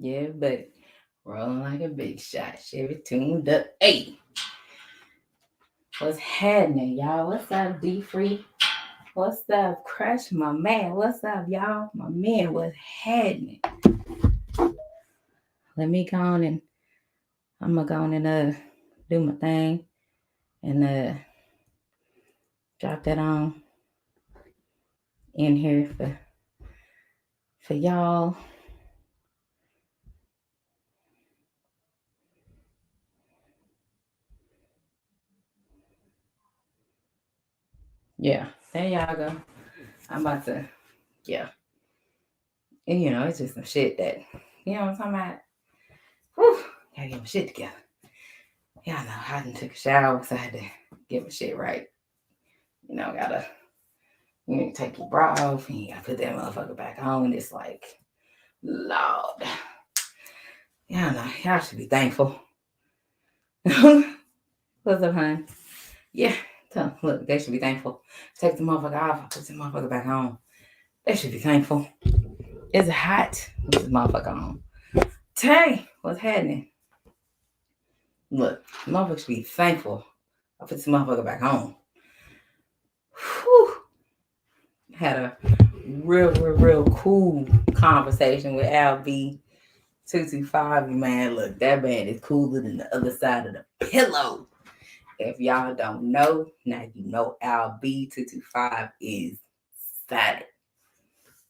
Yeah, but rolling like a big shot. Chevy tuned up. Hey, what's happening, y'all? What's up, D Free? What's up, Crush? My man. What's up, y'all? My man, what's happening? Let me go on and I'm gonna go on and do my thing and drop that on in here for y'all. Yeah, there y'all go. I'm about to, yeah. And it's just some shit that, what I'm talking about? Whew, gotta get my shit together. Y'all know, I done took a shower, so I had to get my shit right. Gotta, you need to take your bra off and you gotta put that motherfucker back on. It's like, Lord. Y'all know, y'all should be thankful. What's up, hon? Yeah, look, they should be thankful. Take the motherfucker off, put the motherfucker back on. They should be thankful. It's hot. Put this motherfucker on. Tay, what's happening? Look, motherfucker should be thankful. I put this motherfucker back on. Whew. Had a real cool conversation with Al B 225. Man, look, that man is cooler than the other side of the pillow. If y'all don't know, now you know Al B 225 is solid.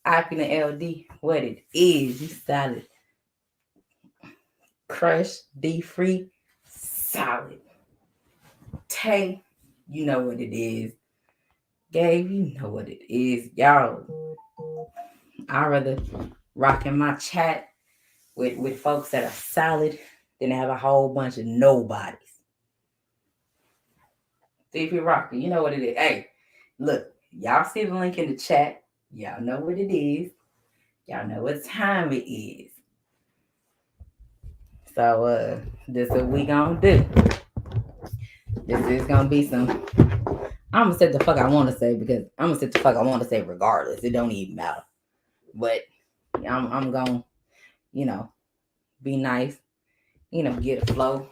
I can LD what it is. You solid. Crush D Free solid. Tay, you know what it is. Gabe, you know what it is. Y'all, I'd rather rock in my chat with folks that are solid than have a whole bunch of nobodies. DP Rocker, you know what it is. Hey, look, y'all see the link in the chat. Y'all know what it is. Y'all know what time it is. So this is what we gonna do. This is gonna be some. I'm gonna say the fuck I want to say because I'm gonna say the fuck I want to say regardless. It don't even matter. But I'm gonna, you know, be nice. Get a flow.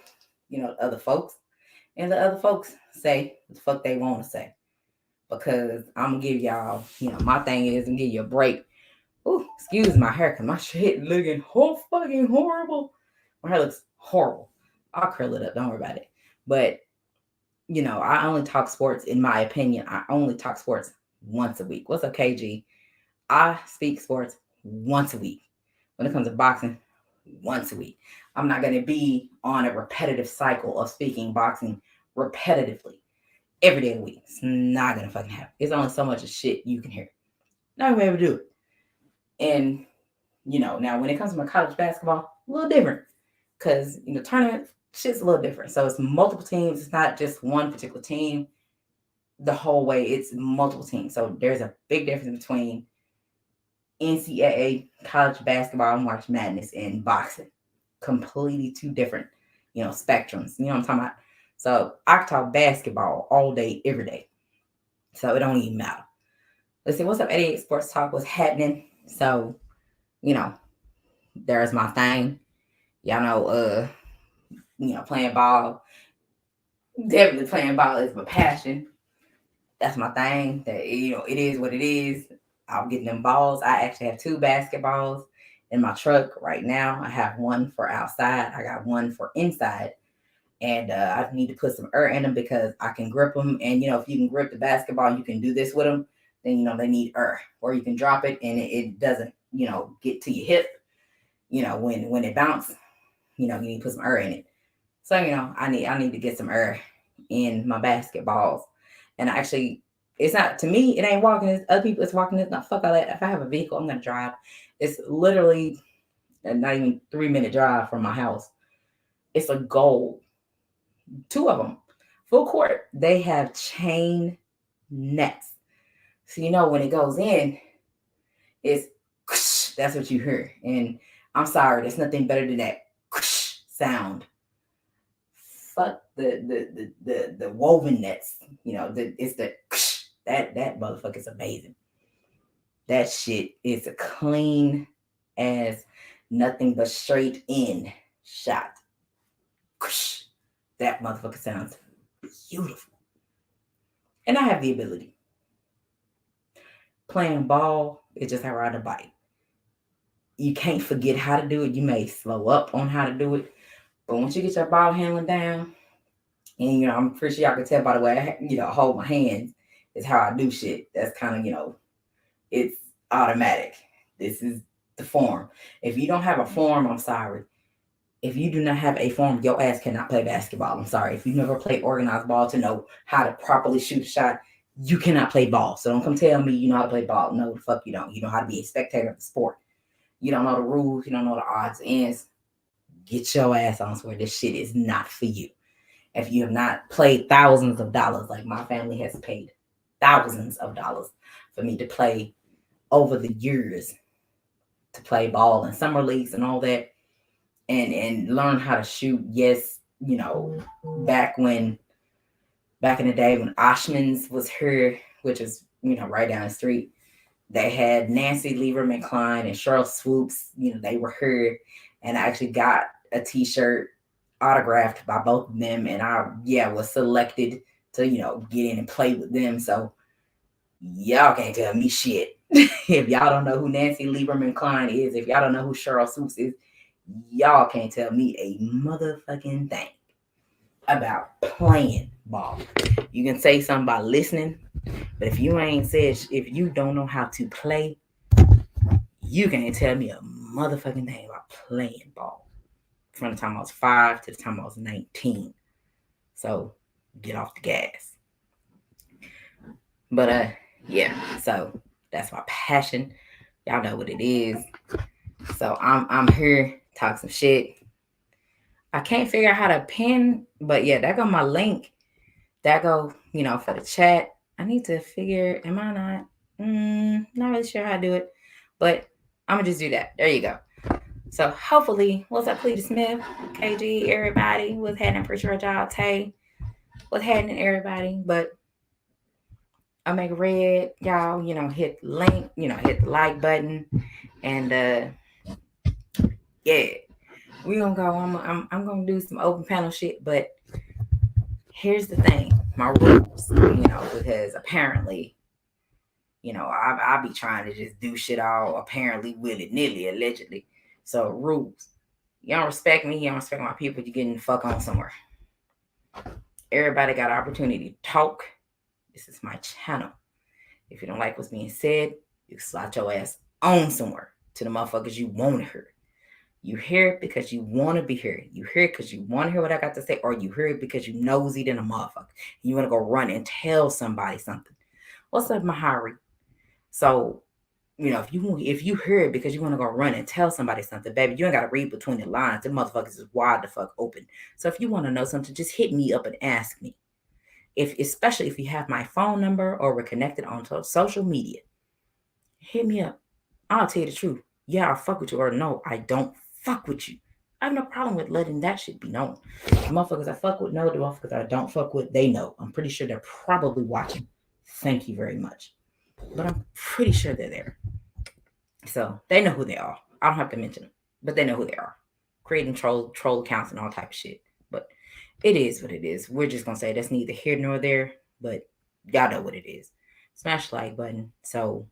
Other folks and the other folks say what the fuck they want to say because I'm gonna give y'all. My thing is and give you a break. Ooh, excuse my hair because my shit looking fucking horrible. My hair looks horrible. I'll curl it up. Don't worry about it. But I only talk sports, in my opinion. I only talk sports once a week. What's up, KG? I speak sports once a week. When it comes to boxing, once a week. I'm not going to be on a repetitive cycle of speaking boxing repetitively every day of the week. It's not going to fucking happen. It's only so much of shit you can hear. Not going to be able to do it. And, now when it comes to my college basketball, a little different. Because, tournament shit's a little different. So it's multiple teams. It's not just one particular team the whole way. It's multiple teams. So there's a big difference between NCAA, college basketball, March Madness, and boxing. Completely two different, spectrums. You know what I'm talking about? So I can talk basketball all day, every day. So it don't even matter. Let's see, what's up, 88 Sports Talk? What's happening? So, you know, there's my thing. Y'all know, playing ball. Definitely playing ball is my passion. That's my thing. That it is what it is. I'm getting them balls. I actually have two basketballs in my truck right now. I have one for outside. I got one for inside. And I need to put some air in them because I can grip them. And if you can grip the basketball, you can do this with them. Then they need air, or you can drop it and it doesn't get to your hip. When it bounces, you need to put some air in it. So I need to get some air in my basketballs. And actually, it's not, to me, it ain't walking. It's other people. It's walking. It's not, fuck all that. If I have a vehicle, I'm gonna drive. It's literally not even 3-minute drive from my house. It's a goal. Two of them, full court. They have chain nets, so when it goes in, it's that's what you hear. And I'm sorry, there's nothing better than that sound. Fuck the woven nets. It's the that motherfucker is amazing. That shit is a clean as Nothing but straight in shot. That motherfucker sounds beautiful. And I have the ability. Playing ball is just how I ride a bike. You can't forget how to do it. You may slow up on how to do it. But once you get your ball handling down, and I'm pretty sure y'all can tell by the way I hold my hands is how I do shit. That's kind of it's automatic. This is the form. If you don't have a form, I'm sorry. If you do not have a form, your ass cannot play basketball. I'm sorry. If you never played organized ball to know how to properly shoot a shot, you cannot play ball. So don't come tell me you know how to play ball. No, the fuck you don't. You know how to be a spectator of the sport. You don't know the rules. You don't know the odds and ends. Get your ass on somewhere. This shit is not for you. If you have not played thousands of dollars, like my family has paid thousands of dollars for me to play over the years, to play ball in summer leagues and all that, and learn how to shoot. Yes, back in the day when Oshman's was here, which is right down the street, they had Nancy Lieberman Klein and Cheryl Swoops. They were here, and I actually got a T-shirt autographed by both of them, and I was selected to get in and play with them. So y'all can't tell me shit. If y'all don't know who Nancy Lieberman Klein is, if y'all don't know who Cheryl Swoops is, y'all can't tell me a motherfucking thing about playing ball. You can say something about listening, but if you don't know how to play, you can't tell me a motherfucking thing about playing ball. From the time I was 5 to the time I was 19. So get off the gas. But so that's my passion. Y'all know what it is. So I'm here talk some shit. I can't figure out how to pin, but yeah, that go my link. That go, for the chat. I need to figure. Am I not? Not really sure how to do it, but I'm gonna just do that. There you go. So hopefully, what's up, Cleta Smith, KG, everybody? What's happening, Preacher Job, Tay? What's happening, everybody? But Omega Red, y'all, hit the link, hit the like button, and yeah, we gonna go. I'm gonna do some open panel shit, but here's the thing, my rules, because apparently, I be trying to just do shit all apparently willy nilly, allegedly. So rules. You don't respect me, you don't respect my people, you're getting the fuck on somewhere. Everybody got an opportunity to talk. This is my channel. If you don't like what's being said, you slot your ass on somewhere to the motherfuckers you want to hear. You hear it because you want to be here. You hear it because you want to hear what I got to say, or you hear it because you nosy than a motherfucker. You want to go run and tell somebody something. What's up, Mahari? So, if you hear it because you want to go run and tell somebody something, baby, you ain't got to read between the lines. The motherfuckers is wide the fuck open. So if you want to know something, just hit me up and ask me. Especially if you have my phone number or we're connected on social media, hit me up. I'll tell you the truth. Yeah, I fuck with you, or no, I don't fuck with you. I have no problem with letting that shit be known. The motherfuckers I fuck with know, the motherfuckers I don't fuck with, they know. I'm pretty sure they're probably watching. Thank you very much. But I'm pretty sure they're there. So they know who they are. I don't have to mention them, but they know who they are. Creating troll accounts and all type of shit. But it is what it is. We're just gonna say that's neither here nor there, but y'all know what it is. Smash the like button. So,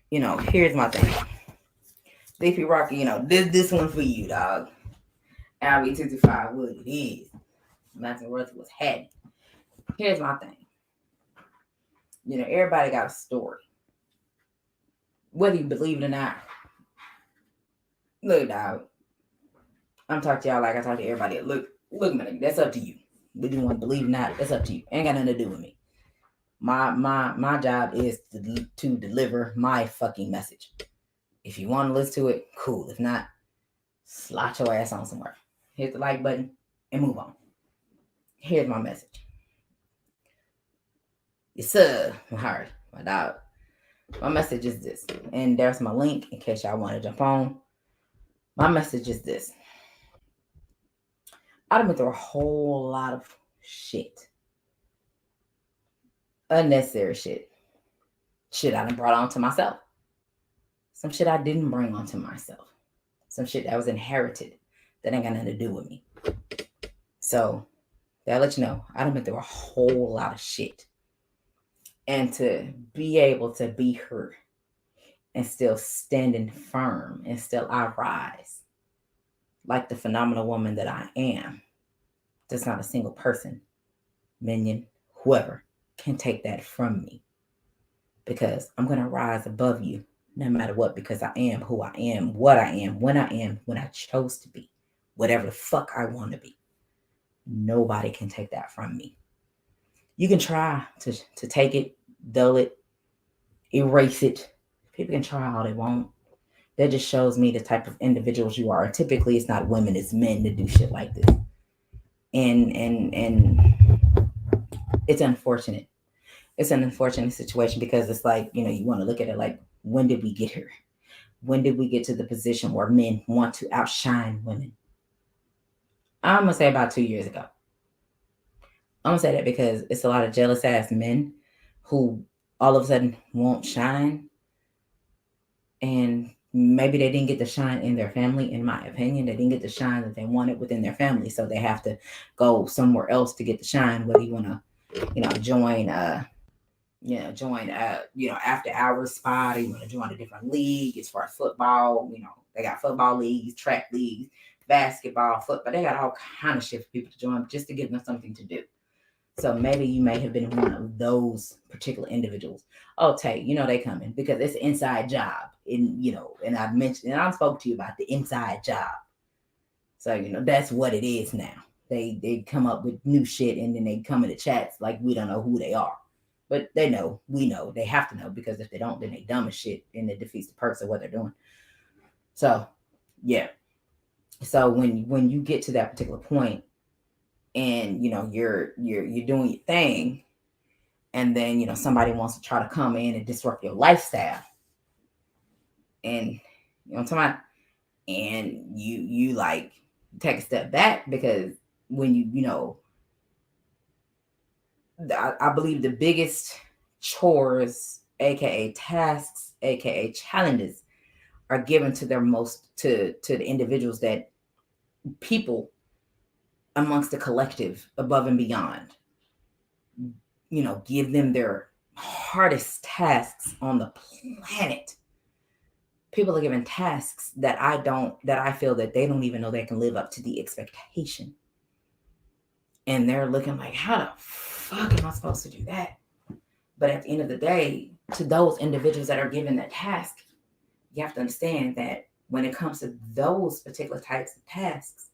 here's my thing. Leafy Rocky, this one for you, dog. Albie 225, what it is. Matthew Worth was had. Here's my thing. Everybody got a story. Whether you believe it or not. Look, dog. I'm talking to y'all like I talk to everybody. Look, man, that's up to you. Whether you want to believe or not, that's up to you. Ain't got nothing to do with me. My job is to deliver my fucking message. If you want to listen to it, cool. If not, slot your ass on somewhere. Hit the like button and move on. Here's my message. Yes, sir. Alright, my dog. My message is this. And there's my link in case y'all want to jump on. My message is this. I've been through a whole lot of shit. Unnecessary shit. Shit I done brought on to myself. some shit I didn't bring onto myself, some shit that was inherited that ain't got nothing to do with me. So that let you know I done been through a whole lot of shit. And to be able to be her and still standing firm and still I rise like the phenomenal woman that I am, there's not a single person, minion, whoever, can take that from me. Because I'm going to rise above you no matter what, because I am who I am, what I am, when I chose to be, whatever the fuck I want to be. Nobody can take that from me. You can try to take it, dull it, erase it. People can try all they want. That just shows me the type of individuals you are. Typically, it's not women, it's men that do shit like this. And it's unfortunate. It's an unfortunate situation because it's like, you want to look at it like, when did we get here? When did we get to the position where men want to outshine women? I'm going to say about 2 years ago. I'm going to say that because it's a lot of jealous ass men who all of a sudden won't shine. And maybe they didn't get the shine in their family, in my opinion. They didn't get the shine that they wanted within their family. So they have to go somewhere else to get the shine, whether you want to, join after hours spot, or you want to join a different league as far as football. They got football leagues, track leagues, basketball, football. They got all kind of shit for people to join just to give them something to do. So maybe you may have been one of those particular individuals. Oh, Tay, they coming because it's an inside job. And I mentioned, and I spoke to you about the inside job. So, that's what it is now. They come up with new shit and then they come in the chats like we don't know who they are. But they know, we know, they have to know, because if they don't, then they dumb as shit and it defeats the purpose of what they're doing. So, yeah. So when you get to that particular point and, you're doing your thing, and then, somebody wants to try to come in and disrupt your lifestyle. And, what I'm talking about? And you like take a step back, because when I believe the biggest chores, aka tasks, aka challenges, are given to to the individuals, that people amongst the collective above and beyond, give them their hardest tasks on the planet. People are given tasks that I feel that they don't even know they can live up to the expectation. And they're looking like, how the fuck am I supposed to do that? But at the end of the day, to those individuals that are given that task, you have to understand that when it comes to those particular types of tasks,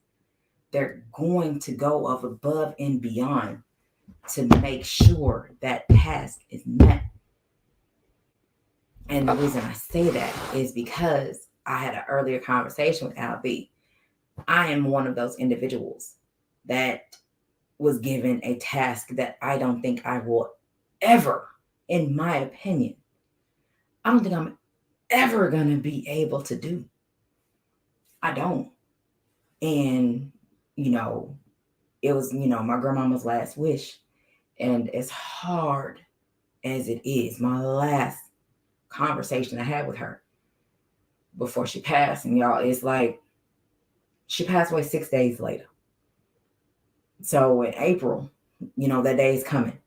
they're going to go above and beyond to make sure that task is met. And the reason I say that is because I had an earlier conversation with LB. I am one of those individuals that was given a task that I don't think I will ever, in my opinion, I don't think I'm ever going to be able to do. I don't. And, it was, my grandmama's last wish. And as hard as it is, my last conversation I had with her before she passed, and y'all, it's like she passed away 6 days later. So in April, that day is coming.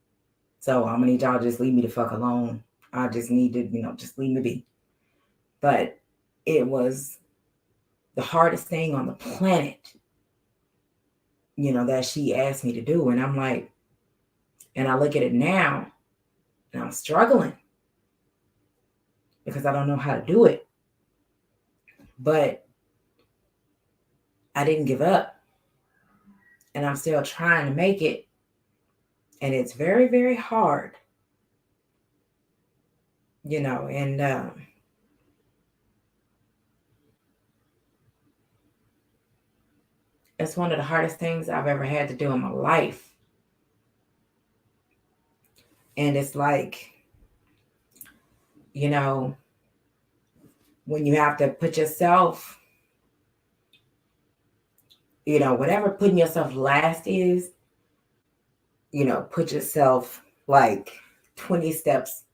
So I'm gonna need y'all just leave me the fuck alone. I just need to, just leave me be. But it was the hardest thing on the planet, that she asked me to do. And I'm like, and I look at it now and I'm struggling because I don't know how to do it. But I didn't give up. And I'm still trying to make it. And it's very, very hard. And it's one of the hardest things I've ever had to do in my life. And it's like, when you have to put yourself, whatever putting yourself last is, put yourself like 20 steps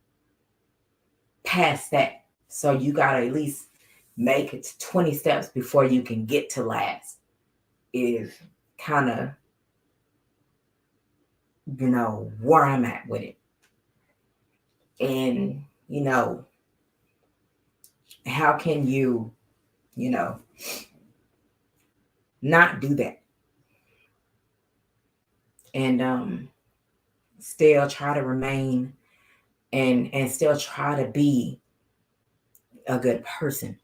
past that. So you gotta at least make it to 20 steps before you can get to last. Is kind of, where I'm at with it. And, how can you, you know, not do that and still try to remain and still try to be a good person.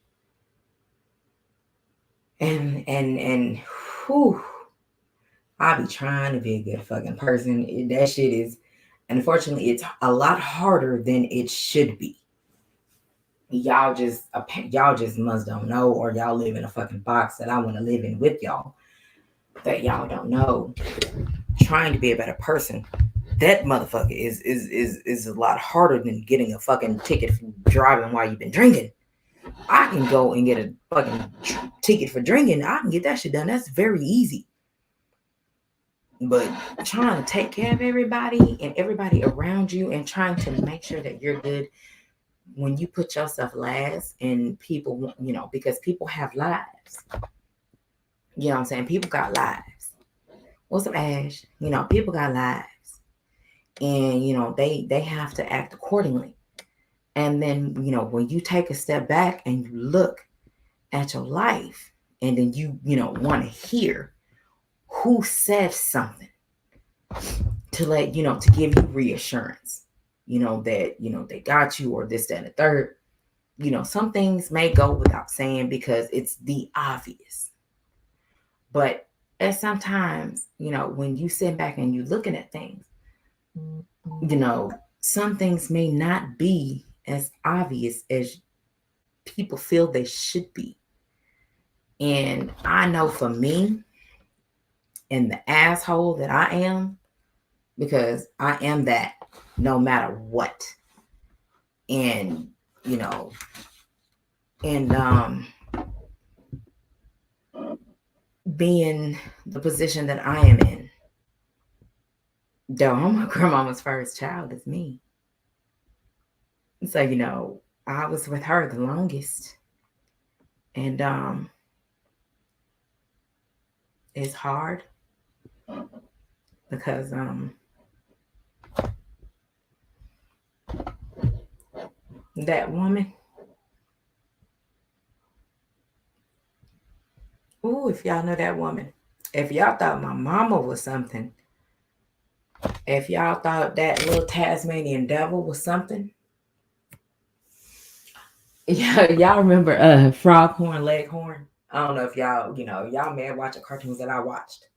And whew, I be trying to be a good fucking person. That shit is, unfortunately, it's a lot harder than it should be. Y'all just must don't know, or y'all live in a fucking box that I want to live in with y'all, that y'all don't know. Trying to be a better person, that motherfucker is a lot harder than getting a fucking ticket for driving while you've been drinking. I can go and get a fucking ticket for drinking. I can get that shit done. That's very easy. But trying to take care of everybody and everybody around you and trying to make sure that you're good when you put yourself last, and people, because people have lives. You know what I'm saying? People got lives. What's up, Ash? People got lives. And, they have to act accordingly. And then, when you take a step back and you look at your life, and then you want to hear who says something to to give you reassurance, that, they got you, or this, that, and the third. Some things may go without saying because it's the obvious. But at sometimes, when you sit back and you're looking at things, some things may not be as obvious as people feel they should be. And I know for me, and the asshole that I am, because I am that no matter what. And, and being the position that I am in, though my grandmama's first child is me. So, I was with her the longest. And it's hard because that woman, ooh, if y'all know that woman, if y'all thought my mama was something, if y'all thought that little Tasmanian devil was something, yeah, y'all remember Froghorn Leghorn? I don't know if y'all may have watched the cartoons that I watched.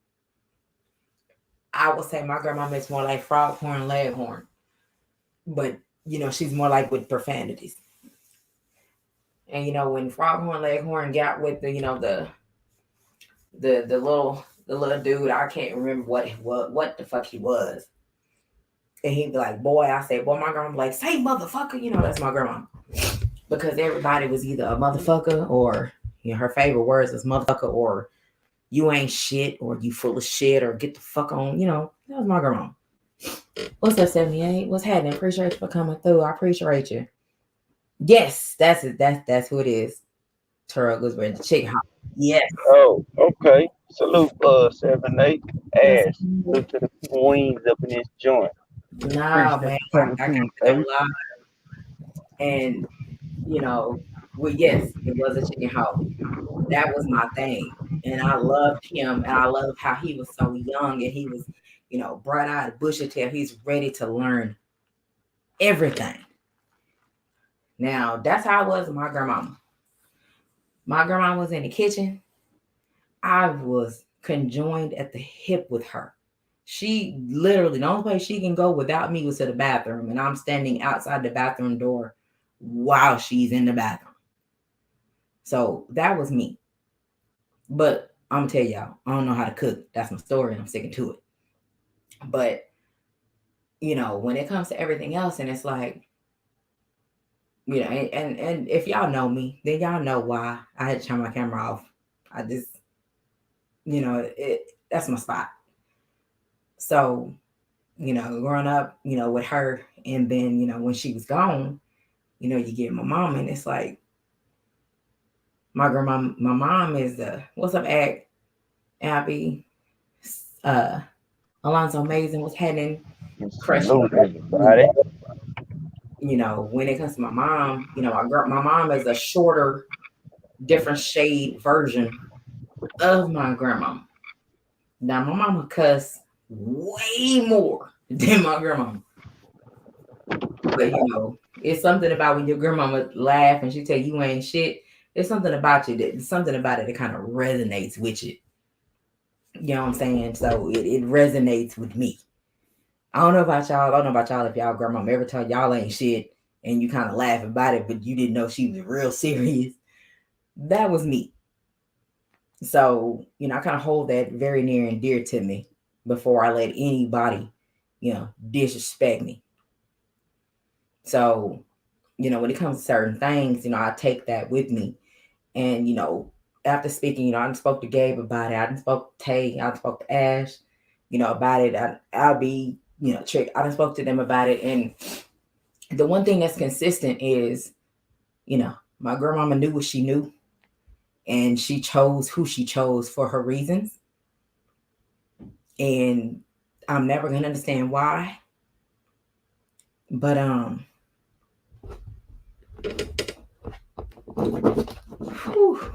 I would say my grandma makes more like Froghorn Leghorn, but she's more like with profanities. And when Froghorn Leghorn got with the little dude, I can't remember what the fuck he was. And he'd be like, boy, I say, boy, my grandma be like, say motherfucker, that's my grandma. Because everybody was either a motherfucker, or her favorite words was motherfucker, or you ain't shit, or you full of shit, or get the fuck on, that was my grandma. What's up, 78? What's happening? Appreciate you for coming through. I appreciate you. Yes, that's it. That's who it is. Tara goes with the chick hop. Yes. Oh, okay. Salute, 7-8. Ash. Salute to the queens up in this joint. No, Appreciate man, you coming I got through, to go babe. live. And, well, yes, it was a chicken hawk. That was my thing. And I loved him. And I loved how he was so young, and he was, bright eyed, bushy tail. He's ready to learn everything. Now, that's how I was with my grandmama. My grandma was in the kitchen. I was conjoined at the hip with her. She literally, the only place she can go without me was to the bathroom, and I'm standing outside the bathroom door while she's in the bathroom. So that was me. But I'm gonna tell y'all, I don't know how to cook. That's my story, and I'm sticking to it. But when it comes to everything else, and it's like, and if y'all know me, then y'all know why I had to turn my camera off. I just, it that's my spot. So, growing up, with her, and then, when she was gone, You get my mom, and it's like my grandma, my mom is the what's up, Abby, uh, Alonzo Amazing, what's happening, crushing. Salute everybody. When it comes to my mom, my mom is a shorter, different shade version of my grandma. Now my mama cuss way more than my grandma. But it's something about when your grandmama laugh and she tell you ain't shit. There's something about you something about it that kind of resonates with you. You know what I'm saying? So it resonates with me. I don't know about y'all. I don't know about y'all if y'all grandmama ever told y'all ain't shit and you kind of laugh about it, but you didn't know she was real serious. That was me. So, I kind of hold that very near and dear to me before I let anybody, disrespect me. So, when it comes to certain things, I take that with me. And, after speaking, I spoke to Gabe about it. I spoke to Tay. I spoke to Ash, about it. I'll be, Trick. I spoke to them about it. And the one thing that's consistent is, my grandmama knew what she knew. And she chose who she chose for her reasons. And I'm never going to understand why. But, whew.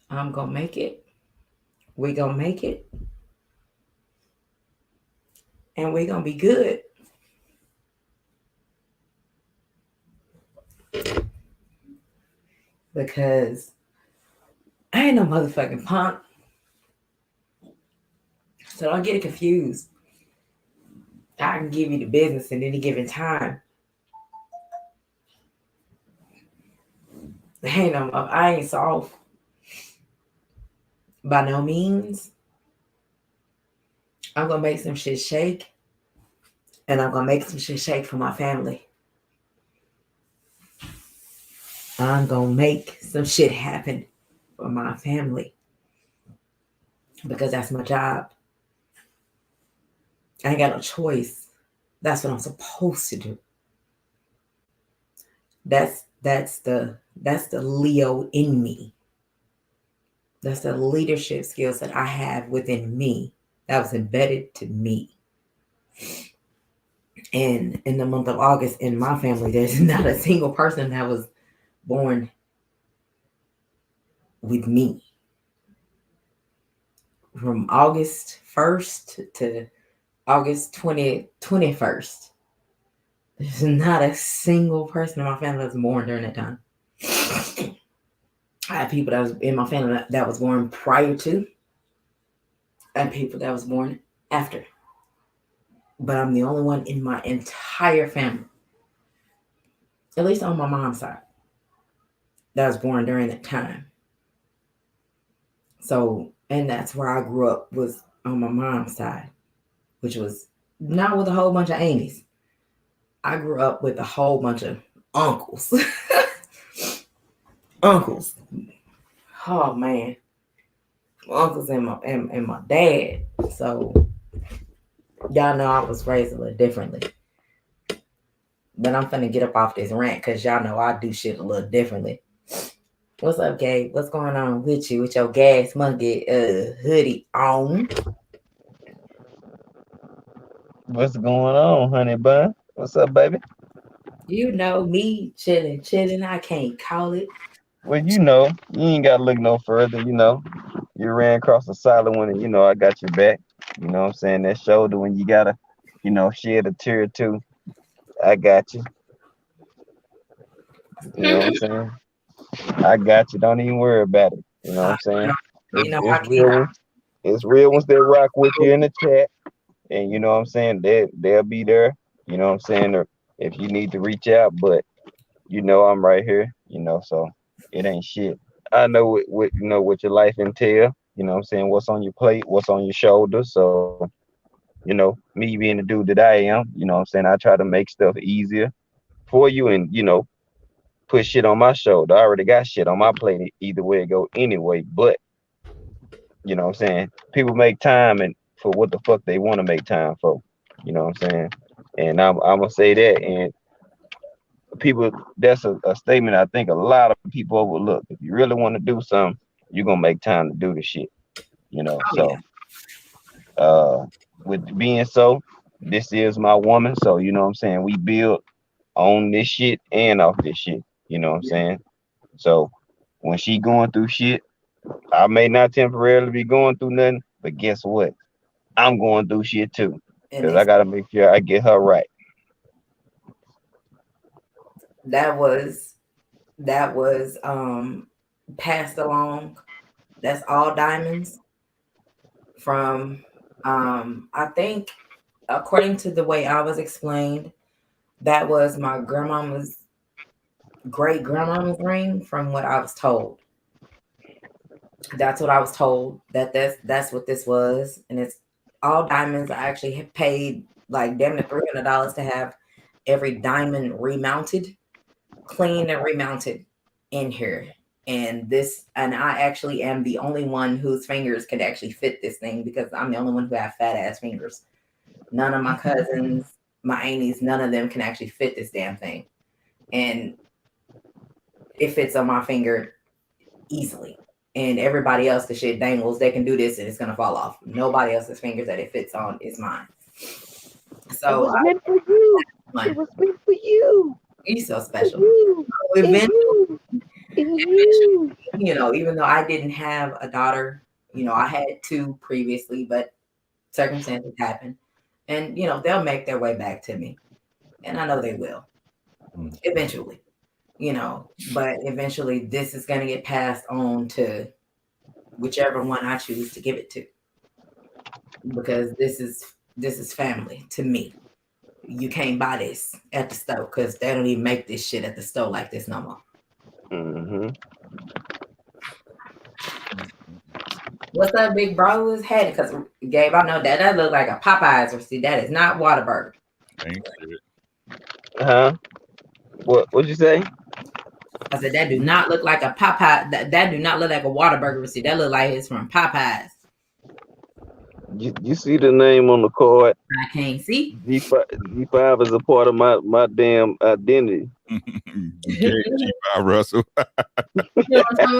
I'm going to make it. We're going to make it. And we're going to be good. Because I ain't no motherfucking punk. So don't get it confused. I can give you the business at any given time. I ain't soft. By no means. I'm going to make some shit shake. And I'm going to make some shit shake for my family. I'm going to make some shit happen for my family. Because that's my job. I ain't got no choice. That's what I'm supposed to do. That's the Leo in me. That's the leadership skills that I have within me. That was embedded to me. And in the month of August in my family, there's not a single person that was born with me. From August 1st to August 21st. There's not a single person in my family that was born during that time. I had people that was in my family that was born prior to. I had people that was born after. But I'm the only one in my entire family, at least on my mom's side, that was born during that time. So, and that's where I grew up, was on my mom's side, which was not with a whole bunch of aunties. I grew up with a whole bunch of uncles. Uncles. Oh man. Uncles and my dad. So y'all know I was raised a little differently. But I'm finna get up off this rant because y'all know I do shit a little differently. What's up, Gabe? What's going on with you with your gas monkey hoodie on? What's going on, honey bun? What's up, baby? You know me chilling. I can't call it. Well, you ain't gotta look no further. You ran across a solid one, and I got your back. You know what I'm saying? That shoulder when you gotta, shed a tear or two. I got you. You know what I'm saying? I got you. Don't even worry about it. You know what I'm saying? I It's can't. real ones. It's real ones that rock with you in the chat. And you know what I'm saying? They'll be there. You know what I'm saying? Or if you need to reach out, but I'm right here, so it ain't shit. I know what your life entail, you know what I'm saying, what's on your plate, what's on your shoulders. So, me being the dude that I am, you know what I'm saying, I try to make stuff easier for you and, put shit on my shoulder. I already got shit on my plate either way it go anyway. But You know what I'm saying? People make time and for what the fuck they want to make time for. You know what I'm saying? And I'm gonna say that. And people, that's a statement I think a lot of people overlook. If you really want to do something, you're gonna make time to do the shit. You know. Oh So yeah. with being so, this is my woman. So you know what I'm saying? We build on this shit and off this shit. You know what I'm saying? So when she going through shit, I may not temporarily be going through nothing, but guess what? I'm going through shit too. And Cause I gotta make sure I get her right. that was passed along. That's all diamonds from I think according to the way I was explained, that was my grandmama's great grandmama's ring from what I was told. That's what I was told that's what this was, and it's all diamonds. I actually had paid like damn near $300 to have every diamond remounted, cleaned and remounted in here. And I actually am the only one whose fingers could actually fit this thing because I'm the only one who have fat ass fingers. None of my cousins, my aunties, none of them can actually fit this damn thing, and it fits on my finger easily. And everybody else, the shit dangles. They can do this, and it's gonna fall off. Nobody else's fingers that it fits on is mine. So it was meant for you. It was meant for you. He's so special. Eventually, even though I didn't have a daughter, I had two previously, but circumstances happen, and they'll make their way back to me, and I know they will eventually. But eventually this is going to get passed on to whichever one I choose to give it to, because this is family to me. You can't buy this at the store because they don't even make this shit at the store like this no more. Mm-hmm. What's up, big bro? Who's head? Because Gabe, I know that looks like a Popeyes receipt. That is not Whataburger. Ain't shit. Huh? What'd you say? I said that do not look like a Popeye. That do not look like a Whataburger receipt. That look like it's from Popeyes. You see the name on the card? I can't see. G5 is a part of my damn identity. G5 Russell. You know what I'm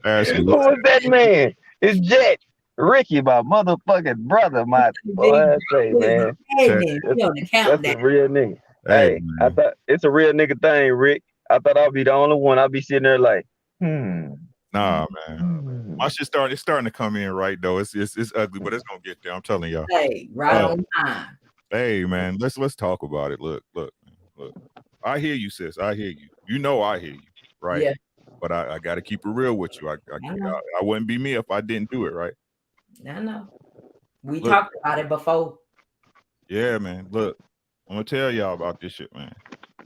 talking Who was that man? It's Jet. Ricky, my motherfucking brother, my boy. I say, man, that's a real nigga. Hey, I thought it's a real nigga thing, Rick. I thought I'd be the only one. I'd be sitting there like, Nah, man. My shit it's starting to come in right though. It's ugly, but it's gonna get there. I'm telling y'all. Hey, right on time. Hey, man, let's talk about it. Look. I hear you, sis. I hear you. You know I hear you, right? Yeah. But I got to keep it real with you. I wouldn't be me if I didn't do it, right? I know. We talked about it before. Yeah, man. Look, I'm gonna tell y'all about this shit, man.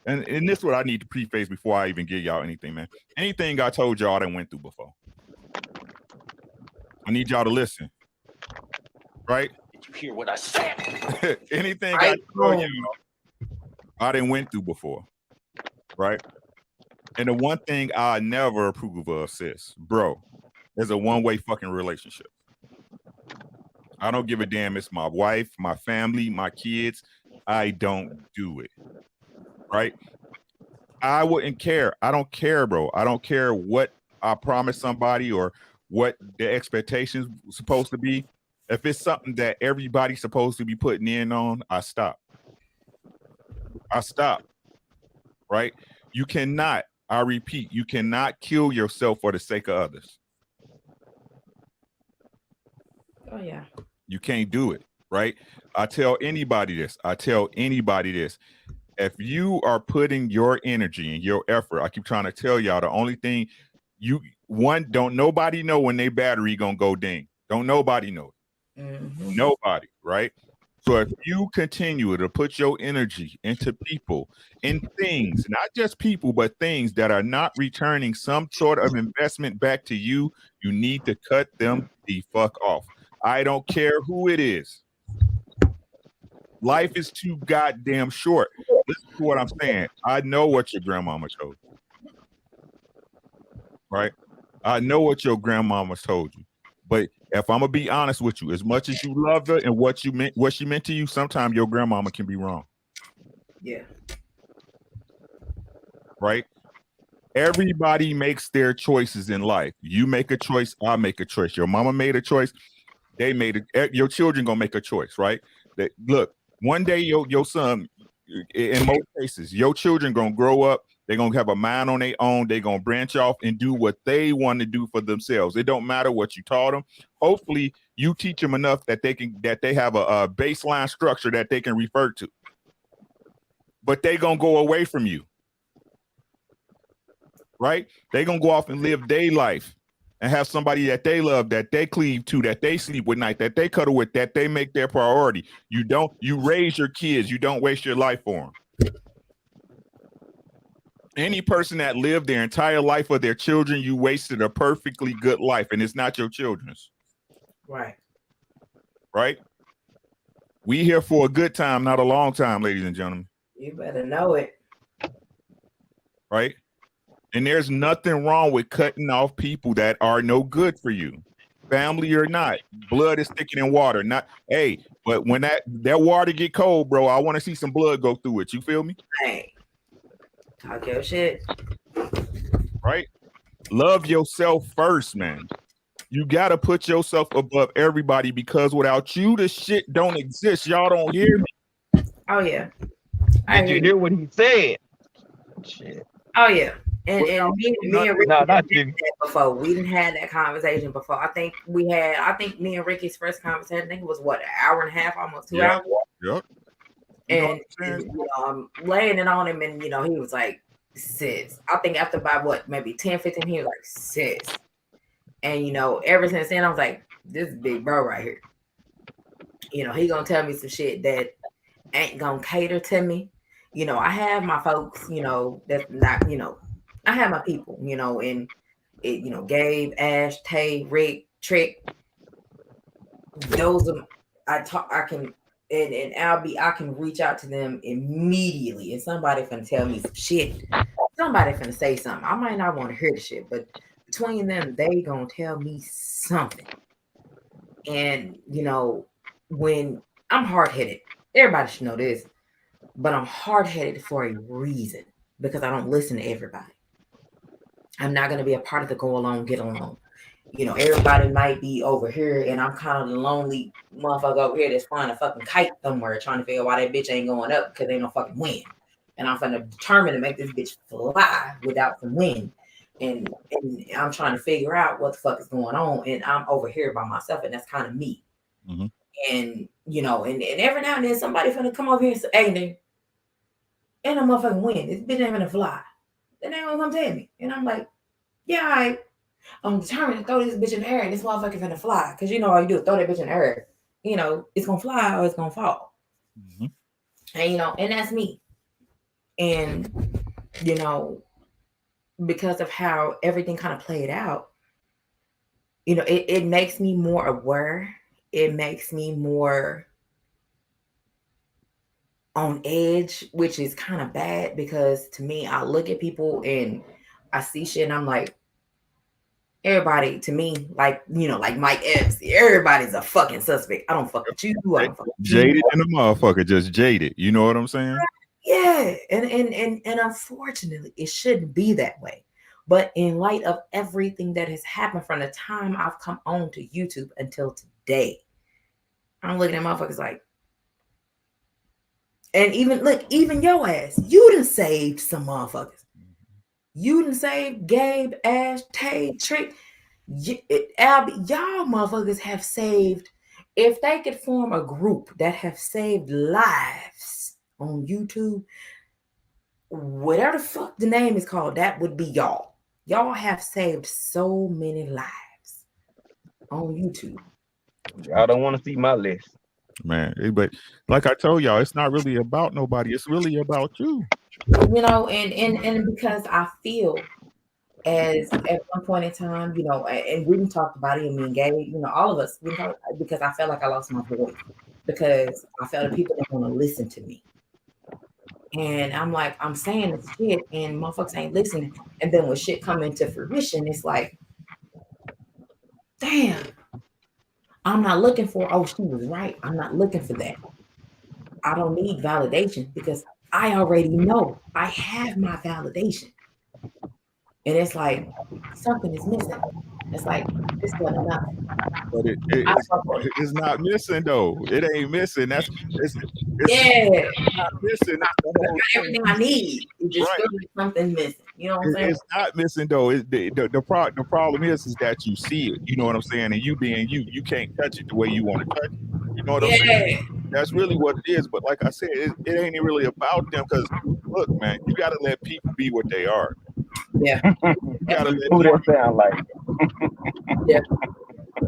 And this is what I need to preface before I even give y'all anything, man. Anything I told y'all I done went through before. I need y'all to listen. Right? Did you hear what I said? Anything I told you I done went through before. Right? And the one thing I never approve of, sis, bro, is a one-way fucking relationship. I don't give a damn. It's my wife, my family, my kids. I don't do it. Right? I wouldn't care. I don't care, bro. I don't care what I promised somebody or what the expectations supposed to be. If it's something that everybody's supposed to be putting in on, I stop. Right? You cannot, I repeat, you cannot kill yourself for the sake of others. Oh, yeah. You can't do it, right? I tell anybody this. If you are putting your energy and your effort, I keep trying to tell y'all, the only thing don't nobody know when their battery gonna go ding. Don't nobody know. Mm-hmm. Nobody, right? So if you continue to put your energy into people and things, not just people, but things that are not returning some sort of investment back to you, you need to cut them the fuck off. I don't care who it is. Life is too goddamn short. Listen to what I'm saying. I know what your grandmama told you. Right? I know what your grandmama's told you. But if I'm gonna be honest with you, as much as you love her and what she meant to you, sometimes your grandmama can be wrong. Yeah. Right? Everybody makes their choices in life. You make a choice, I make a choice. Your mama made a choice, they made it. Your children gonna make a choice, right? That look, one day your son, in most cases, your children gonna grow up. They're gonna have a mind on their own. They're gonna branch off and do what they want to do for themselves. It don't matter what you taught them. Hopefully, you teach them enough that they have a baseline structure that they can refer to. But they gonna go away from you, right? They gonna go off and live their life and have somebody that they love, that they cleave to, that they sleep with night, that they cuddle with, that they make their priority. You raise your kids. You don't waste your life for them. Any person that lived their entire life for their children, you wasted a perfectly good life, and it's not your children's. Right. Right? We here for a good time, not a long time, ladies and gentlemen. You better know it. Right? And there's nothing wrong with cutting off people that are no good for you. Family or not. Blood is thicker than water. But when that water get cold, bro, I want to see some blood go through it. You feel me? Hey. Talk your shit. Right? Love yourself first, man. You got to put yourself above everybody, because without you, the shit don't exist. Y'all don't hear me. Oh, yeah. Did you hear what he said? Shit. Oh, yeah. And me and Ricky not you. that before. We didn't have that conversation before. I think me and Ricky's first conversation, I think it was what, an hour and a half, almost 2 hours. Yep. And I'm laying it on him, and he was like, sis. I think after about what, maybe 10, 15, he was like, sis. And ever since then, I was like, this is big bro right here. He gonna tell me some shit that ain't gonna cater to me. I have my folks, that's not, I have my people, and it, Gabe, Ash, Tay, Rick, Trick. Those are I can and Albie, I can reach out to them immediately, and somebody finna tell me some shit. Somebody finna say something. I might not want to hear the shit, but between them, they gonna tell me something. And when I'm hard-headed, everybody should know this, but I'm hard-headed for a reason, because I don't listen to everybody. I'm not gonna be a part of the go along, get along. Everybody might be over here, and I'm kind of the lonely motherfucker over here that's flying a fucking kite somewhere, trying to figure out why that bitch ain't going up, because ain't no fucking wind. And I'm finna determine to make this bitch fly without some wind. And I'm trying to figure out what the fuck is going on, and I'm over here by myself, and that's kind of me. Mm-hmm. And and every now and then somebody finna come over here and say, "Hey, nigga, ain't no motherfucking wind. This bitch ain't gonna fly." Then they gonna come tell me, and I'm like, "Yeah, all right. I'm determined to throw this bitch in the air, and this motherfucker finna fly." Because all you do is throw that bitch in the air. It's gonna fly or it's gonna fall. Mm-hmm. And and that's me. And because of how everything kind of played out, it makes me more aware. It makes me more on edge, which is kind of bad, because to me, I look at people and I see shit, and I'm like, everybody to me, like like Mike Epps, everybody's a fucking suspect. I don't fuck with you. I don't fuck with jaded you. and a motherfucker, just jaded. You know what I'm saying? Yeah, and unfortunately, it shouldn't be that way. But in light of everything that has happened from the time I've come on to YouTube until today, I'm looking at motherfuckers like, and even your ass, you done saved some motherfuckers. You done saved Gabe, Ash, Tay, Trick, Albie. Y'all motherfuckers have saved. If they could form a group that have saved lives on YouTube, whatever the fuck the name is called, that would be y'all. Y'all have saved so many lives on YouTube. Y'all don't want to see my list, man. But like I told y'all, it's not really about nobody. It's really about you. And because I feel as at one point in time, and we talked about it, and me and Gabe, all of us, because I felt like I lost my voice, because I felt that people didn't want to listen to me. And I'm like, I'm saying this shit, and motherfuckers ain't listening. And then when shit come into fruition, it's like, damn, I'm not looking for, oh, she was right. I'm not looking for that. I don't need validation because I already know I have my validation. And it's like something is missing. It's like this wasn't enough. But I struggle. it's not missing though. It ain't missing. It's Yeah, not missing. That's the I whole got thing. everything I need. It just Right. feels like something's missing. You know what I'm saying? It's not missing though. The problem is that you see it. You know what I'm saying? And you being you can't touch it the way you want to touch it. You know what I'm saying? Yeah, That's really what it is. But like I said, it ain't really about them because look, man, you got to let people be what they are. yeah. You got to let Who that sound like?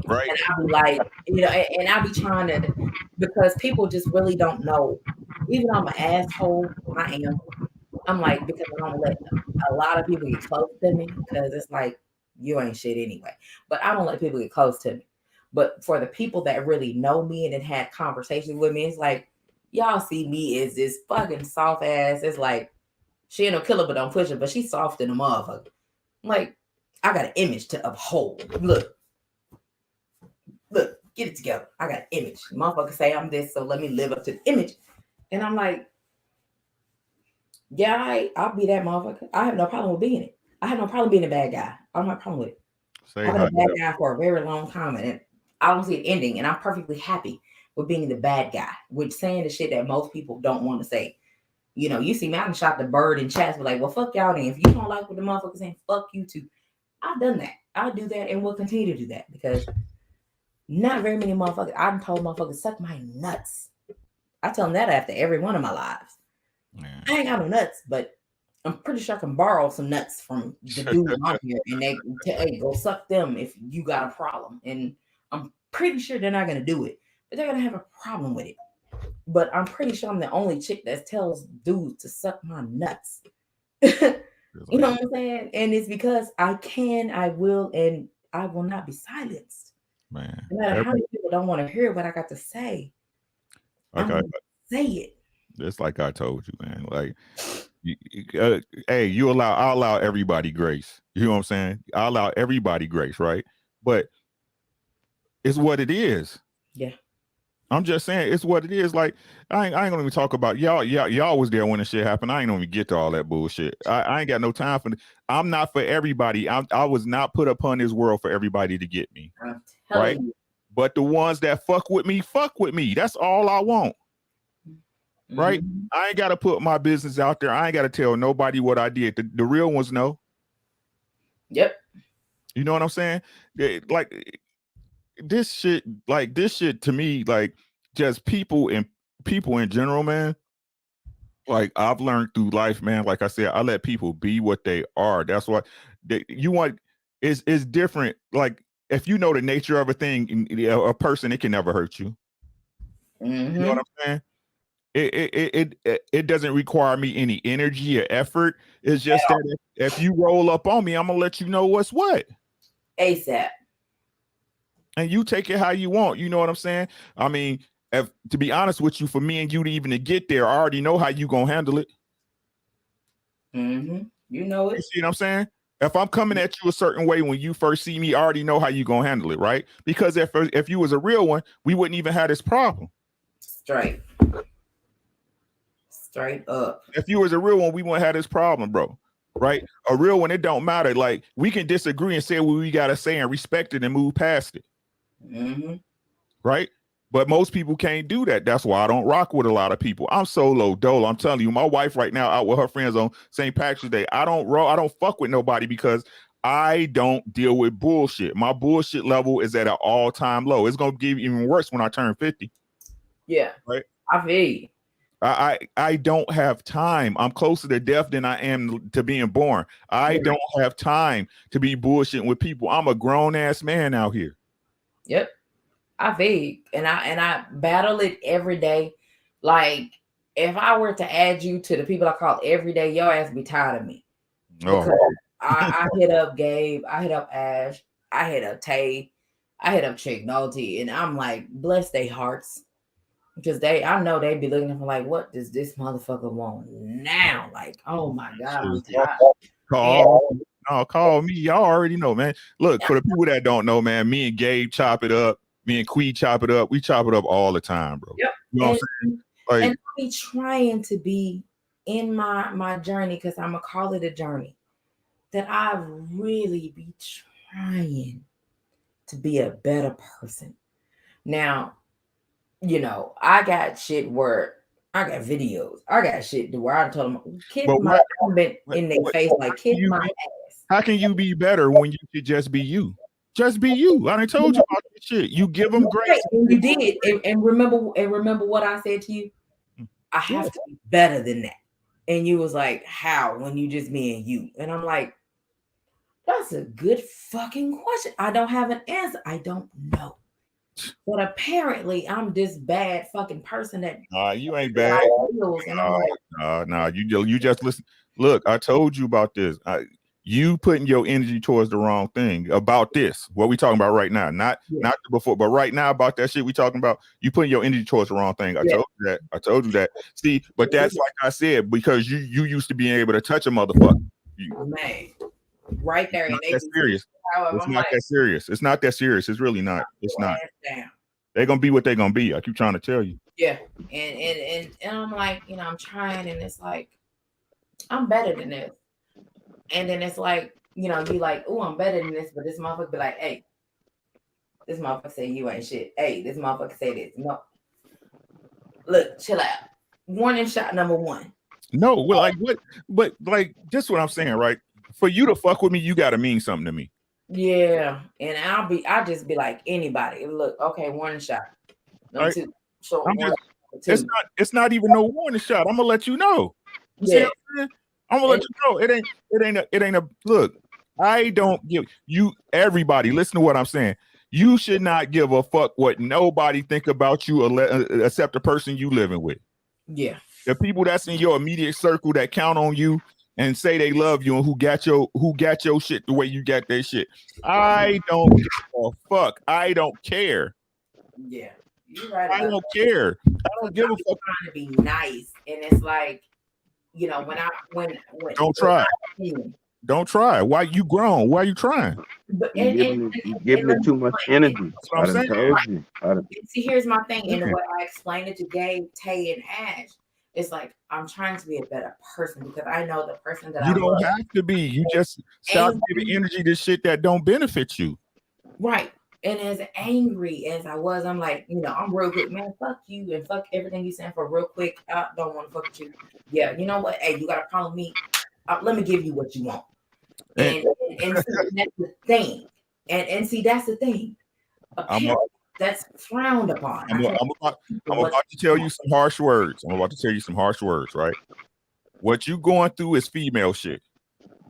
right. And I'll be like, you know, and I'll be trying to, because people just really don't know. Even though I'm an asshole, I am. I'm like, because I don't let a lot of people get close to me because it's like, you ain't shit anyway. But I don't let people get close to me. But for the people that really know me and then had conversations with me, it's like, y'all see me as this fucking soft ass. It's like, she ain't no killer, but don't push her, but she's soft in a motherfucker. I'm like, I got an image to uphold. Look, get it together. I got an image. Motherfucker say I'm this, so let me live up to the image. And I'm like, yeah, I'll be that motherfucker. I have no problem with being it. I have no problem being a bad guy. I don't have a problem with it. I've been a bad guy for a very long time, and I don't see it ending. And I'm perfectly happy with being the bad guy, with saying the shit that most people don't want to say. You know, you see me, I done shot the bird in chats, but like, well, fuck y'all then. If you don't like what the motherfucker saying, fuck you too. I've done that. I'll do that and will continue to do that because not very many motherfuckers. I've told motherfuckers suck my nuts. I tell them that after every one of my lives. Man. I ain't got no nuts, but I'm pretty sure I can borrow some nuts from the dude on here and they tell, hey, go suck them if you got a problem. And I'm pretty sure they're not gonna do it, but they're gonna have a problem with it. But I'm pretty sure I'm the only chick that tells dudes to suck my nuts. You know what I'm saying? And it's because I can, I will, and I will not be silenced. Man. No matter how many people don't want to hear what I got to say, I'm gonna say it. It's like I told you, man. Like, hey, I'll allow everybody grace. You know what I'm saying? I'll allow everybody grace, right? But it's what it is. Yeah. I'm just saying it's what it is. Like, I ain't gonna even talk about y'all was there when the shit happened. I ain't gonna even get to all that bullshit. I ain't got no time for I'm not for everybody. I was not put upon this world for everybody to get me. Right? You. But the ones that fuck with me. That's all I want. Right? Mm-hmm. I ain't got to put my business out there. I ain't got to tell nobody what I did. The real ones know. Yep. You know what I'm saying? Like this shit to me, like just people in general, man. Like I've learned through life, man. Like I said, I let people be what they are. That's what you want. Is different. Like if you know the nature of a thing, a person, it can never hurt you. Mm-hmm. You know what I'm saying? It doesn't require me any energy or effort. It's just that if you roll up on me, I'm gonna let you know what's what. ASAP. And you take it how you want. You know what I'm saying? I mean, to be honest with you, for me and you to even get there, I already know how you gonna handle it. Mm-hmm. You know it. You see what I'm saying? If I'm coming at you a certain way when you first see me, I already know how you gonna handle it, right? Because if you was a real one, we wouldn't even have this problem. Straight up. If you was a real one, we wouldn't have this problem, bro. Right? A real one, it don't matter. Like we can disagree and say what we gotta say and respect it and move past it. Mm-hmm. Right? But most people can't do that. That's why I don't rock with a lot of people. I'm solo dolo. I'm telling you, my wife right now out with her friends on St. Patrick's Day. I don't fuck with nobody because I don't deal with bullshit. My bullshit level is at an all-time low. It's gonna get even worse when I turn 50. Yeah. Right. I feel you. I don't have time. I'm closer to death than I am to being born. I don't have time to be bullshitting with people. I'm a grown ass man out here. Yep. I feel you. And I battle it every day. Like if I were to add you to the people I call every day, your ass be tired of me. Because I hit up Gabe, I hit up Ash, I hit up Tay, I hit up Chick Nolte, and I'm like, bless their hearts. Because I know they be looking for like, what does this motherfucker want now? Like, oh my God, I'm tired. Oh, call me. Y'all already know, man. Look, for the people that don't know, man, me and Gabe chop it up. Me and Quee chop it up. We chop it up all the time, bro. Yep. You know what I'm saying? Like, And I be trying to be in my journey, because I'm gonna call it a journey, that I really be trying to be a better person. Now, I got shit where I got videos. I got shit where I told them, kiss But my been in their face, like kiss you my be- ass. how can you be better when you could just be you? Just be you. I done told you about this shit. You give them grace. Right, and you did, and remember what I said to you. I have to be better than that. And you was like, how, when you just me and you? And I'm like, that's a good fucking question. I don't have an answer. I don't know. But apparently I'm this bad fucking person that You ain't bad. and I'm like, Nah, you just listen. Look, I told you about this. You putting your energy towards the wrong thing about this. What we talking about right now, not before, but right now about that shit we talking about. You putting your energy towards the wrong thing. I told you that. See, but that's like I said, because you used to being able to touch a motherfucker. Man, right there. It's not that serious. It's not that serious. It's not that serious. It's really not. It's not. They're gonna be what they're gonna be. I keep trying to tell you. Yeah, and I'm like, I'm trying, and it's like, I'm better than this. And then it's like, you like, oh, I'm better than this, but this motherfucker be like, hey, this motherfucker say you ain't shit. Hey, this motherfucker say this. No, look, chill out. Warning shot number 1. No, well, like what? But like, just what I'm saying, right? For you to fuck with me, you gotta mean something to me. Yeah, and I just be like anybody. Look, okay, warning shot. Number 2. So it's not even no warning shot. I'm gonna let you know. Yeah. I'm gonna let you know. It ain't a look. I don't give you, everybody, listen to what I'm saying. You should not give a fuck what nobody think about you except the person you living with. Yeah. The people that's in your immediate circle that count on you and say they love you and who got your shit the way you got their shit. I don't give a fuck. I don't care. Yeah. You're right. I don't care. I don't give a fuck. Trying to be nice, and it's like, when don't try. Don't try. Why you grown? Why you trying? But giving it too much energy. I done told you. See, here's my thing, and the way I explained it to Gabe, Tay, and Ash, it's like I'm trying to be a better person, because I know the person that you don't have to be. You just stop giving energy to shit that don't benefit you. Right. And as angry as I was, I'm like, I'm real quick, man, fuck you and fuck everything you saying for real quick. I don't want to fuck with you. Yeah, you know what? Hey, you got a problem with me. Let me give you what you want. And see, that's the thing. And see, that's the thing. That's frowned upon. I'm about to tell you some harsh words. Right? What you going through is female shit.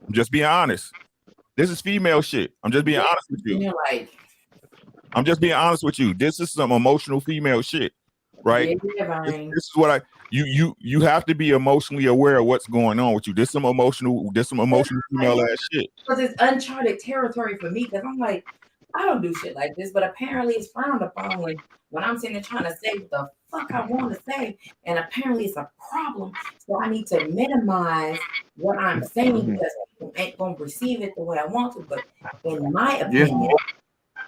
I'm just being honest. This is female shit. I'm just being honest with you. I'm just being honest with you. This is some emotional female shit, right? Yeah, this is what you have to be emotionally aware of what's going on with you. This some emotional female ass shit. Because it's uncharted territory for me. Because I'm like, I don't do shit like this, but apparently it's frowned upon when I'm sitting there trying to say what the fuck I want to say, and apparently it's a problem. So I need to minimize what I'm saying because people ain't gonna receive it the way I want to. But in my opinion.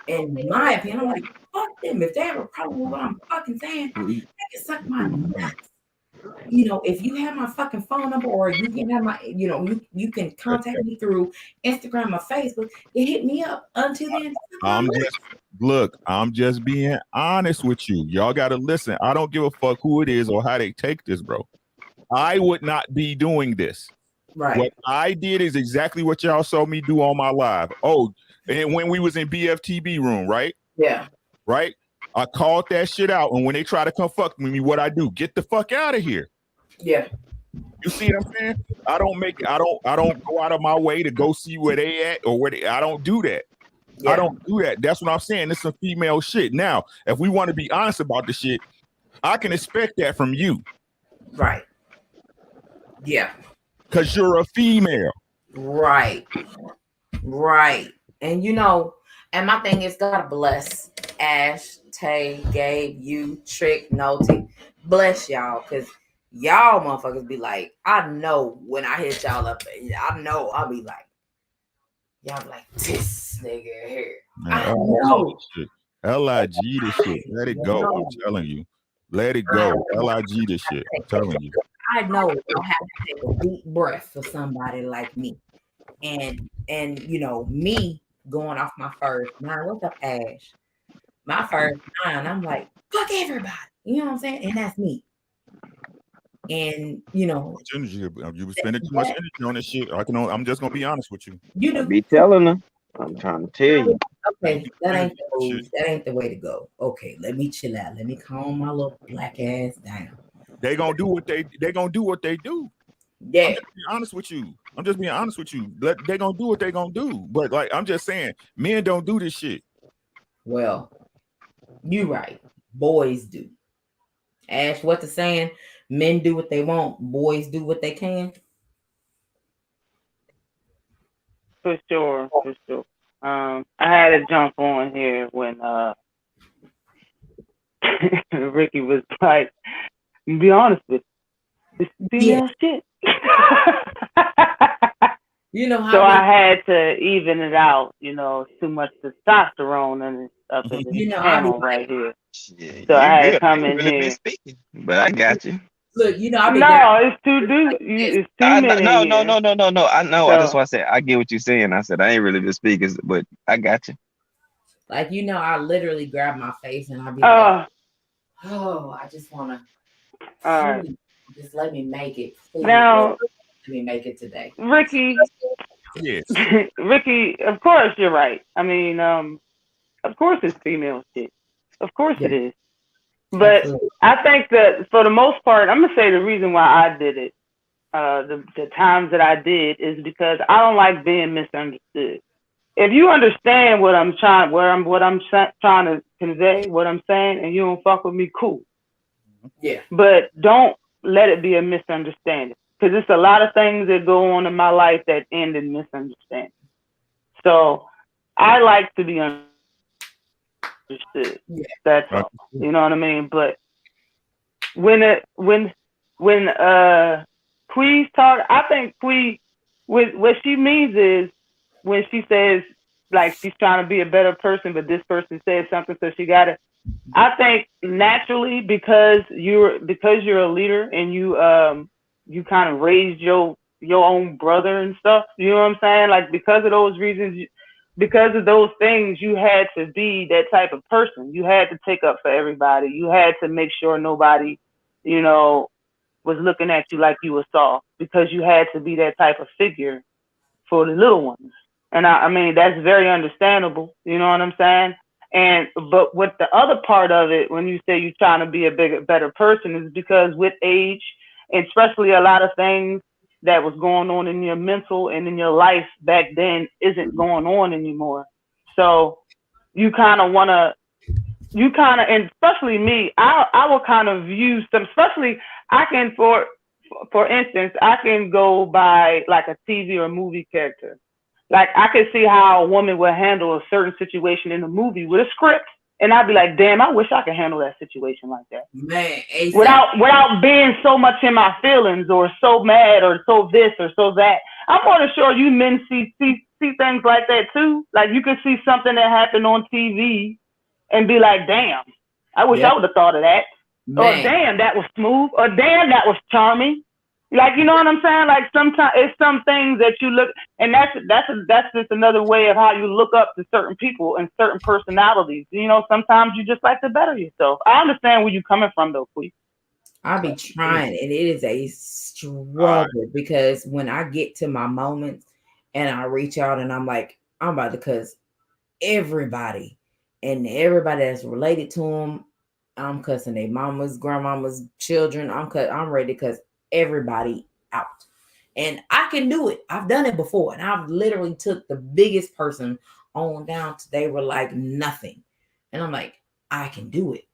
I'm like, fuck them. If they have a problem with what I'm fucking saying, they can suck my nuts. If you have my fucking phone number, or you can have my, you can contact me through Instagram or Facebook, you hit me up. Until then, I'm just being honest with you. Y'all gotta listen. I don't give a fuck who it is or how they take this, bro. I would not be doing this. Right. What I did is exactly what y'all saw me do on my live. Oh, and when we was in BFTB room, right? Yeah. Right? I called that shit out. And when they try to come fuck with me, what I do? Get the fuck out of here. Yeah. You see what I'm saying? I don't go out of my way to go see where they at or I don't do that. Yeah. I don't do that. That's what I'm saying. It's some female shit. Now, if we want to be honest about the shit, I can expect that from you. Right. Yeah. Because you're a female. Right. And and my thing is, God bless Ash, Tay, Gabe, you, Trick, Noti. Bless y'all, because y'all motherfuckers be like, I know when I hit y'all up, I know I'll be like, Y'all be like, this nigga here. Man, I LIG know. this shit. LIG this shit. Let it go. I'm telling you. Let it go. LIG this shit. I'm telling you. I know I have to take a deep breath for somebody like me. And you know, me going off my first 9, what's up, Ash? My first 9, I'm like, fuck everybody. You know what I'm saying? And that's me. And you know, Much energy. You were spending too much energy on this shit. I'm just gonna be honest with you. you I do. be telling her. I'm trying to tell you. Okay, that ain't the Shit. move. That ain't the way to go. Okay, let me chill out. Let me calm my little black ass down. They gonna do what they gonna do what they do. Yeah. I'm just being honest with you. They gonna do what they gonna do. But like I'm just saying, men don't do this shit. Well, you right. Boys do. Ash, what the saying? Men do what they want. Boys do what they can. For sure. I had to jump on here when Ricky was like, be honest with you, it's female shit. You know how so I had to even it out, you know, too much testosterone and up in this You know, channel right here. Yeah, So I had good. to come I ain't in really been here. speaking, but I got you. look, you know, I've been No, it's too it's too many. No. here. I know. So- That's why I said I get what you're saying. I said I ain't really been speaking, but I got you. like, you know, I literally grab my face and I'll be like, oh, I just want to. all right. Just let me make it. Please. Now, Let me make it today. Ricky, Yes. Ricky, of course you're right. I mean, of course it's female shit. Of course it is. But Absolutely. I think that for the most part, I'm gonna say the reason why I did it, the times that I did, is because I don't like being misunderstood. If you understand what I'm trying to convey, what I'm saying, and you don't fuck with me, cool. Yeah. But don't let it be a misunderstanding, because it's a lot of things that go on in my life that end in misunderstanding. So I like to be understood. Yeah. That's all. You know what I mean? But when Quee's talk, I think Quee, what she means is when she says like she's trying to be a better person, but this person said something, so she got to. I think naturally because you're a leader and you kind of raised your own brother and stuff. You know what I'm saying? Like because of those reasons, because of those things, you had to be that type of person. You had to take up for everybody. You had to make sure nobody, you know, was looking at you like you were soft, because you had to be that type of figure for the little ones. And I mean, that's very understandable. You know what I'm saying? But with the other part of it, when you say you're trying to be a better person, is because with age, and especially a lot of things that was going on in your mental and in your life back then isn't going on anymore. So you kind of want to, and especially me, I will kind of view some, especially I can, for instance, I can go by like a TV or movie character. Like I could see how a woman would handle a certain situation in a movie with a script, and I'd be like, damn, I wish I could handle that situation like that. Man, ASAP. Without being so much in my feelings or so mad or so this or so that. I'm more than sure you men see things like that too. Like you could see something that happened on TV and be like, damn, I wish I would have thought of that. Man. Or damn, that was smooth. Or damn, that was charming. Like, you know what I'm saying? Like sometimes it's some things that you look, and that's just another way of how you look up to certain people and certain personalities. You know, sometimes you just like to better yourself. I understand where you're coming from though, please. I'll be trying, and it is a struggle because when I get to my moments and I reach out and I'm like, I'm about to cuss everybody and everybody that's related to them. I'm cussing their mamas, grandmamas, children. I'm ready to cuss everybody out. And I can do it. I've done it before. And I've literally took the biggest person on down to they were like nothing. And I'm like, I can do it.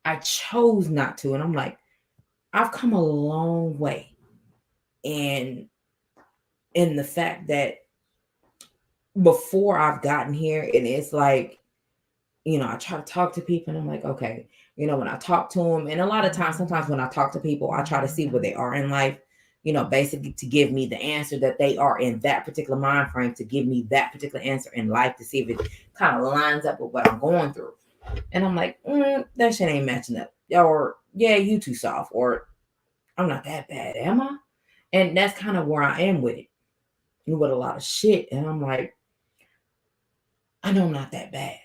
I chose not to. And I'm like, I've come a long way. And in the fact that before I've gotten here, and it's like, you know, I try to talk to people and I'm like, okay, you know, when I talk to them, and a lot of times, sometimes when I talk to people, I try to see where they are in life basically to give me the answer that they are in that particular mind frame, to give me that particular answer in life, to see if it kind of lines up with what I'm going through. And I'm like, that shit ain't matching up. Or, yeah, you too soft. Or, I'm not that bad, am I? And that's kind of where I am with it. With a lot of shit. And I'm like, I know I'm not that bad.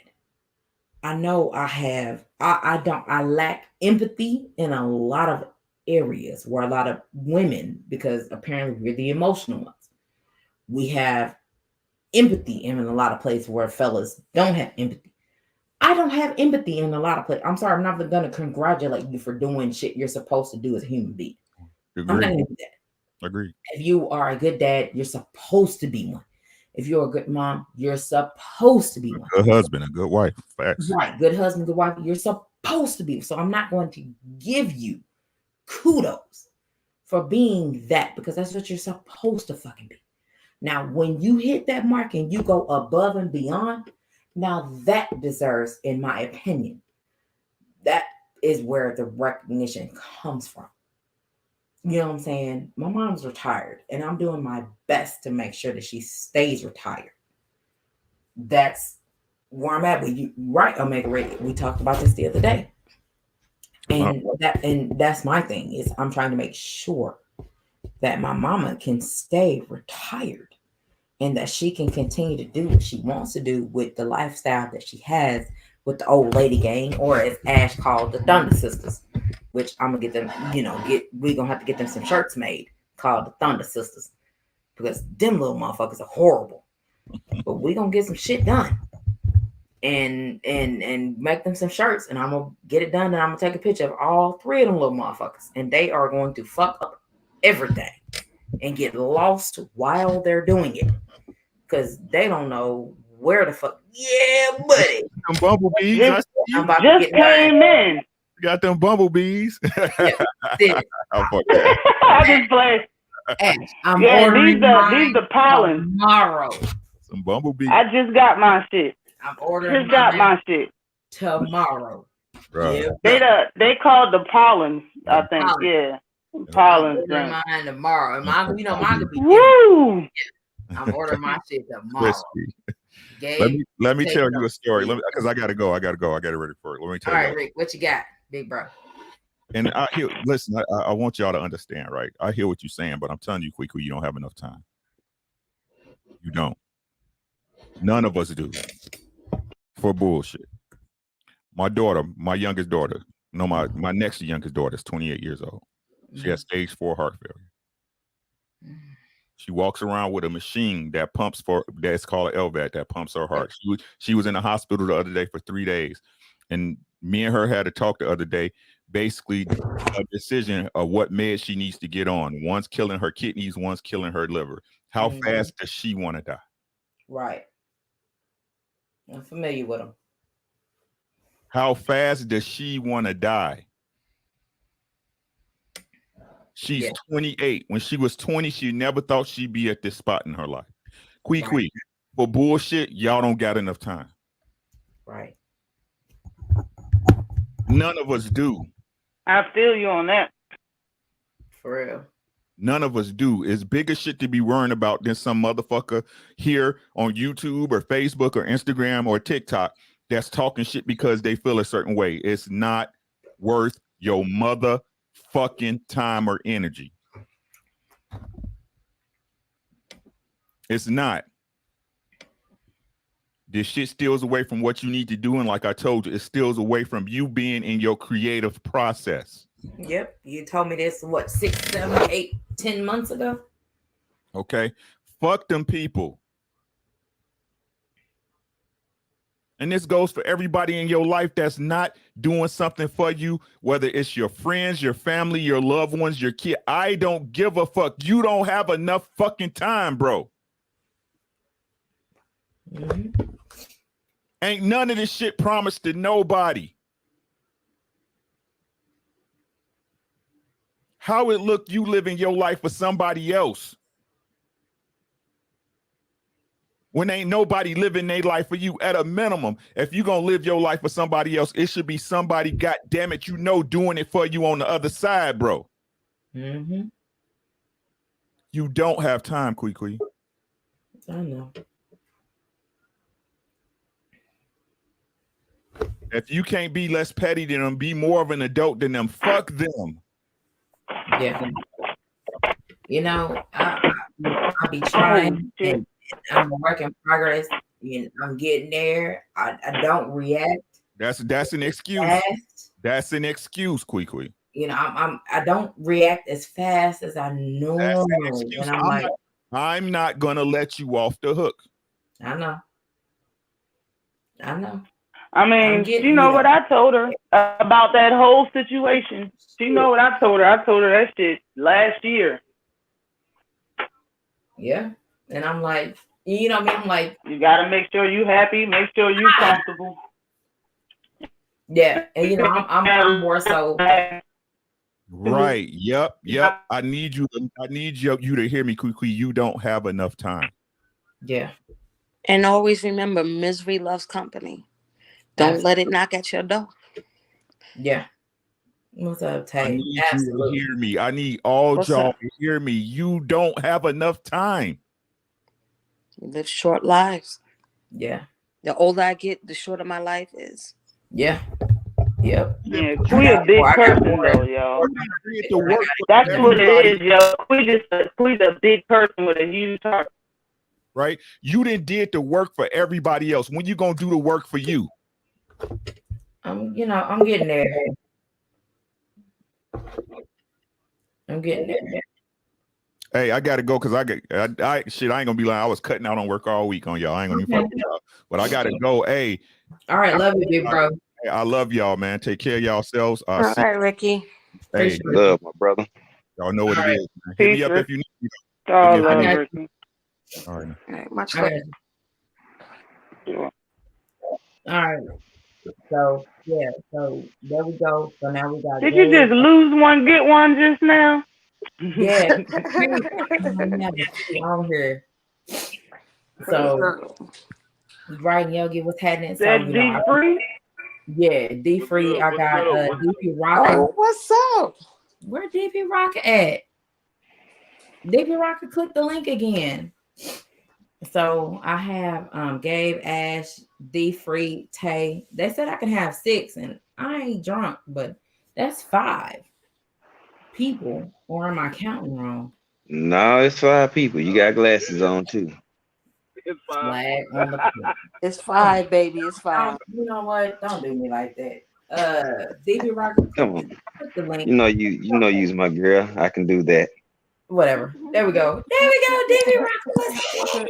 I know I lack empathy in a lot of areas where a lot of women, because apparently we're the emotional ones, we have empathy in a lot of places where fellas don't have empathy. I don't have empathy in a lot of places. I'm sorry, I'm not going to congratulate you for doing shit you're supposed to do as a human being. I'm not going to do that. Agreed. If you are a good dad, you're supposed to be one. If you're a good mom, you're supposed to be one. A good husband, a good wife. Facts. Right. Good husband, good wife. You're supposed to be. So I'm not going to give you kudos for being that, because that's what you're supposed to fucking be. Now, when you hit that mark and you go above and beyond, now that deserves, in my opinion, that is where the recognition comes from. You know what I'm saying? My mom's retired, and I'm doing my best to make sure that she stays retired. That's where I'm at with you, right, Omega Ray? We talked about this the other day, and that's my thing, is I'm trying to make sure that my mama can stay retired, and that she can continue to do what she wants to do with the lifestyle that she has with the old lady gang, or as Ash called, the Thunder Sisters. Which I'm gonna get them, we're gonna have to get them some shirts made called the Thunder Sisters, because them little motherfuckers are horrible. But we're gonna get some shit done and make them some shirts, and I'm gonna get it done, and I'm gonna take a picture of all three of them little motherfuckers, and they are going to fuck up everything and get lost while they're doing it, because they don't know where the fuck. Yeah, buddy. Some bumblebees. Just came in. Got them bumblebees. Yeah, I just play. I'm ordering these the pollen tomorrow. Some bumblebees. I just got my shit. I'm ordering my shit tomorrow. Right. Yeah. They called the pollens, I think. Pollen. Yeah. Pollens. I'm ordering mine tomorrow. Mine could be Woo! different. I'm ordering my shit tomorrow. Let me tell you a story. Because I gotta go. I gotta get ready for it. Let me tell you. All right, Rick, what you got, big bro? And listen, I want y'all to understand, right? I hear what you're saying, but I'm telling you quickly, you don't have enough time. You don't. None of us do. For bullshit. My youngest daughter, my next youngest daughter is 28 years old. She has stage 4 heart failure. She walks around with a machine that that's called an LVAD, that pumps her heart. She was in the hospital the other day for 3 days, and me and her had a talk the other day, basically a decision of what meds she needs to get on. One's killing her kidneys, one's killing her liver. How fast does she want to die? Right. I'm familiar with them. How fast does she want to die? She's 28. When she was 20, she never thought she'd be at this spot in her life. Quick. For bullshit, y'all don't got enough time. Right. None of us do. I feel you on that. For real. None of us do. It's bigger shit to be worrying about than some motherfucker here on YouTube or Facebook or Instagram or TikTok that's talking shit because they feel a certain way. It's not worth your motherfucking time or energy. It's not. This shit steals away from what you need to do. And like I told you, it steals away from you being in your creative process. Yep. You told me this, 6, 7, 8, 10 months ago? Okay. Fuck them people. And this goes for everybody in your life that's not doing something for you, whether it's your friends, your family, your loved ones, your kid. I don't give a fuck. You don't have enough fucking time, bro. Mm-hmm. Ain't none of this shit promised to nobody. How it look you living your life for somebody else when ain't nobody living their life for you? At a minimum, if you gonna live your life for somebody else, it should be somebody, goddamn it, doing it for you on the other side, bro. Mm-hmm. You don't have time, Kwee. I know. If you can't be less petty than them, be more of an adult than them. Fuck them. Yeah. You know, I be trying, and I'm a work in progress. You know, I'm getting there. I don't react. That's an excuse. Fast. That's an excuse, Kwee. You know, I don't react as fast as I normally. And I'm not gonna let you off the hook. I know. I mean, you know what I told her about that whole situation. She know what I told her. I told her that shit last year. Yeah. And I'm like, you know what I mean? I'm like, you gotta make sure you happy, make sure you comfortable. Yeah. And you know, I'm more so. Right. Yep. I need you to hear me, Kwee. You don't have enough time. Yeah. And always remember, misery loves company. Don't let it knock at your door. Yeah. What's up, Tay? I need you to hear me. I need all y'all to hear me. You don't have enough time. You live short lives. Yeah. The older I get, the shorter my life is. Yeah. Yep. Yeah, we a big person though, y'all. That's what it is, yo. We's a big person with a huge heart. Right? You didn't did the work for everybody else. When you gonna do the work for you? I'm getting there. Hey, I gotta go because I ain't gonna be lying. I was cutting out on work all week on y'all. I ain't gonna even fuck with y'all. But I gotta go. Hey. All right, love you, big bro. Hey, I love y'all, man. Take care of yourselves. All right, Ricky. Hey, love my brother. Y'all know what it is. Man. Hit me up if you need me. Oh, love Ricky. All right. All right, much love. All right. So yeah, so there we go. So now we got. Did you just lose one, get one just now? Yeah. On here. So right, Yogi, what's happening? So, that D Free? Yeah, D Free. I got DP Rocker. Oh, what's up? Where DP Rocker at? DP Rocker, click the link again. So I have Gabe, Ash, D Free, Tay. They said I can have 6, and I ain't drunk, but that's 5 people. Or am I counting wrong? No, it's 5 people. You got glasses on too. It's 5. On the it's 5, baby. It's 5. You know what? Don't do me like that. DP Rocker. Come on. The link. You know you's my girl. I can do that. Whatever. There we go. DP Rocker.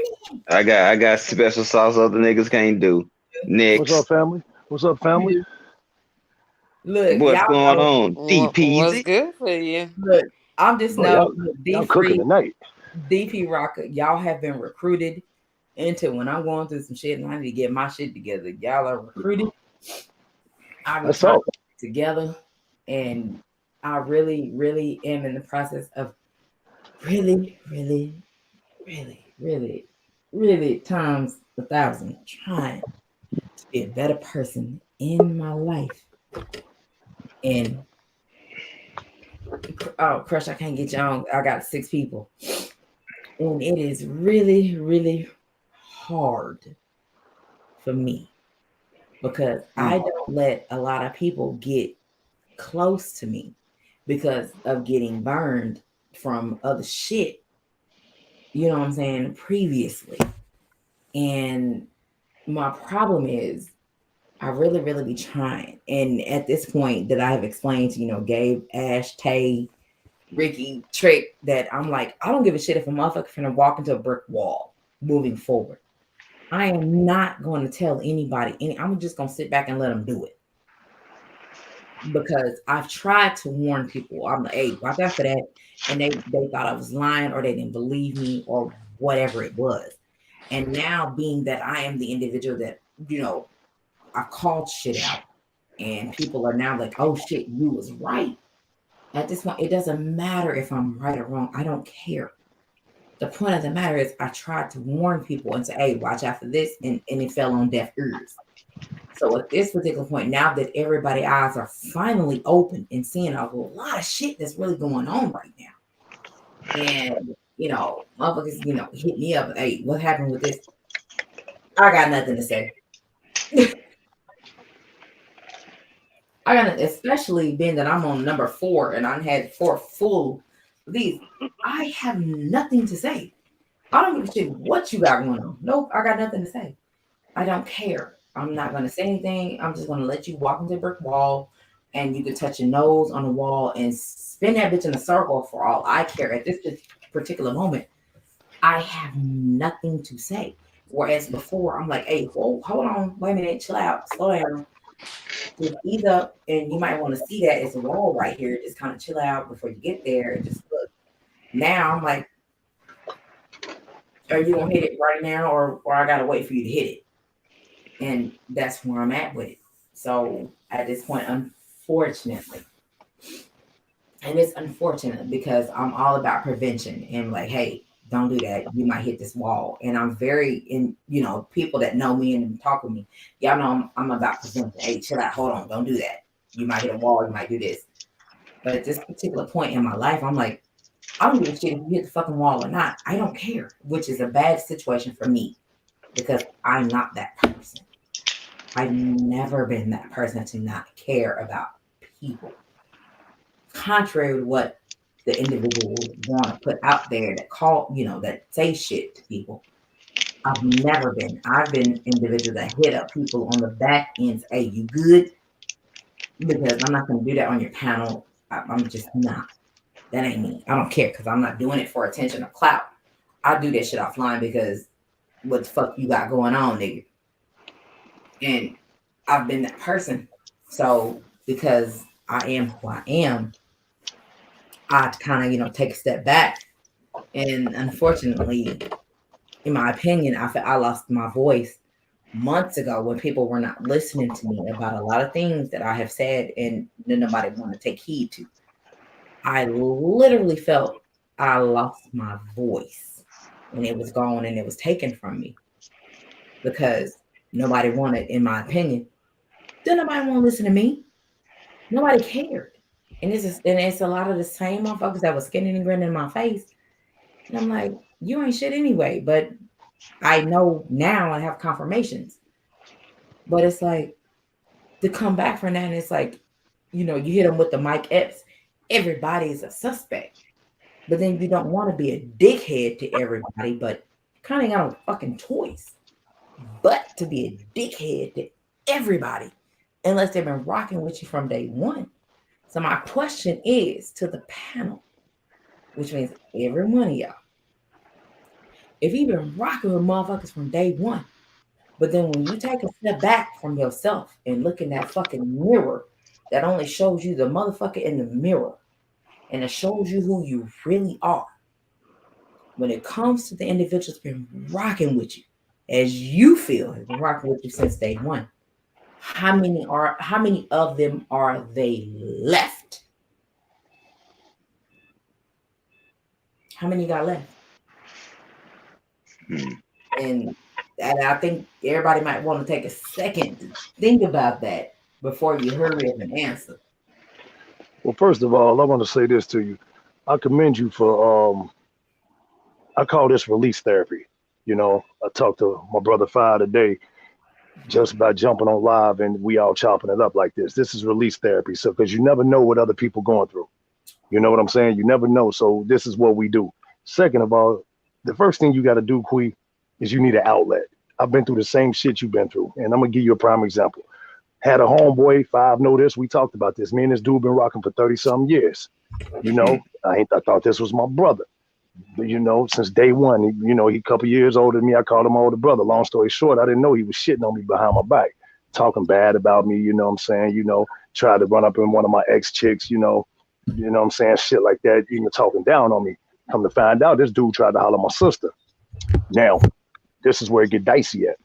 I got special sauce other niggas can't do. Next. What's up, family? Look, what's going on? DP. What's good for you? Look, I'm just know y'all cooking tonight. DP Rocker, y'all have been recruited into when I'm going through some shit and I need to get my shit together. Y'all are recruited. I'm together, and I really, really am in the process of really times 1,000 trying to be a better person in my life. And Crush, I can't get you on. I got 6 people. And it is really, really hard for me because I don't let a lot of people get close to me because of getting burned from other shit. You know what I'm saying? Previously. And my problem is I really, really be trying. And at this point that I have explained to, Gabe, Ash, Tay, Ricky, Trick, that I'm like, I don't give a shit if a motherfucker finna walk into a brick wall moving forward. I am not going to tell anybody I'm just going to sit back and let them do it. Because I've tried to warn people. I'm like, hey, watch out for that. And they thought I was lying or they didn't believe me or whatever it was. And now being that I am the individual that, I called shit out and people are now like, oh shit, you was right. At this point, it doesn't matter if I'm right or wrong. I don't care. The point of the matter is I tried to warn people and say, hey, watch out for this. And it fell on deaf ears. So at this particular point, now that everybody's eyes are finally open and seeing a whole lot of shit that's really going on right now. And motherfuckers, hit me up. Hey, what happened with this? I got nothing to say. Especially being that I'm on number 4 and I had 4 full of these. I have nothing to say. I don't give a shit what you got going on. Nope, I got nothing to say. I don't care. I'm not going to say anything. I'm just going to let you walk into a brick wall and you can touch your nose on the wall and spin that bitch in a circle for all I care. At this particular moment, I have nothing to say. Whereas before, I'm like, hey, hold on, wait a minute, chill out, slow down. Just ease up, and you might want to see that it's a wall right here. Just kind of chill out before you get there and just look. Now I'm like, are you gonna hit it right now, or I gotta wait for you to hit it? And that's where I'm at with it. So at this point, unfortunately, and it's unfortunate because I'm all about prevention and like, hey, don't do that. You might hit this wall. And I'm very people that know me and talk with me, y'all know I'm about prevention. Hey, chill out, hold on, don't do that. You might hit a wall, you might do this. But at this particular point in my life, I'm like, I don't give a shit if you hit the fucking wall or not. I don't care, which is a bad situation for me because I'm not that person. I've never been that person to not care about people. Contrary to what the individual want to put out there that that say shit to people. I've never been. I've been individual that hit up people on the back end. Hey, you good? Because I'm not going to do that on your panel. I'm just not. That ain't me. I don't care because I'm not doing it for attention or clout. I do that shit offline because what the fuck you got going on, nigga? And I've been that person. So because I am who I am, I kind of, take a step back. And unfortunately, in my opinion, I lost my voice months ago when people were not listening to me about a lot of things that I have said and nobody want to take heed to. I literally felt I lost my voice and it was gone and it was taken from me because nobody wanted, in my opinion, did nobody want to listen to me? Nobody cared. And it's a lot of the same motherfuckers that was skinning and grinning in my face. And I'm like, you ain't shit anyway. But I know now I have confirmations. But it's like to come back from that, and it's like, you hit them with the Mike Epps. Everybody is a suspect. But then you don't want to be a dickhead to everybody, but you kind of got no fucking choice but to be a dickhead to everybody unless they've been rocking with you from day one. So my question is to the panel, which means every one of y'all, if you've been rocking with motherfuckers from day one, but then when you take a step back from yourself and look in that fucking mirror that only shows you the motherfucker in the mirror and it shows you who you really are, when it comes to the individuals been rocking with you, as you feel has been rocking with you since day one, how many of them are they left? How many got left? And I think everybody might want to take a second to think about that before you hurry up and answer. Well, first of all, I want to say this to you. I commend you for, I call this release therapy. I talked to my brother Fi today just by jumping on live and we all chopping it up like this. This is release therapy. So, because you never know what other people going through. You know what I'm saying? You never know. So this is what we do. Second of all, the first thing you got to do, Quee, is you need an outlet. I've been through the same shit you've been through. And I'm going to give you a prime example. Had a homeboy, Five know this. We talked about this. Me and this dude been rocking for 30-something years. I thought this was my brother. But, since day one, he a couple years older than me. I called him my older brother. Long story short, I didn't know he was shitting on me behind my back, talking bad about me, what I'm saying, tried to run up in one of my ex-chicks, what I'm saying, shit like that, even talking down on me. Come to find out, this dude tried to holler at my sister. Now, this is where it get dicey at.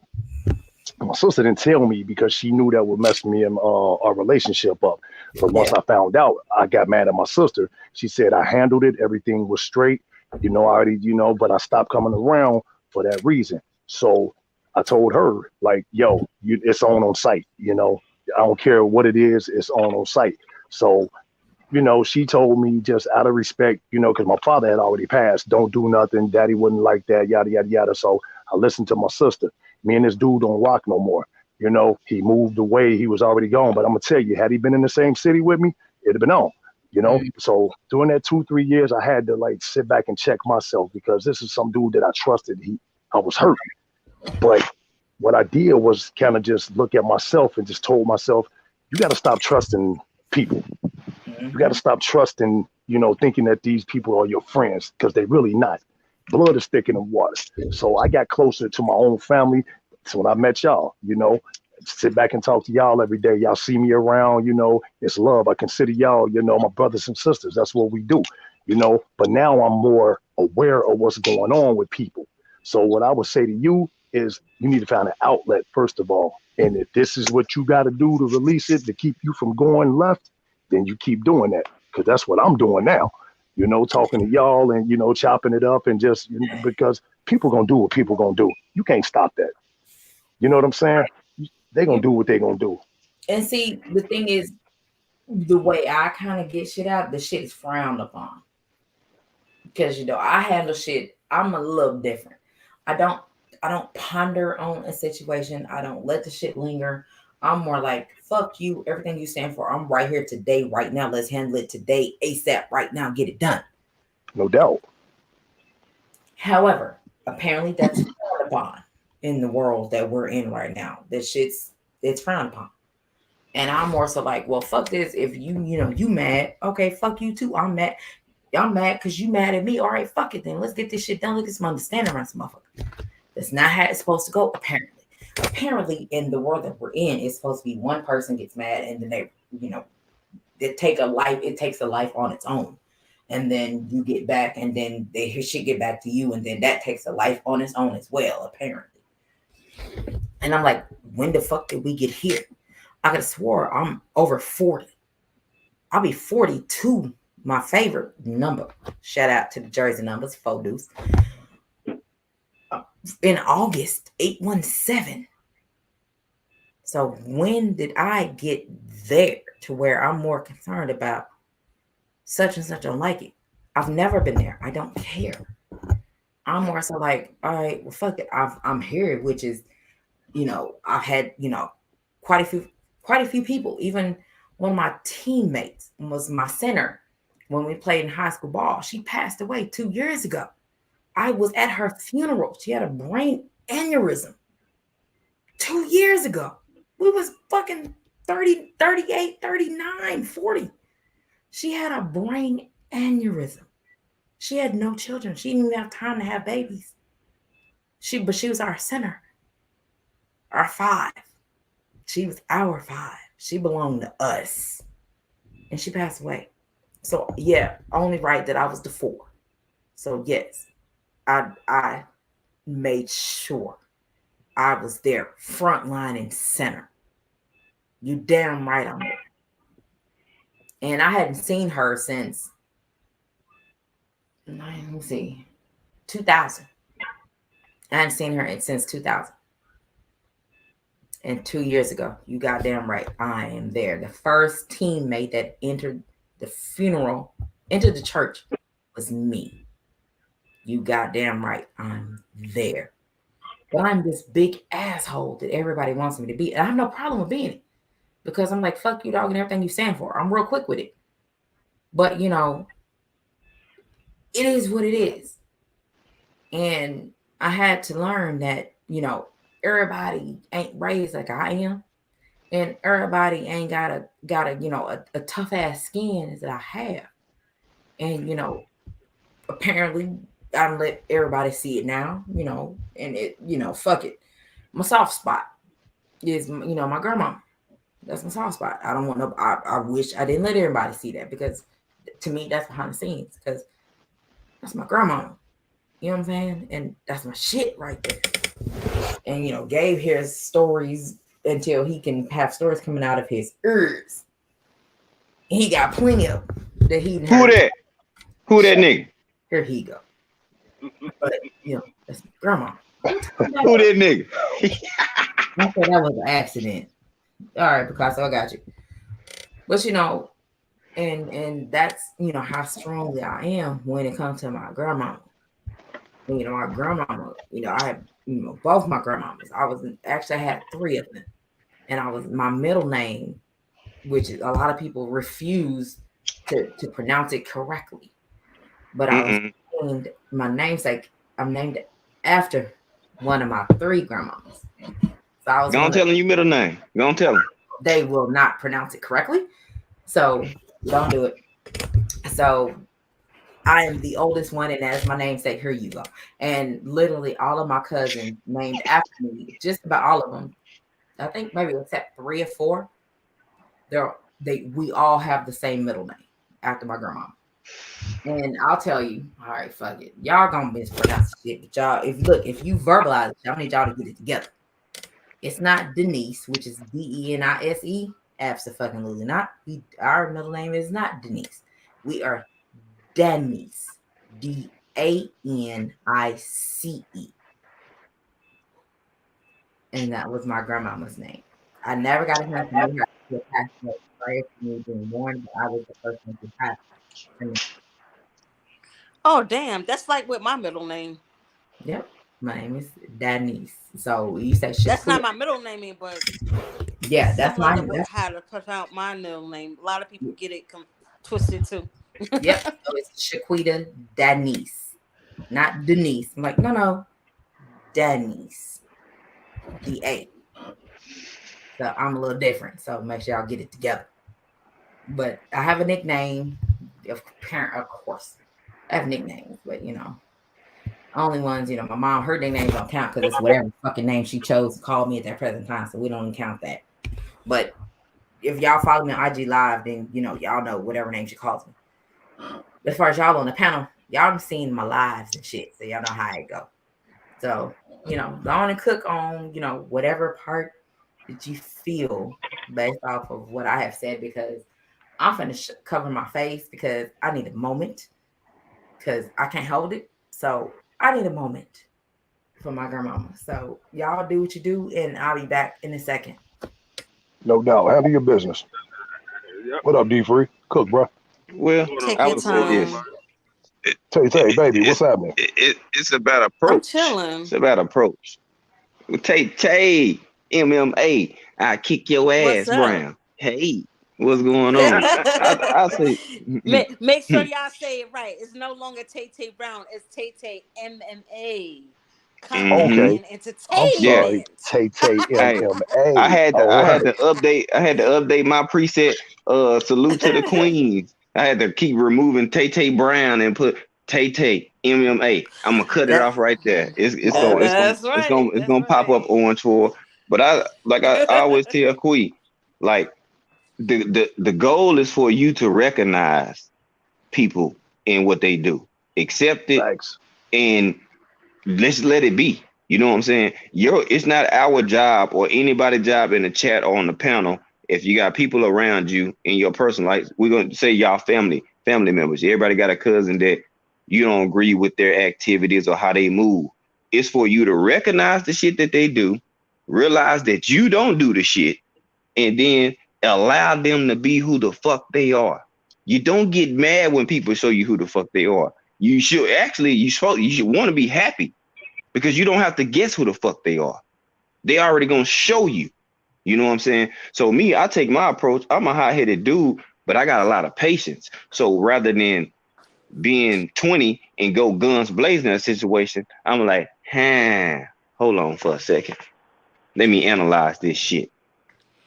My sister didn't tell me because she knew that would mess me and our relationship up. But once I found out, I got mad at my sister. She said I handled it. Everything was straight. I already, but I stopped coming around for that reason. So I told her, like, yo, it's on site. I don't care what it is. It's on site. So you know, she told me just out of respect, you know, because my father had already passed, don't do nothing. Daddy wouldn't like that, yada, yada, yada. So I listened to my sister. Me and this dude don't rock no more. You know, he moved away. He was already gone. But I'm going to tell you, had he been in the same city with me, it'd have been on, you know? So during that 2-3 years, I had to like sit back and check myself because this is some dude that I trusted. I was hurt. But what I did was kind of just look at myself and just told myself, you got to stop trusting people. You got to stop trusting, you know, thinking that these people are your friends because they're really not. Blood is thicker than water. So I got closer to my own family. So when I met y'all, you know, sit back and talk to y'all every day. Y'all see me around, you know, it's love. I consider y'all, you know, my brothers and sisters. That's what we do, you know. But now I'm more aware of what's going on with people. So what I would say to you is you need to find an outlet, first of all. And if this is what you got to do to release it, to keep you from going left, then you keep doing that, because that's what I'm doing now, you know, talking to y'all and, you know, chopping it up and just, you know, because people going to do what people going to do. You can't stop that. You know what I'm saying? They going to do what they going to do. And see, the thing is, the way I kind of get shit out, the shit is frowned upon. Because, you know, I handle shit, I'm a little different. I don't ponder on a situation. I don't let the shit linger. I'm more like, fuck you, everything you stand for. I'm right here today, right now. Let's handle it today, ASAP, right now, get it done. No doubt. However, apparently that's frowned upon in the world that we're in right now. It's frowned upon. And I'm more so like, well, fuck this. If you mad, okay, fuck you too. I'm mad because you mad at me. All right, fuck it then. Let's get this shit done. Look at some understanding around some motherfucker. That's not how it's supposed to go, apparently. Apparently, in the world that we're in, it's supposed to be one person gets mad and then they, you know, it takes a life on its own. And then you get back and then shit get back to you and then that takes a life on its own as well, apparently. And I'm like, when the fuck did we get here? I could have swore I'm over 40. I'll be 42, my favorite number. Shout out to the Jersey numbers, 4 deuce. In August, 817. So when did I get there to where I'm more concerned about such and such? I don't like it. I've never been there. I don't care. I'm more so like, all right, well, fuck it. I'm here, which is, you know, I've had, you know, quite a few people. Even one of my teammates was my center when we played in high school ball. She passed away 2 years ago. I was at her funeral. She had a brain aneurysm 2 years ago. We was fucking 30, 38, 39, 40. She had a brain aneurysm. She had no children. She didn't even have time to have babies. But she was our center. Our 5. She was our 5. She belonged to us. And she passed away. So yeah, only right that I was the 4. So yes. I made sure I was there, front line and center. You damn right I'm there. And I hadn't seen her since, let me see, 2000. I hadn't seen her since 2000. And 2 years ago, you goddamn right, I am there. The first teammate that entered the church was me. You goddamn right, I'm there. But I'm this big asshole that everybody wants me to be. And I have no problem with being it. Because I'm like, fuck you, dog, and everything you stand for. I'm real quick with it. But, you know, it is what it is. And I had to learn that, you know, everybody ain't raised like I am. And everybody ain't got a you know, a tough ass skin that I have. And, you know, apparently I let everybody see it now, you know, and it, you know, fuck it. My soft spot is, you know, my grandma. That's my soft spot. I don't want no, I wish I didn't let everybody see that, because to me, that's behind the scenes, because that's my grandma. You know what I'm saying? And that's my shit right there. And, you know, Gabe hears stories until he can have stories coming out of his ears. He got plenty of that he Who that? Who that nigga? Here he go. But, you know, that's my grandma. Who that nigga? I thought that was an accident. All right, Picasso, I got you. But, you know, And that's how strongly I am when it comes to my grandmama. My grandmama, I had both my grandmamas. I had three of them, and I was my middle name, which a lot of people refuse to pronounce it correctly. But I was named my namesake. I'm named after one of my three grandmamas. So I was Go on, tell them your middle name. Go on, tell them. They will not pronounce it correctly, so don't do it. So I am the oldest one, and as my namesake, here you go. And literally all of my cousins named after me, just about all of them. I think maybe except 3 or 4. We all have the same middle name after my grandma. And I'll tell you, all right, fuck it. Y'all gonna mispronounce shit, but y'all, if you verbalize it, I need y'all to get it together. It's not Denise, which is Denise. Absolutely not. Our middle name is not Denise. We are Danice. Danice. And that was my grandmama's name. I never got a chance to know her prior to me being born, but I was the first one to pass. Oh damn, that's like with my middle name. Yep, my name is Danice. So you say that's not my middle name, but yeah, that's mine. That's how to pronounce my middle name. A lot of people get it twisted too. Yep, so it's Shaquita Danice, not Denise. I'm like, no, Danice. D-A. So I'm a little different. So make sure y'all get it together. But I have a nickname. Of course. I have nicknames, but only ones, my mom, her nicknames don't count because it's whatever fucking name she chose to call me at that present time. So we don't even count that. But if y'all follow me on IG Live, then y'all know whatever name she calls me. As far as y'all on the panel, y'all have seen my lives and shit, so y'all know how it go. So, go on and cook on, whatever part that you feel based off of what I have said, because I'm finna cover my face because I need a moment because I can't hold it. So I need a moment for my grandmama. So y'all do what you do, and I'll be back in a second. No doubt. Handle your business. Yep. What up, D-Free? Cook, bro. Well, I would say this. Tay, baby, what's happening? It's about approach. I'm chilling. It's about approach. Tay, MMA. I kick your ass, Brown. Hey, what's going on? I say. Make sure y'all say it right. It's no longer Tay Brown. It's Tay MMA. Okay. I'm sorry. Tay MMA. I had to update my preset. Salute to the queens. I had to keep removing Tay Brown and put Tay MMA. I'm gonna cut it off right there. It's gonna pop up orange for. But I always tell Quee, like the goal is for you to recognize people in what they do, accept it, and let's let it be. You know what I'm saying? It's not our job or anybody's job in the chat or on the panel. If you got people around you in your personal life, we're gonna say y'all family members. Everybody got a cousin that you don't agree with their activities or how they move. It's for you to recognize the shit that they do, realize that you don't do the shit, and then allow them to be who the fuck they are. You don't get mad when people show you who the fuck they are. You should want to be happy because you don't have to guess who the fuck they are. They already gonna show you. You know what I'm saying? So me, I take my approach. I'm a hot-headed dude, but I got a lot of patience. So rather than being 20 and go guns blazing in a situation, I'm like, hold on for a second. Let me analyze this shit.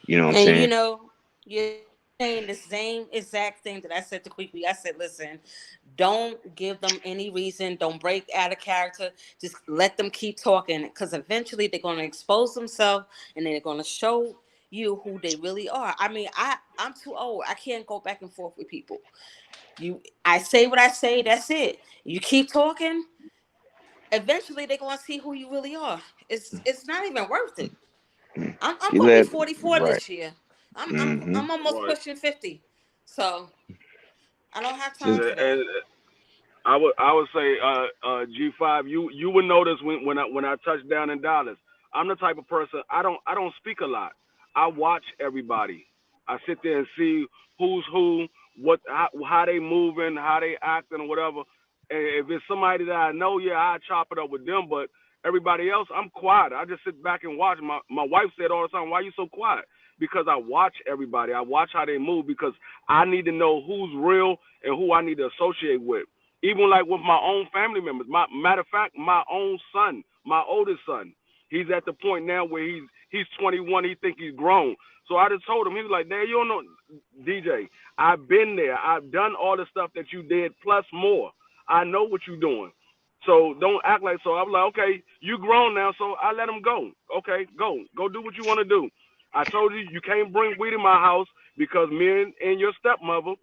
You know what I'm saying? You're saying the same exact thing that I said to Quickly. I said, listen, don't give them any reason. Don't break out of character. Just let them keep talking, because eventually they're going to expose themselves and they're going to show you who they really are. I mean, I'm too old. I can't go back and forth with people. I say what I say. That's it. You keep talking. Eventually, they're going to see who you really are. It's not even worth it. I'm going to be 44 this year. I'm almost pushing 50, so I don't have time for that. And I would say G5, you would notice when I touch down in Dallas, I'm the type of person I don't speak a lot. I watch everybody. I sit there and see who's who, how they moving, how they acting, or whatever. And if it's somebody that I know, yeah, I chop it up with them. But everybody else, I'm quiet. I just sit back and watch. My wife said all the time, "Why you so quiet?" Because I watch everybody. I watch how they move because I need to know who's real and who I need to associate with. Even like with my own family members. Matter of fact, my own son, my oldest son, he's at the point now where he's 21. He think he's grown. So I just told him, he was like, "Dad, you don't know, DJ. I've been there. I've done all the stuff that you did plus more. I know what you're doing. So don't act like so." I was like, "Okay, you grown now." So I let him go. Okay, go do what you want to do. I told you you can't bring weed in my house because me and your stepmother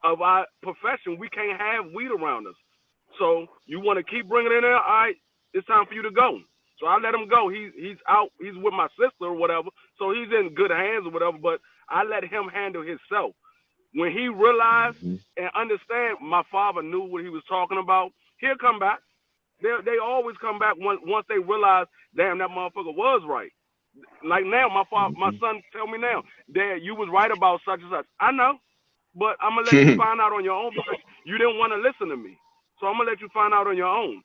of our profession, we can't have weed around us. So you want to keep bringing it in there? All right, it's time for you to go. So I let him go. He's out. He's with my sister or whatever. So he's in good hands or whatever. But I let him handle himself. When he realized and understand, my father knew what he was talking about. He'll come back. They always come back once they realize, damn, that motherfucker was right. Like now, my son tell me now, "Dad, you was right about such and such." I know, but I'm gonna let you find out on your own because you didn't want to listen to me. So I'm gonna let you find out on your own.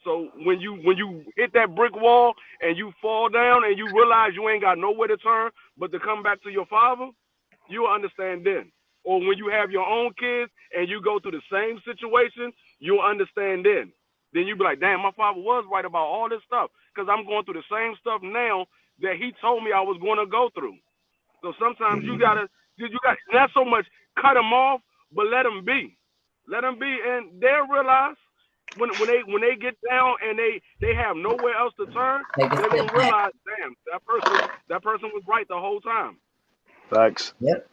So when you hit that brick wall and you fall down and you realize you ain't got nowhere to turn but to come back to your father, you'll understand then. Or when you have your own kids and you go through the same situation, you'll understand then. Then you be like, damn, my father was right about all this stuff because I'm going through the same stuff now that he told me I was going to go through. So sometimes you gotta not so much cut them off, but let them be. Let them be, and they'll realize when they get down and they have nowhere else to turn, Take a they're step gonna back. realize, damn, that person was right the whole time. Facts. Yep.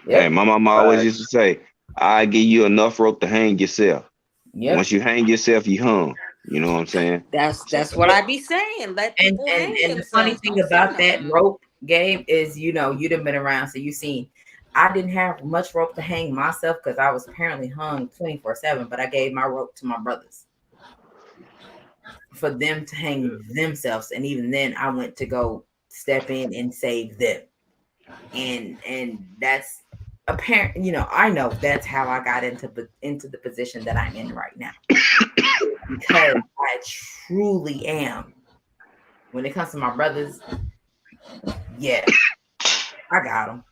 Hey, my mama always Facts. used to say, "I give you enough rope to hang yourself. Yep. Once you hang yourself, you hung." You know what I'm saying? That's what I be saying. Let And people hang the funny themselves. thing Don't say about that nothing. rope game is, you know, you'd have been around, so you seen. I didn't have much rope to hang myself because I was apparently hung 24/7, but I gave my rope to my brothers for them to hang themselves, and even then, I went to go step in and save them, and that's apparent. You know, I know that's how I got into the position that I'm in right now because I truly am. When it comes to my brothers, yeah, I got them.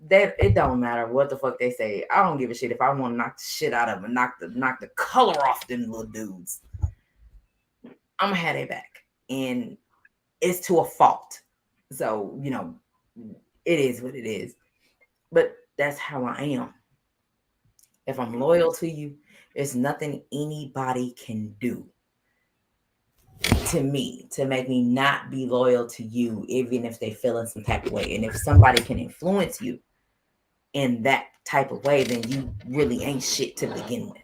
That it don't matter what the fuck they say. I don't give a shit if I want to knock the shit out of them, knock the color off them little dudes. I'm gonna have their back, and it's to a fault. So you know, it is what it is. But that's how I am. If I'm loyal to you, there's nothing anybody can do to me to make me not be loyal to you, even if they feel in some type of way. And if somebody can influence you in that type of way, then you really ain't shit to begin with.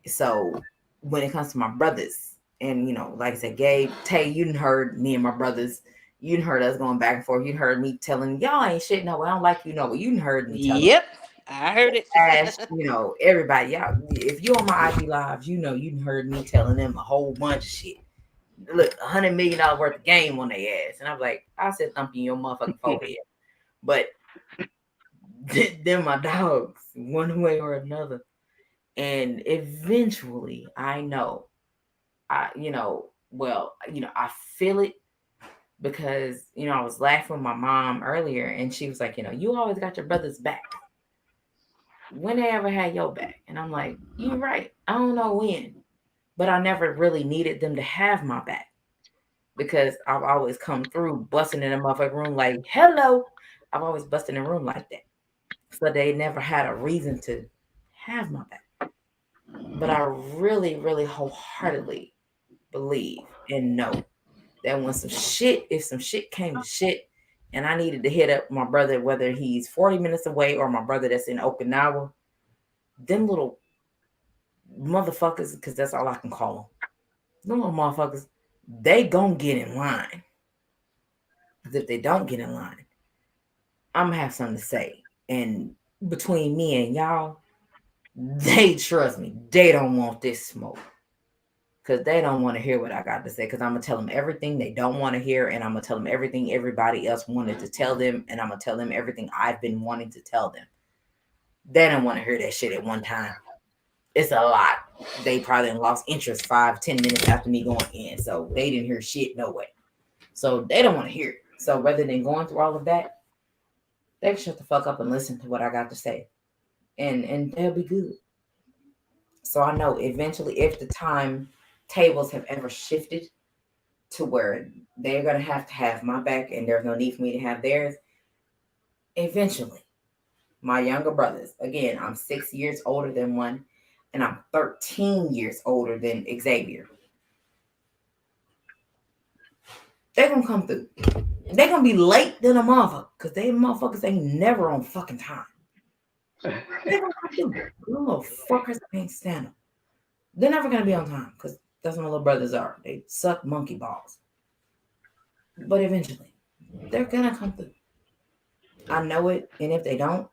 So when it comes to my brothers, and you know, like I said, Gabe, Tay, you done heard me and my brothers, you done heard us going back and forth. You heard me telling y'all ain't shit. No, I don't like you. No, but you done heard me telling. Yep, I heard it. Ash, you know, everybody, y'all. If you on my IG lives, you know, you done heard me telling them a whole bunch of shit. Look, $100 million worth of game on their ass, and I'm like, I said thump you in your motherfucking forehead. But they're my dogs, one way or another. And eventually, I know, I feel it because I was laughing with my mom earlier, and she was like, you always got your brother's back. When they ever had your back? And I'm like, you're right. I don't know when, but I never really needed them to have my back because I've always come through busting in a motherfucking room like, hello. I've always busted in a room like that. So they never had a reason to have my back. But I really, really wholeheartedly believe and know that when if some shit came to shit and I needed to hit up my brother, whether he's 40 minutes away or my brother that's in Okinawa, them little motherfuckers, because that's all I can call them, them little motherfuckers, they gonna get in line. Because if they don't get in line, I'm gonna have something to say. And between me and y'all, they trust me. They don't want this smoke. Because they don't want to hear what I got to say. Because I'm going to tell them everything they don't want to hear. And I'm going to tell them everything everybody else wanted to tell them. And I'm going to tell them everything I've been wanting to tell them. They don't want to hear that shit at one time. It's a lot. They probably lost interest 5-10 minutes after me going in. So they didn't hear shit no way. So they don't want to hear it. So rather than going through all of that, they can shut the fuck up and listen to what I got to say. And they'll be good. So I know eventually if the time tables have ever shifted to where they're gonna have to have my back and there's no need for me to have theirs, eventually my younger brothers, again, I'm 6 years older than one, and I'm 13 years older than Xavier. They're gonna come through. They're gonna be late than a motherfucker, because they motherfuckers ain't never on fucking time. They're gonna come through. Them little fuckers can't stand them. They're never gonna be on time, because that's what my little brothers are. They suck monkey balls. But eventually, they're gonna come through. I know it, and if they don't,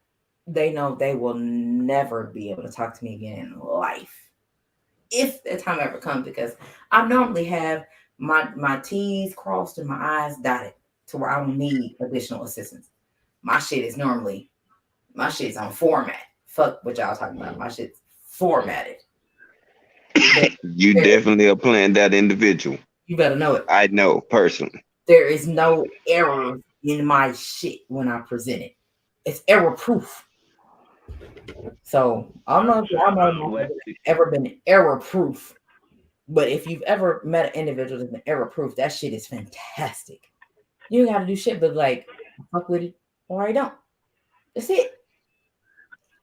they know they will never be able to talk to me again in life. If the time ever comes, because I normally have my T's crossed and my I's dotted to where I don't need additional assistance. My shit is on format. Fuck what y'all talking about. My shit's formatted. You definitely are playing that individual. You better know it. I know personally. There is no error in my shit when I present it. It's error proof. So I don't know if y'all know if it's ever been error proof, but if you've ever met an individual that's been error proof, that shit is fantastic. You ain't got to do shit but like fuck with it or I don't. That's it.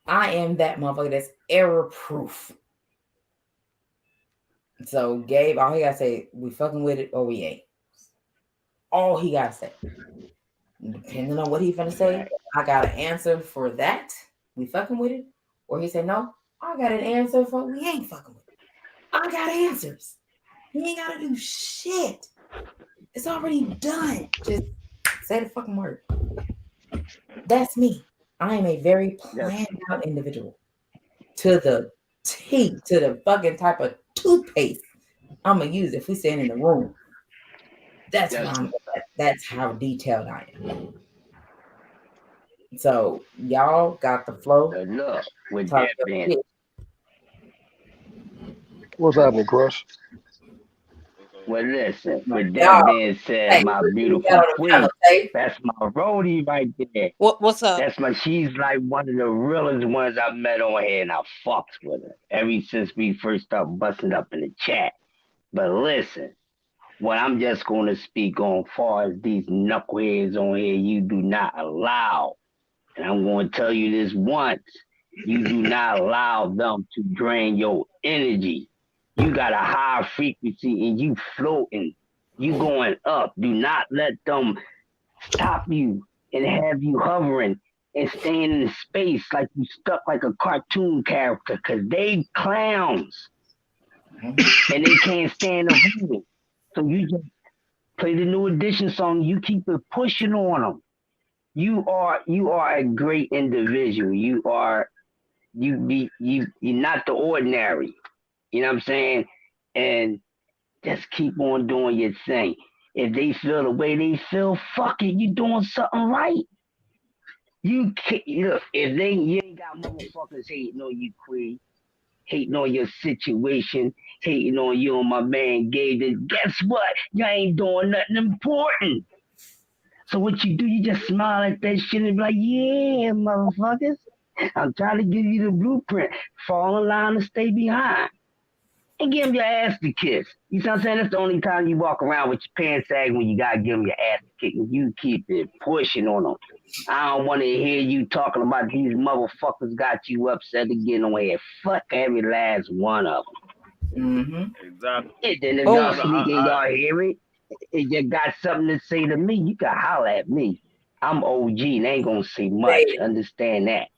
I am that motherfucker that's error proof. So Gabe, all he gotta say, we fucking with it or we ain't. All he gotta say. Depending on what he finna say, I got an answer for that. We fucking with it. Or he said, no, I got an answer for we ain't fucking with it. I got answers. You ain't gotta do shit. It's already done. Just say the fucking word. That's me. I am a very planned out individual. To the T, to the fucking type of toothpaste I'm gonna use if we stand in the room. That's how detailed I am. So y'all got the flow. Look, with Talk that your being, shit. What's happening, Crush? well, listen, with Y'all, that being said, hey, my you beautiful got on the queen, panel, hey? that's my roadie right there. What's up? That's she's like one of the realest ones I've met on here, and I fucks with her ever since we first started busting up in the chat. But listen, what I'm just going to speak on far as these knuckleheads on here, you do not allow, and I'm going to tell you this once, you do not allow them to drain your energy. You got a high frequency and you floating, you going up. Do not let them stop you and have you hovering and staying in space like you stuck like a cartoon character, because they clowns and they can't stand the moving. So you just play the New Edition song. You keep it pushing on them. You are a great individual. You're not the ordinary. You know what I'm saying? And just keep on doing your thing. If they feel the way they feel, fuck it, you doing something right. You can't, look, if you ain't got motherfuckers hating on you, Queen, hating on your situation, hating on you and my man Gabe, then guess what? You ain't doing nothing important. So what you do, you just smile at that shit and be like, yeah, motherfuckers. I'm trying to give you the blueprint. Fall in line and stay behind. And give them your ass to kiss. You know what I'm saying? That's the only time you walk around with your pants sagging, when you gotta give them your ass to kick. And you keep it pushing on them. I don't want to hear you talking about these motherfuckers got you upset again on here. Fuck every last one of them. Mm-hmm. Exactly. And then if y'all sneak and y'all hear it, if you got something to say to me, you can holler at me. I'm OG and ain't gonna say much. Understand that.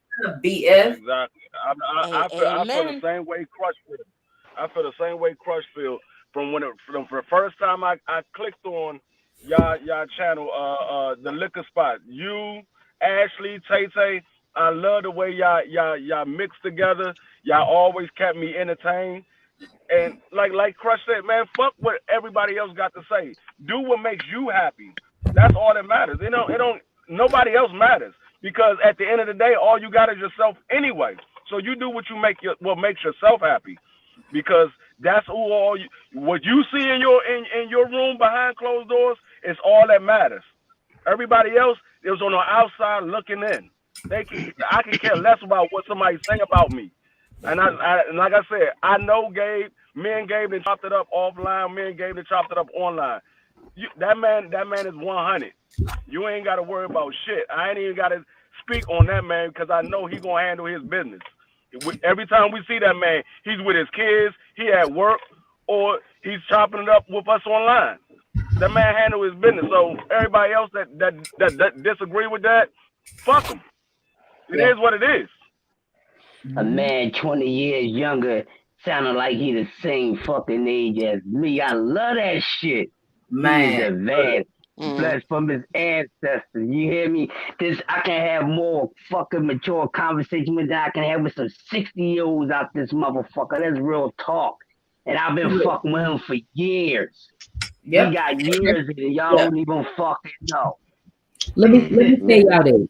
BF. Exactly. I feel the same way Crush feels. I feel the same way Crush feels from from the first time I clicked on y'all channel, the liquor spot. You, Ashley, Tay, I love the way y'all mix together. Y'all always kept me entertained. And like Crush said, man, fuck what everybody else got to say. Do what makes you happy. That's all that matters. It don't nobody else matters. because at the end of the day, all you got is yourself anyway. So you do what makes yourself happy, because that's what you see in your room behind closed doors is all that matters. Everybody else is on the outside looking in. I can care less about what somebody say about me. And like I said, I know Gabe. Me and Gabe then chopped it up offline. Me and Gabe then chopped it up online. That man is 100. You ain't got to worry about shit. I ain't even got to speak on that man because I know he gonna handle his business. Every time we see that man, he's with his kids, he at work, or he's chopping it up with us online. That man handle his business. So everybody else that disagree with that, fuck him. It is what it is. A man 20 years younger sounding like he the same fucking age as me. I love that shit. Man. He's advanced. Blessed from his ancestors. You hear me? I can have more fucking mature conversation than I can have with some 60-year-olds out this motherfucker. That's real talk. And I've been fucking with him for years. He got years in it. Y'all don't even fucking know. Let me tell y'all this.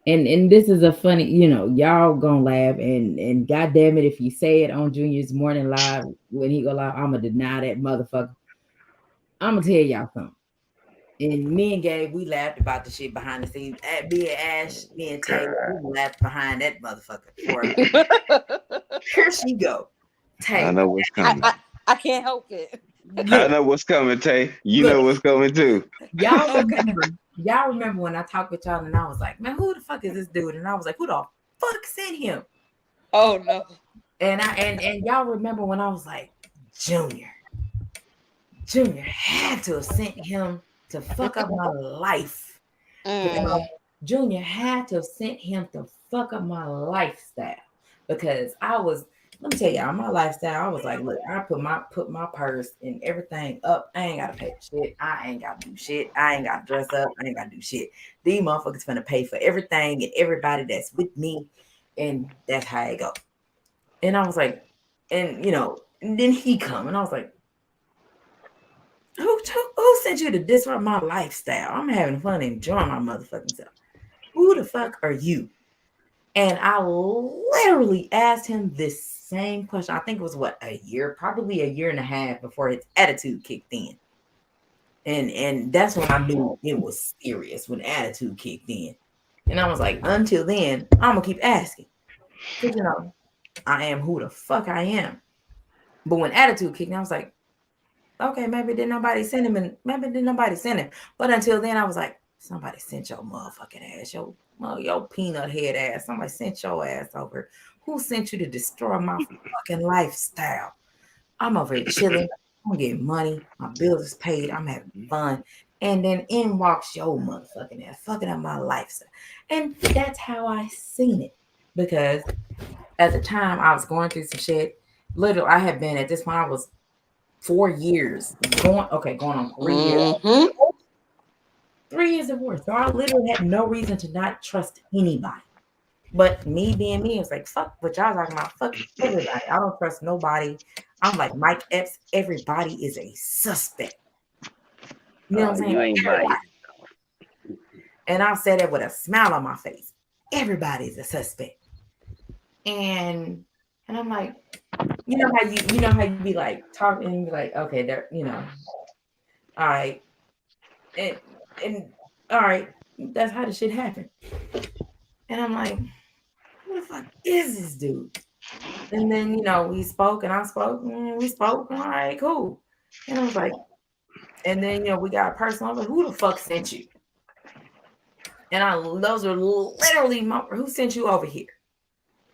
And this is a funny, y'all gonna laugh and goddamn it, if you say it on Junior's morning live when he go live, I'ma deny that motherfucker. I'ma tell y'all something. And me and Gabe, we laughed about the shit behind the scenes. Me and Ash, me and Tay, we laughed behind that motherfucker. Here she go. Tay. I know what's coming. I can't help it. I know what's coming, Tay. You know what's coming too. Y'all remember when I talked with y'all and I was like, man, who the fuck is this dude? And I was like, who the fuck sent him? Oh no. And y'all remember when I was like, Junior had to have sent him to fuck up my life. Junior had to have sent him to fuck up my lifestyle, because let me tell y'all, my lifestyle, I was like, look, I put my purse and everything up. I ain't gotta pay for shit. I ain't gotta do shit. I ain't gotta dress up. I ain't gotta do shit. These motherfuckers finna pay for everything and everybody that's with me. And that's how it go. And I was like, and then he come and I was like, who sent you to disrupt my lifestyle? I'm having fun and enjoying my motherfucking self. Who the fuck are you? And I literally asked him this same question. I think it was probably a year and a half before his attitude kicked in. And that's when I knew it was serious, when attitude kicked in. And I was like, until then, I'm gonna keep asking. Because I am who the fuck I am. But when attitude kicked in, I was like, okay, maybe didn't nobody send him, and maybe didn't nobody send him. But until then, I was like, somebody sent your motherfucking ass, your peanut head ass. Somebody sent your ass over. Who sent you to destroy my fucking lifestyle? I'm over here chilling. I'm getting money. My bills is paid. I'm having fun. And then in walks your motherfucking ass, fucking up my lifestyle. And that's how I seen it. Because at the time, I was going through some shit. Literally, I had been, at this point, I was 4 years. Going on 3 years. 3 years of work. So I literally had no reason to not trust anybody. But me being me, it was like, fuck what y'all talking about. Fuck everybody. I don't trust nobody. I'm like Mike Epps. Everybody is a suspect. You know what I'm saying? And I said it with a smile on my face. Everybody's a suspect. And I'm like, you know how you be like talking and you be like, okay, there, all right. And all right, that's how the shit happened. And I'm like, who the fuck is this dude? And then, we spoke and I spoke and we spoke. All right, cool. And I was like, and then, we got personal. I was like, who the fuck sent you? And those are literally who sent you over here?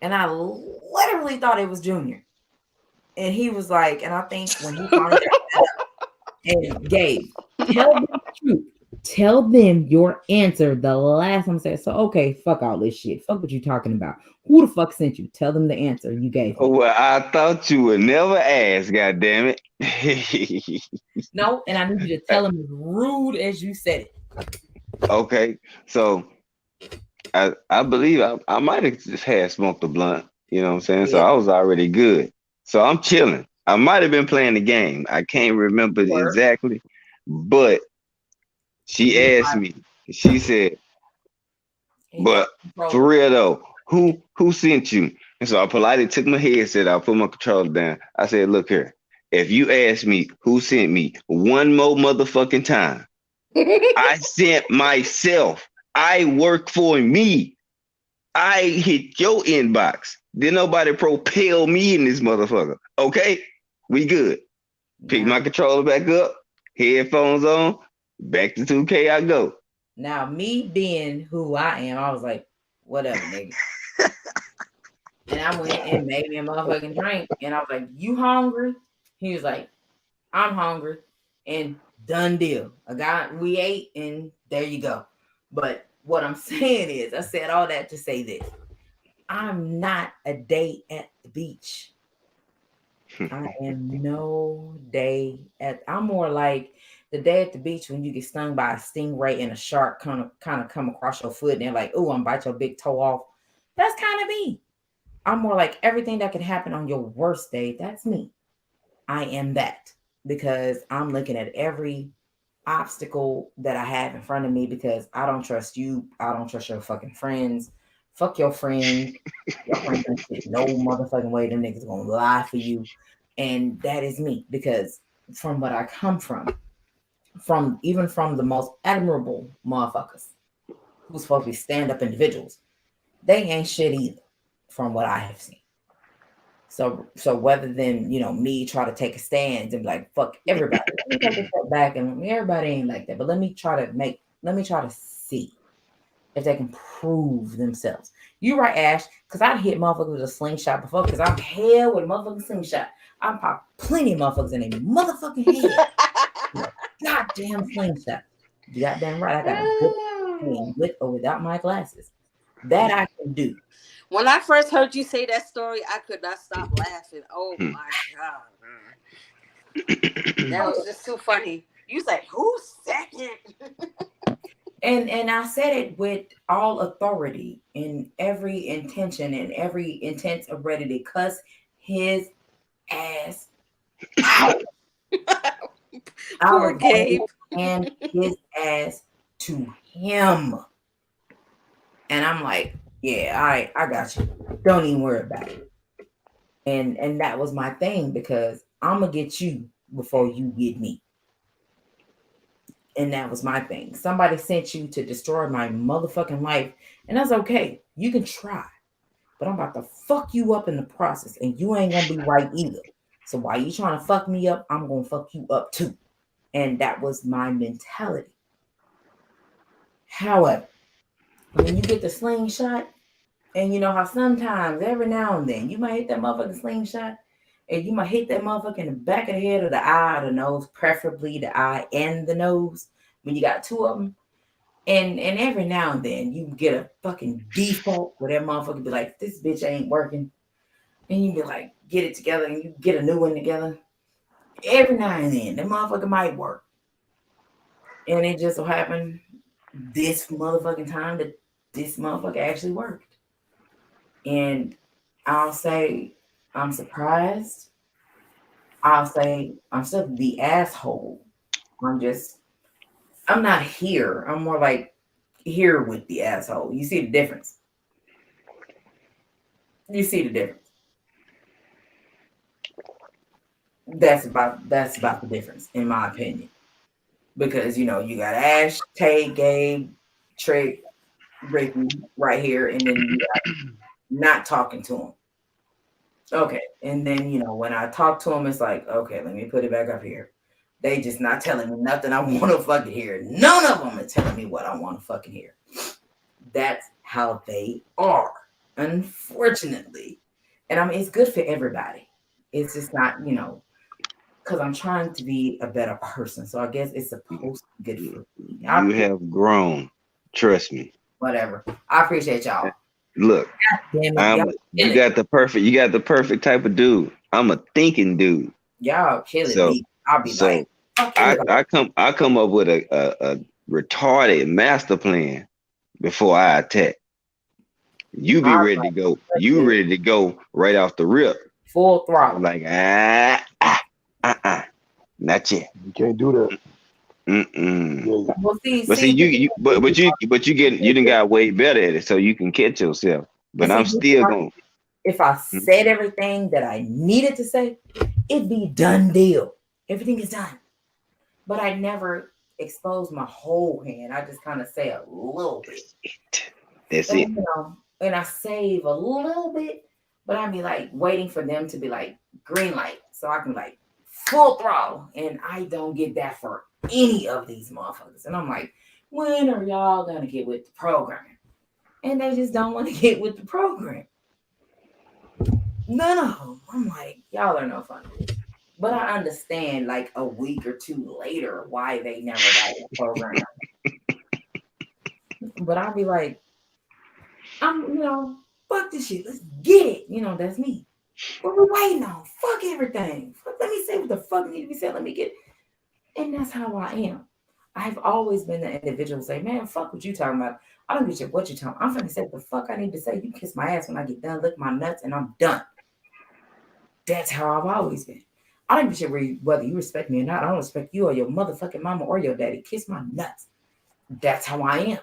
And I literally thought it was Junior. And he was like, and I think when he finally and Gabe, tell them the truth. Tell them your answer. The last one said, so okay, fuck all this shit. Fuck what you talking about. Who the fuck sent you? Tell them the answer you gave. Well, I thought you would never ask, goddamn it. No, and I need you to tell them as rude as you said it. Okay, so I believe I might have just had smoked a blunt, you know what I'm saying? Yeah. So I was already good. So I'm chilling. I might have been playing the game. I can't remember exactly, but she asked me, she said, But for real though, who sent you? And so I politely took my headset out, put my controller down. I said, look here. If you ask me who sent me one more motherfucking time, I sent myself. I work for me. I hit your inbox. Did nobody propel me in this motherfucker? Okay, we good. Pick my controller back up, headphones on, back to 2K I go. Now, me being who I am, I was like, whatever, nigga. And I went and made me a motherfucking drink. And I was like, you hungry? He was like, I'm hungry. And done deal. We ate and there you go. But what I'm saying is, I said all that to say this. I'm not a day at the beach. I am no day I'm more like the day at the beach when you get stung by a stingray and a shark kind of come across your foot and they're like, oh, I'm bite your big toe off. That's kind of me. I'm more like everything that can happen on your worst day. That's me. I am that because I'm looking at every obstacle that I have in front of me because I don't trust you. I don't trust your fucking friends. Fuck your friends. Your friends don't shit no motherfucking way. Them niggas gonna lie for you. And that is me because from what I come from even from the most admirable motherfuckers who's supposed to be stand-up individuals, they ain't shit either from what I have seen. So rather than, me try to take a stand and be like, fuck everybody, let me take a step back and everybody ain't like that. But let me try to see if they can prove themselves. You right, Ash, because I hit motherfuckers with a slingshot before because I'm hell with a motherfucking slingshot. I pop plenty of motherfuckers in their motherfucking head. Goddamn slingshot. You goddamn right. I got a good thing with or without my glasses. That I can do. When I first heard you say that story, I could not stop laughing. Oh my God. That was just so funny. You said, who second? And I said it with all authority in every intention and every intent of ready to cuss his ass out. Poor Gabe. And his ass to him. And I'm like, yeah, I got you. Don't even worry about it. And that was my thing because I'm gonna get you before you get me. And that was my thing. Somebody sent you to destroy my motherfucking life, and that's okay. You can try, but I'm about to fuck you up in the process, and you ain't gonna be right either. So while you trying to fuck me up, I'm gonna fuck you up too. And that was my mentality. However, when you get the slingshot, and you know how sometimes every now and then you might hit that motherfucking slingshot, and you might hit that motherfucker in the back of the head or the eye or the nose, preferably the eye and the nose when you got two of them. And every now and then you get a fucking default where that motherfucker be like, this bitch ain't working. And you be like, get it together and you get a new one together. Every now and then that motherfucker might work. And it just so happened this motherfucking time that this motherfucker actually worked. And I'll say, I'm surprised. I'll say I'm still the asshole. I'm not here. I'm more like here with the asshole. You see the difference? You see the difference? That's about the difference, in my opinion. Because, you got Ash, Tay, Gabe, Trey, Ricky right here, and then you got not talking to him. Okay, and then when I talk to them, it's like, okay, let me put it back up here. They just not telling me nothing I want to fucking hear. None of them are telling me what I want to fucking hear. That's how they are, unfortunately. And I mean, it's good for everybody. It's just not, because I'm trying to be a better person. So I guess it's supposed to be good for me. You have grown. Trust me. Whatever. I appreciate y'all. Look, you got the perfect type of dude. I'm a thinking dude. Y'all killing me. I'll be like, I come up with a retarded master plan before I attack. You be ready to go. You ready to go right off the rip. Full throttle. Like not yet. You can't do that. Yeah. Well, But see, you didn't got way better at it, so you can catch yourself. But and I'm see, still going. if I said everything that I needed to say, it'd be done deal. Everything is done. But I never expose my whole hand. I just kind of say a little bit. That's it. And, and I save a little bit, but I'd be like waiting for them to be like green light so I can like full throttle. And I don't get that for any of these motherfuckers. And I'm like, when are y'all gonna get with the program? And they just don't want to get with the program. None of them. I'm like, y'all are no fun. But I understand like a week or two later why they never got in the program. But I'll be like, fuck this shit. Let's get it. That's me. What we waiting on? Fuck everything. Let me say what the fuck need to be said. Let me get. And that's how I am. I've always been the individual who say, man, fuck what you talking about. I don't give a shit what you talking about. I'm finna say what the fuck I need to say. You kiss my ass when I get done, lick my nuts, and I'm done. That's how I've always been. I don't give a shit whether you respect me or not. I don't respect you or your motherfucking mama or your daddy. Kiss my nuts. That's how I am.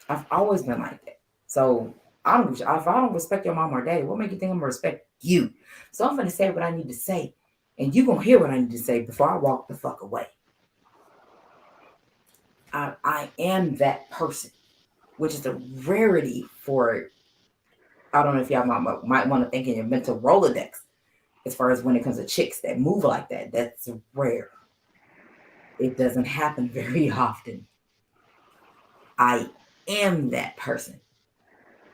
I've always been like that. So I don't give a shit. If I don't respect your mama or daddy, what make you think I'm gonna respect you? So I'm gonna say what I need to say, and you gonna hear what I need to say before I walk the fuck away. I am that person, which is a rarity for. I don't know if y'all might want to think in your mental Rolodex. As far as when it comes to chicks that move like that, that's rare. It doesn't happen very often. I am that person.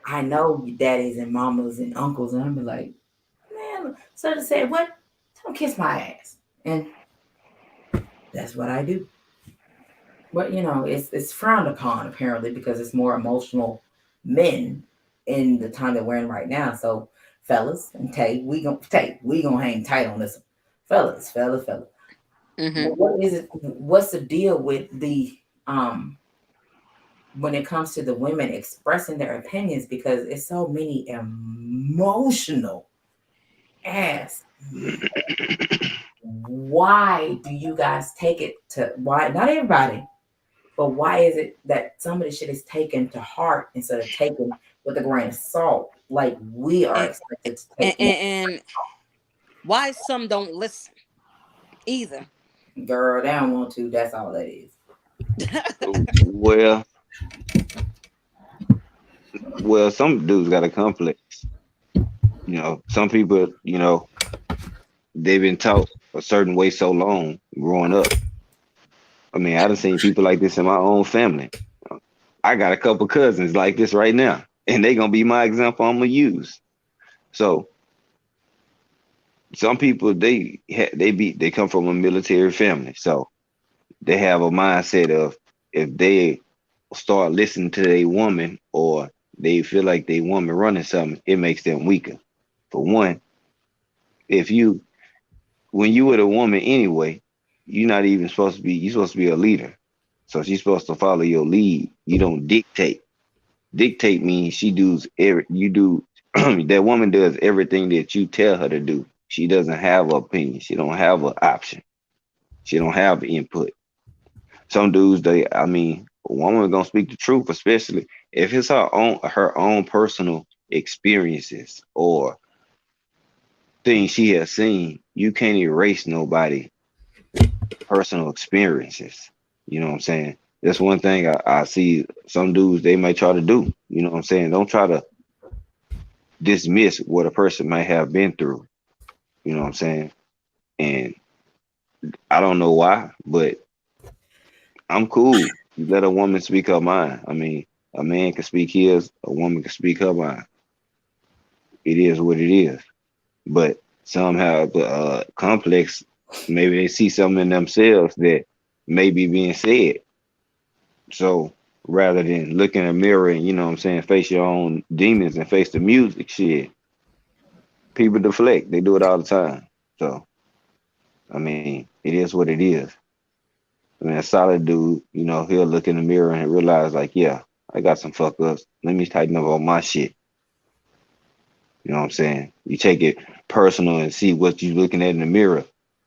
I know your daddies and mamas and uncles, and I'm like, man, so to say, what? Don't kiss my ass. And that's what I do. But it's frowned upon apparently because it's more emotional men in the time that we're in right now. So fellas and Tay, we gonna hang tight on this one. Fellas. Mm-hmm. What is it? What's the deal with the when it comes to the women expressing their opinions? Because it's so many emotional ass. Why do you guys take it to why? Not everybody, but why is it that some of the shit is taken to heart instead of taken with a grain of salt? Like we are expected to take. And why some don't listen either. Girl, they don't want to. That's all that is. Well, some dudes got a complex. Some people, they've been taught a certain way so long growing up. I mean, I done seen people like this in my own family. I got a couple cousins like this right now, and they gonna be my example I'm gonna use. So some people they come from a military family, so they have a mindset of if they start listening to a woman or they feel like they woman running something, it makes them weaker. For one, when you with a woman anyway, you're not even supposed to be. You're supposed to be a leader, so she's supposed to follow your lead. You don't dictate. Dictate means she does that woman does everything that you tell her to do. She doesn't have an opinion. She don't have an option. She don't have input. Some dudes, a woman gonna speak the truth, especially if it's her own personal experiences or things she has seen. You can't erase nobody personal experiences. You know what I'm saying? That's one thing I see some dudes they might try to do. You know what I'm saying? Don't try to dismiss what a person might have been through. You know what I'm saying? And I don't know why, but I'm cool. You let a woman speak her mind. I mean, a man can speak his, a woman can speak her mind. It is what it is. But some have complex. Maybe they see something in themselves that may be being said. So rather than look in a mirror and, you know what I'm saying, face your own demons and face the music shit, people deflect. They do it all the time. So, I mean, it is what it is. I mean, a solid dude, he'll look in the mirror and realize, like, yeah, I got some fuck ups. Let me tighten up on my shit. You know what I'm saying? You take it personal and see what you're looking at in the mirror.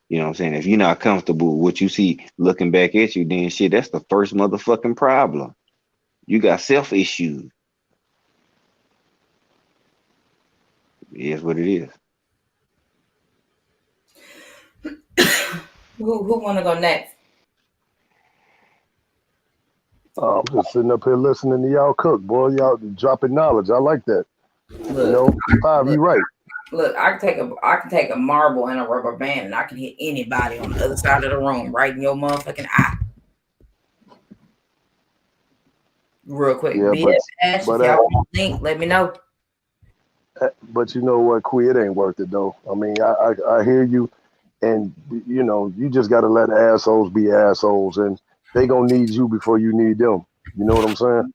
You know what I'm saying? If you're not comfortable with what you see looking back at you, then shit, that's the first motherfucking problem. You got self issues. It is what it is. Who want to go next? I'm just sitting up here listening to y'all cook, boy. Y'all dropping knowledge. I like that. Look, Five, you right. Look, I can take a marble and a rubber band, and I can hit anybody on the other side of the room, right in your motherfucking eye. Real quick. Yeah, BS Ash, if y'all want to link, let me know. But you know what, Quee, it ain't worth it though. I mean, I hear you, and you know, you just gotta let assholes be assholes, and they gonna need you before you need them. You know what I'm saying?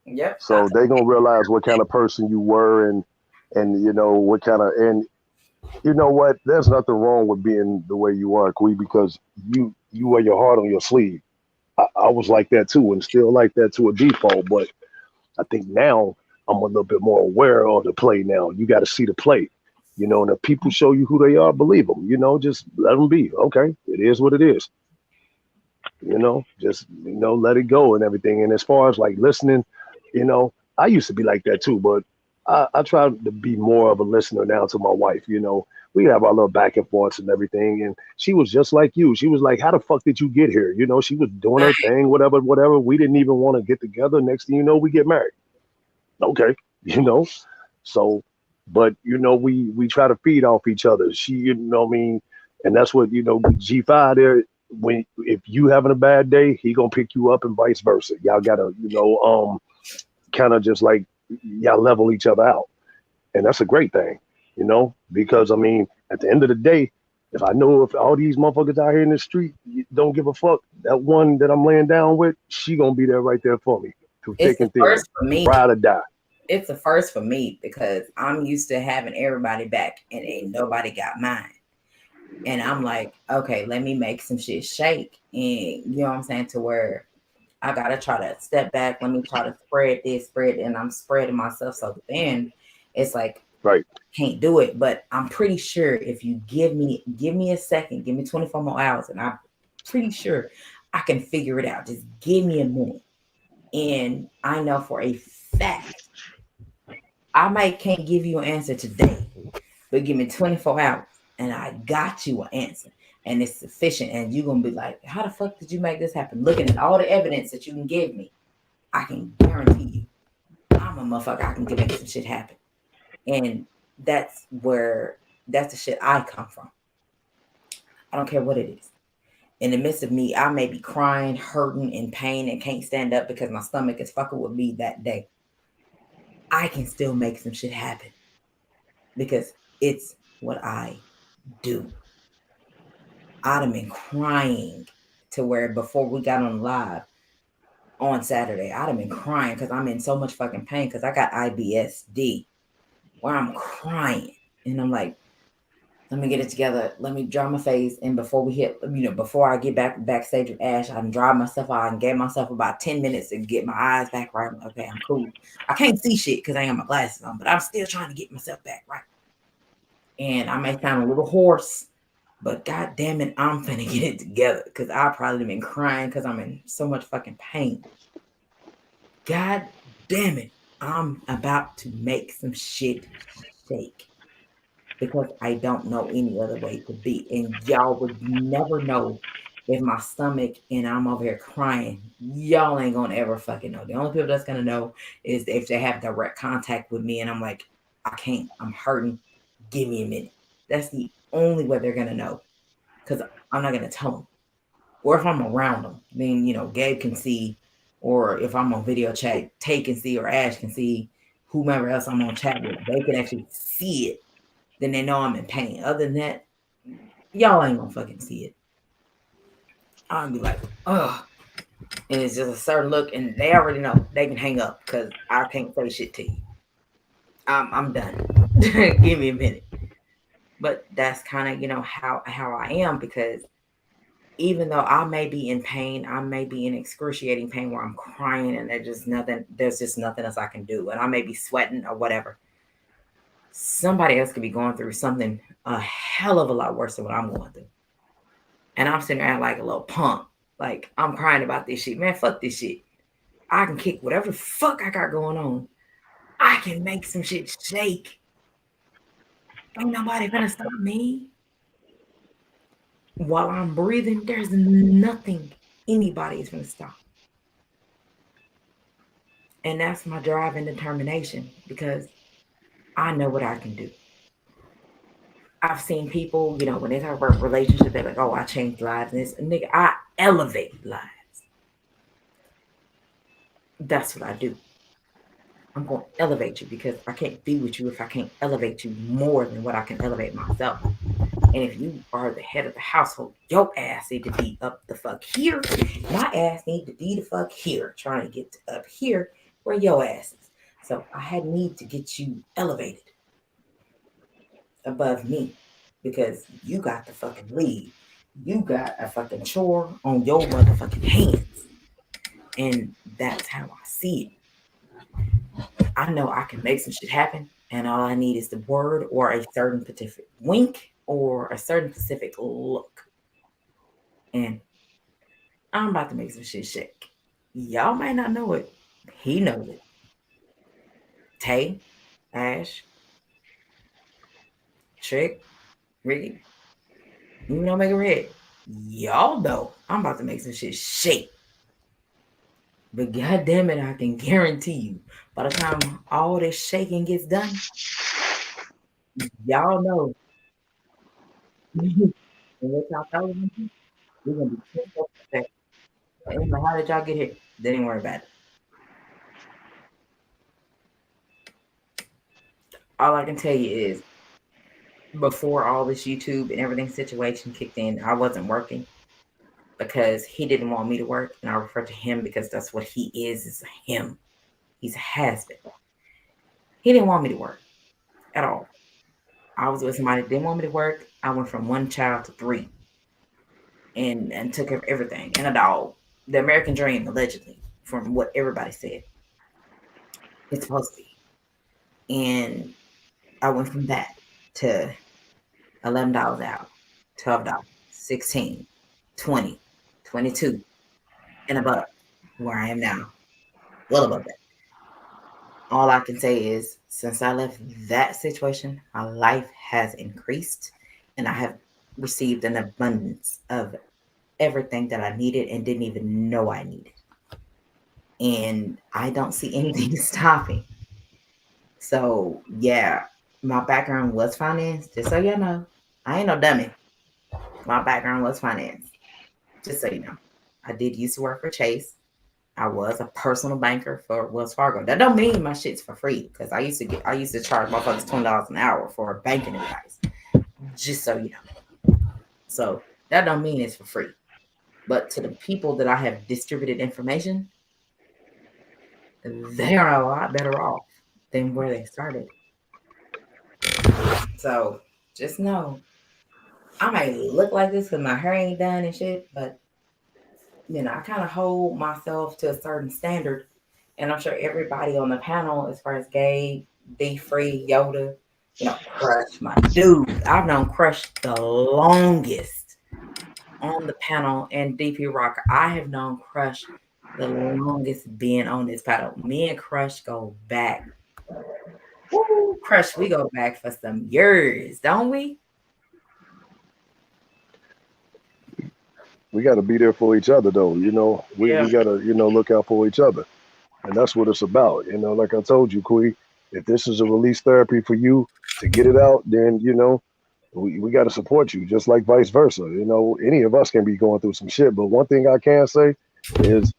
Yep. So they gonna realize what kind of person you were, and you know what kind of, and you know what, there's nothing wrong with being the way you are, Quee, because you wear your heart on your sleeve. I was like that too, and still like that to a default, but I think now I'm a little bit more aware of the play now. You got to see the play, you know, and if people show you who they are, believe them, you know, just let them be. Okay, it is what it is. You know, just, you know, let it go and everything. And as far as like listening, you know, I used to be like that too, but I try to be more of a listener now to my wife. You know, we have our little back and forths and everything. And she was just like you. She was like, how the fuck did you get here? You know, she was doing her thing, whatever. We didn't even want to get together. Next thing you know, we get married. Okay, you know, so, but you know, we try to feed off each other. She, you know what I mean? And that's what, you know, G5 there, when, if you having a bad day, he gonna pick you up and vice versa. Y'all gotta, you know, kind of just like, y'all level each other out. And that's a great thing, you know, because I mean, at the end of the day, if I know if all these motherfuckers out here in the street don't give a fuck, that one that I'm laying down with, she gonna be there right there for me through thick and thin, ride or die. It's a first for me because I'm used to having everybody back and ain't nobody got mine. And I'm like, okay, let me make some shit shake. And you know what I'm saying? To where I gotta try to step back. Let me try to spread this, and I'm spreading myself. So then it's like, right, can't do it. But I'm pretty sure if you give me a second, give me 24 more hours, and I'm pretty sure I can figure it out. Just give me a minute. And I know for a fact I can't give you an answer today, but give me 24 hours and I got you an answer and it's sufficient. And you're going to be like, how the fuck did you make this happen? Looking at all the evidence that you can give me, I can guarantee you, I'm a motherfucker. I can make some shit happen. And that's the shit I come from. I don't care what it is. In the midst of me, I may be crying, hurting, in pain, and can't stand up because my stomach is fucking with me that day. I can still make some shit happen because it's what I do. I'd have been crying to where before we got on live on Saturday, I'd have been crying because I'm in so much fucking pain because I got IBSD where I'm crying. And I'm like, let me get it together. Let me dry my face. And before we hit, before I get backstage with Ash, I can dry myself out and gave myself about 10 minutes to get my eyes back right. Okay, I'm cool. I can't see shit because I ain't got my glasses on, but I'm still trying to get myself back right. And I may sound a little hoarse, but god damn it, I'm finna get it together because I probably been crying because I'm in so much fucking pain. God damn it, I'm about to make some shit shake. Because I don't know any other way to be. And y'all would never know if my stomach and I'm over here crying. Y'all ain't gonna ever fucking know. The only people that's gonna know is if they have direct contact with me and I'm like, I can't, I'm hurting. Give me a minute. That's the only way they're gonna know. Because I'm not gonna tell them. Or if I'm around them, then Gabe can see, or if I'm on video chat, Tay can see, or Ash can see, whomever else I'm on chat with, they can actually see it. Then they know I'm in pain. Other than that, y'all ain't gonna fucking see it. I'll be like, ugh. And it's just a certain look, and they already know. They can hang up because I can't say shit to you. I'm done. Give me a minute. But that's kind of, how I am, because even though I may be in pain, I may be in excruciating pain where I'm crying and there's just nothing else I can do. And I may be sweating or whatever. somebody else could be going through something a hell of a lot worse than what I'm going through. And I'm sitting there like a little punk. Like, I'm crying about this shit. Man, fuck this shit. I can kick whatever the fuck I got going on. I can make some shit shake. Ain't nobody gonna stop me. While I'm breathing, there's nothing anybody is gonna stop. And that's my drive and determination, because I know what I can do. I've seen people, you know, when they talk about relationships, they're like, oh, I changed lives. And this, nigga, I elevate lives. That's what I do. I'm going to elevate you, because I can't be with you if I can't elevate you more than what I can elevate myself. And if you are the head of the household, your ass need to be up the fuck here. My ass need to be the fuck here, trying to get up here where your ass is. So I need to get you elevated above me, because you got the fucking lead. You got a fucking chore on your motherfucking hands. And that's how I see it. I know I can make some shit happen, and all I need is the word or a certain specific wink or a certain specific look. And I'm about to make some shit shake. Y'all might not know it. He knows it. Tay, Ash, Trick, Ricky, even Omega Red. Y'all know I'm about to make some shit shake. But god damn it, I can guarantee you, by the time all this shaking gets done, y'all know what y'all thought was gonna be, we're gonna be 10%. Anyway, how did y'all get here? They didn't worry about it. All I can tell you is, before all this YouTube and everything situation kicked in, I wasn't working because he didn't want me to work, and I refer to him because that's what he is him. He's a has-been. He didn't want me to work at all. I was with somebody that didn't want me to work. I went from 1 child to 3 and took care of everything, and a dog. The American dream, allegedly, from what everybody said. It's supposed to be. And I went from that to $11 an hour, $12, 16, 20, 22, and above, where I am now. Well above that. All I can say is, since I left that situation, my life has increased, and I have received an abundance of everything that I needed and didn't even know I needed. And I don't see anything stopping. So yeah, my background was finance, just so you know. I ain't no dummy. My background was finance, just so you know. I did used to work for Chase. I was a personal banker for Wells Fargo. That don't mean my shit's for free, because I used to charge motherfuckers $20 an hour for banking advice, just so you know. So that don't mean it's for free. But to the people that I have distributed information, they are a lot better off than where they started. So just know, I might look like this because my hair ain't done and shit, but you know, I kind of hold myself to a certain standard. And I'm sure everybody on the panel, as far as Gabe, Be Free, Yoda, you know, Crush, my dude. I've known Crush the longest on the panel, and DP Rocker. I have known Crush the longest being on this panel. Me and Crush go back. Woo, Crush, we go back for some years, don't we? We got to be there for each other, though. You know, we got to, you know, look out for each other. And that's what it's about. You know, like I told you, Quee, if this is a release therapy for you to get it out, then, you know, we got to support you, just like vice versa. You know, any of us can be going through some shit. But one thing I can say is,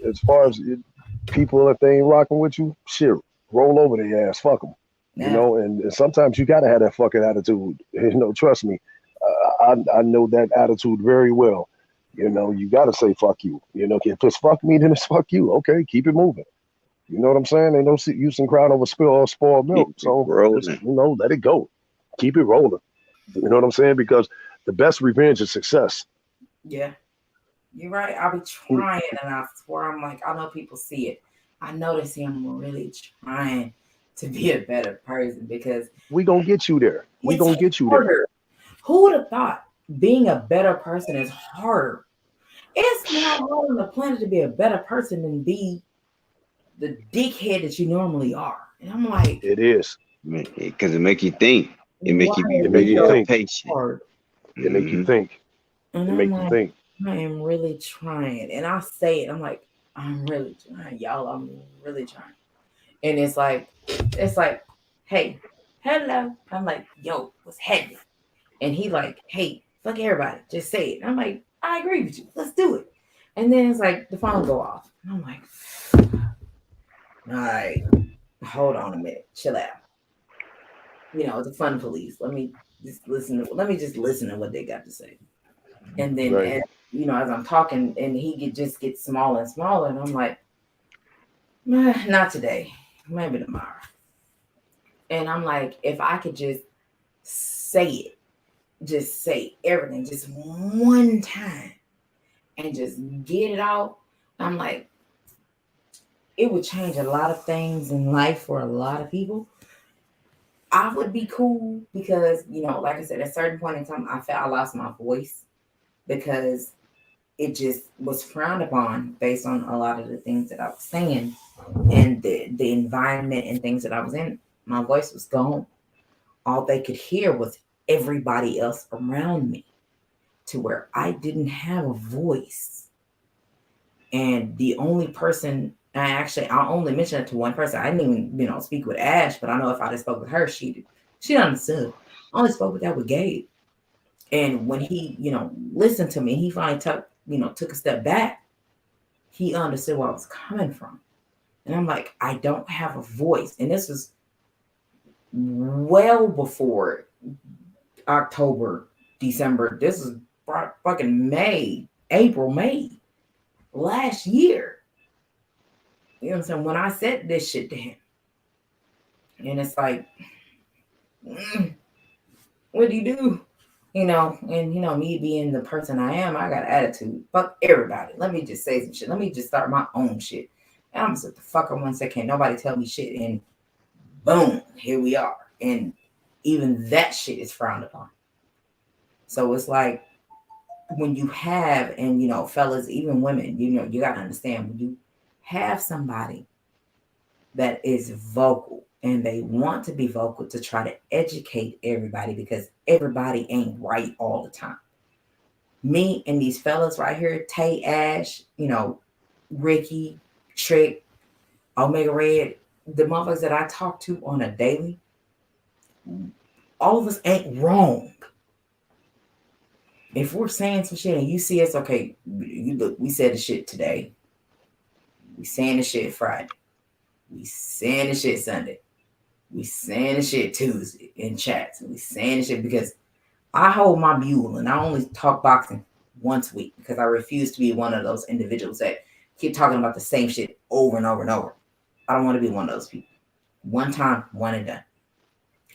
as far as people, if they ain't rocking with you, shit, roll over their ass, fuck them. You know, and sometimes you got to have that fucking attitude. You know, trust me. I know that attitude very well. You know, you got to say fuck you. You know, if it's fuck me, then it's fuck you. Okay, keep it moving. You know what I'm saying? Ain't no use in crying over spoiled milk. So, just, you know, let it go. Keep it rolling. You know what I'm saying? Because the best revenge is success. Yeah, you're right. I'll be trying, and I swear, I'm like, I know people see it. I know they see I'm really trying to be a better person because We gonna get you there. We it's gonna get you there. harder. Who would have thought being a better person is harder? It's more hard on the planet to be a better person than be the dickhead that you normally are. And I'm like, It is. Because it make you think. It make you why be is It make it you real so think. patient. hard? It make you Mhm. think. And It I'm make you like, think. I am really trying. And I say it, I'm like, I'm really trying, y'all. I'm really trying. And it's like, hey, hello. I'm like, yo, what's happening? And he like, hey, fuck everybody, just say it. And I'm like, I agree with you. Let's do it. And then it's like the phone go off. And I'm like, all right, hold on a minute, chill out. You know, it's a fun police. Let me just listen to what they got to say. And then Right. as you know, as I'm talking and he just gets smaller and smaller, and I'm like, not today, maybe tomorrow. And I'm like, if I could just say everything just one time and just get it out, I'm like, it would change a lot of things in life for a lot of people. I would be cool because, you know, like I said, at a certain point in time, I felt I lost my voice because it just was frowned upon based on a lot of the things that I was saying and the environment and things that I was in. My voice was gone. All they could hear was everybody else around me, to where I didn't have a voice. And the only person I only mentioned it to one person. I didn't even, you know, speak with Ash, but I know if I just spoke with her, she understood. I only spoke with that with Gabe. And when he, you know, listened to me, he finally took a step back. He understood where I was coming from. And I'm like, I don't have a voice. And this was well before October, December. This is fucking May last year. You know what I'm saying? When I said this shit to him. And it's like, what do you do? You know, and you know, me being the person I am, I got attitude. Fuck everybody. Let me just say some shit. Let me just start my own shit. And I'm just like, the fuck I want to say, can't nobody tell me shit. And boom, here we are. And even that shit is frowned upon. So it's like when you have, and you know, fellas, even women, you know, you gotta understand when you have somebody that is vocal and they want to be vocal to try to educate everybody because everybody ain't right all the time. Me and these fellas right here, Tay, Ash, you know, Ricky, Trick, Omega Red, the motherfuckers that I talk to on a daily, all of us ain't wrong. If we're saying some shit and you see us, okay, you look, we said the shit today. We saying the shit Friday. We saying the shit Sunday. We saying the shit Tuesday in chats. We saying the shit because I hold my mule and I only talk boxing once a week because I refuse to be one of those individuals that keep talking about the same shit over and over and over. I don't want to be one of those people. One time, one and done.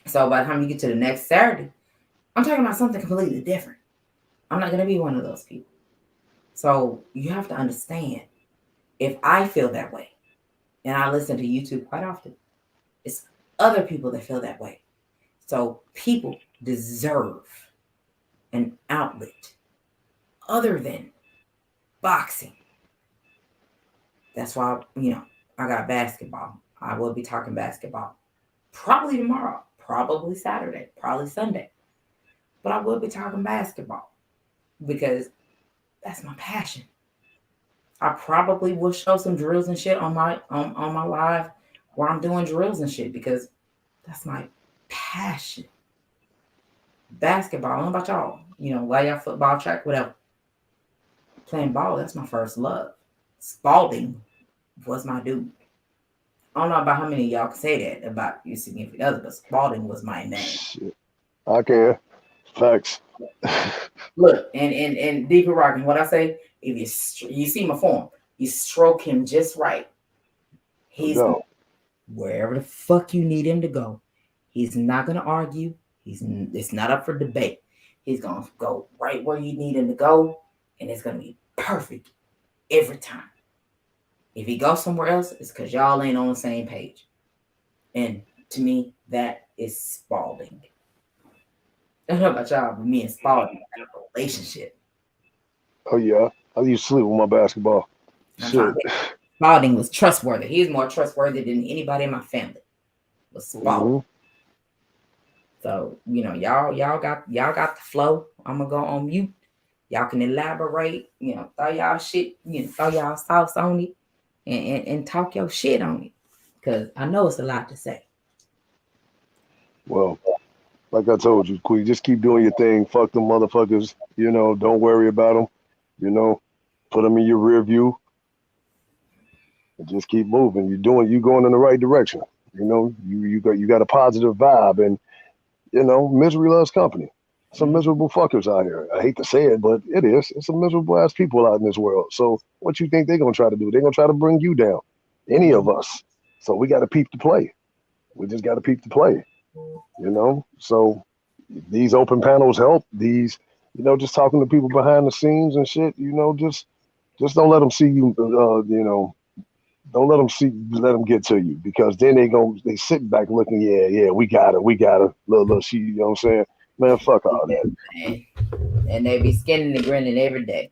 So by the time you get to the next Saturday, I'm talking about something completely different. I'm not going to be one of those people. So you have to understand, if I feel that way, and I listen to YouTube quite often, it's other people that feel that way. So people deserve an outlet other than boxing. That's why, you know, I got basketball. I will be talking basketball probably tomorrow, probably Saturday, probably Sunday. But I will be talking basketball because that's my passion. I probably will show some drills and shit on my live where I'm doing drills and shit because that's my passion. Basketball, I don't know about y'all. You know, why y'all football, track, whatever. Playing ball, that's my first love. Spalding was my dude. I don't know about how many of y'all can say that about your significant other, but Spalding was my name. Shit. I can. Facts. Look, and Deeper Rockin', what I say, if you see my form, you stroke him just right. He's No. wherever the fuck you need him to go. He's not gonna argue. It's not up for debate. He's gonna go right where you need him to go, and it's gonna be perfect every time. If he goes somewhere else, it's because y'all ain't on the same page. And to me, that is Spalding. I don't know about y'all, but me and Spalding had a relationship. Oh yeah, I used to sleep with my basketball. I'm Shit. talking Spalding was trustworthy. He was more trustworthy than anybody in my family. Was Spalding. So, you know, y'all got the flow. I'm gonna go on mute. Y'all can elaborate, you know, throw y'all shit, you know, throw y'all sauce on it and talk your shit on it. Cause I know it's a lot to say. Well, like I told you, Queen, just keep doing your thing. Fuck them motherfuckers. You know, don't worry about them. You know, put them in your rear view and just keep moving. You going in the right direction. You know, you got a positive vibe, and you know, misery loves company. Some miserable fuckers out here. I hate to say it, but it is. It's some miserable ass people out in this world. So what you think they're gonna try to do? They're gonna try to bring you down. Any of us. So we got to peep the play. We just got to peep the play. You know. So these open panels help. These, you know, just talking to people behind the scenes and shit. You know, just don't let them see you. You know, don't let them get to you, because then they sit back looking. Yeah, we got her. Little she. You know what I'm saying? Man, fuck all that. And they be skinning and grinning every day.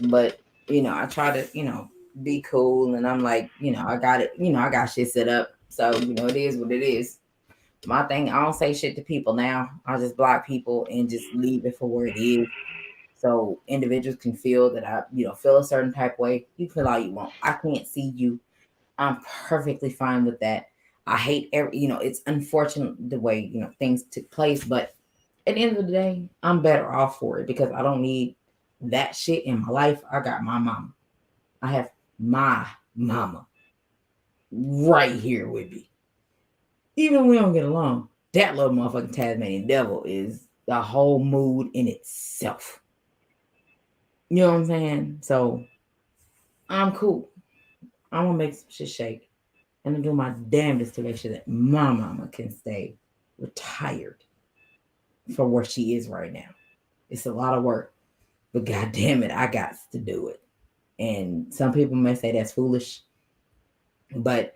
But, you know, I try to, you know, be cool, and I'm like, you know, I got it, you know, I got shit set up. So, you know, it is what it is. My thing, I don't say shit to people now. I just block people and just leave it for where it is. So individuals can feel that I, you know, feel a certain type of way. You feel all you want. I can't see you. I'm perfectly fine with that. I hate you know, it's unfortunate the way, you know, things took place, but at the end of the day, I'm better off for it, because I don't need that shit in my life. I got my mama. I have my mama right here with me. Even when we don't get along, that little motherfucking Tasmanian devil is the whole mood in itself. You know what I'm saying? So I'm cool. I'm gonna make some shit shake. And I'm doing my damnedest to make sure that my mama can stay retired for where she is right now. It's a lot of work, but god damn it, I got to do it. And some people may say that's foolish, but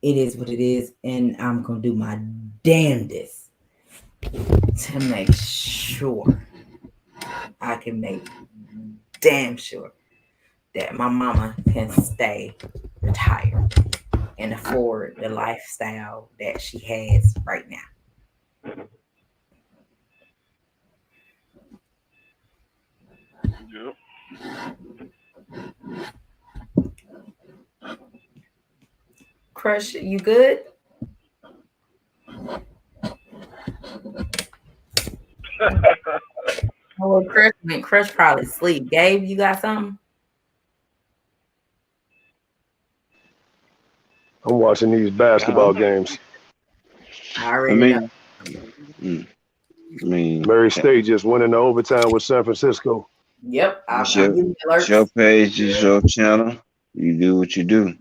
it is what it is, and I'm gonna do my damnedest to make sure I can make damn sure that my mama can stay retired and afford the lifestyle that she has right now. Yep. Crush, you good? Oh, Crush probably sleep. Gabe, you got something? I'm watching these basketball games. I already know. I mean, Murray State just went into overtime with San Francisco. Yep. It's your page, it's your channel. You do what you do.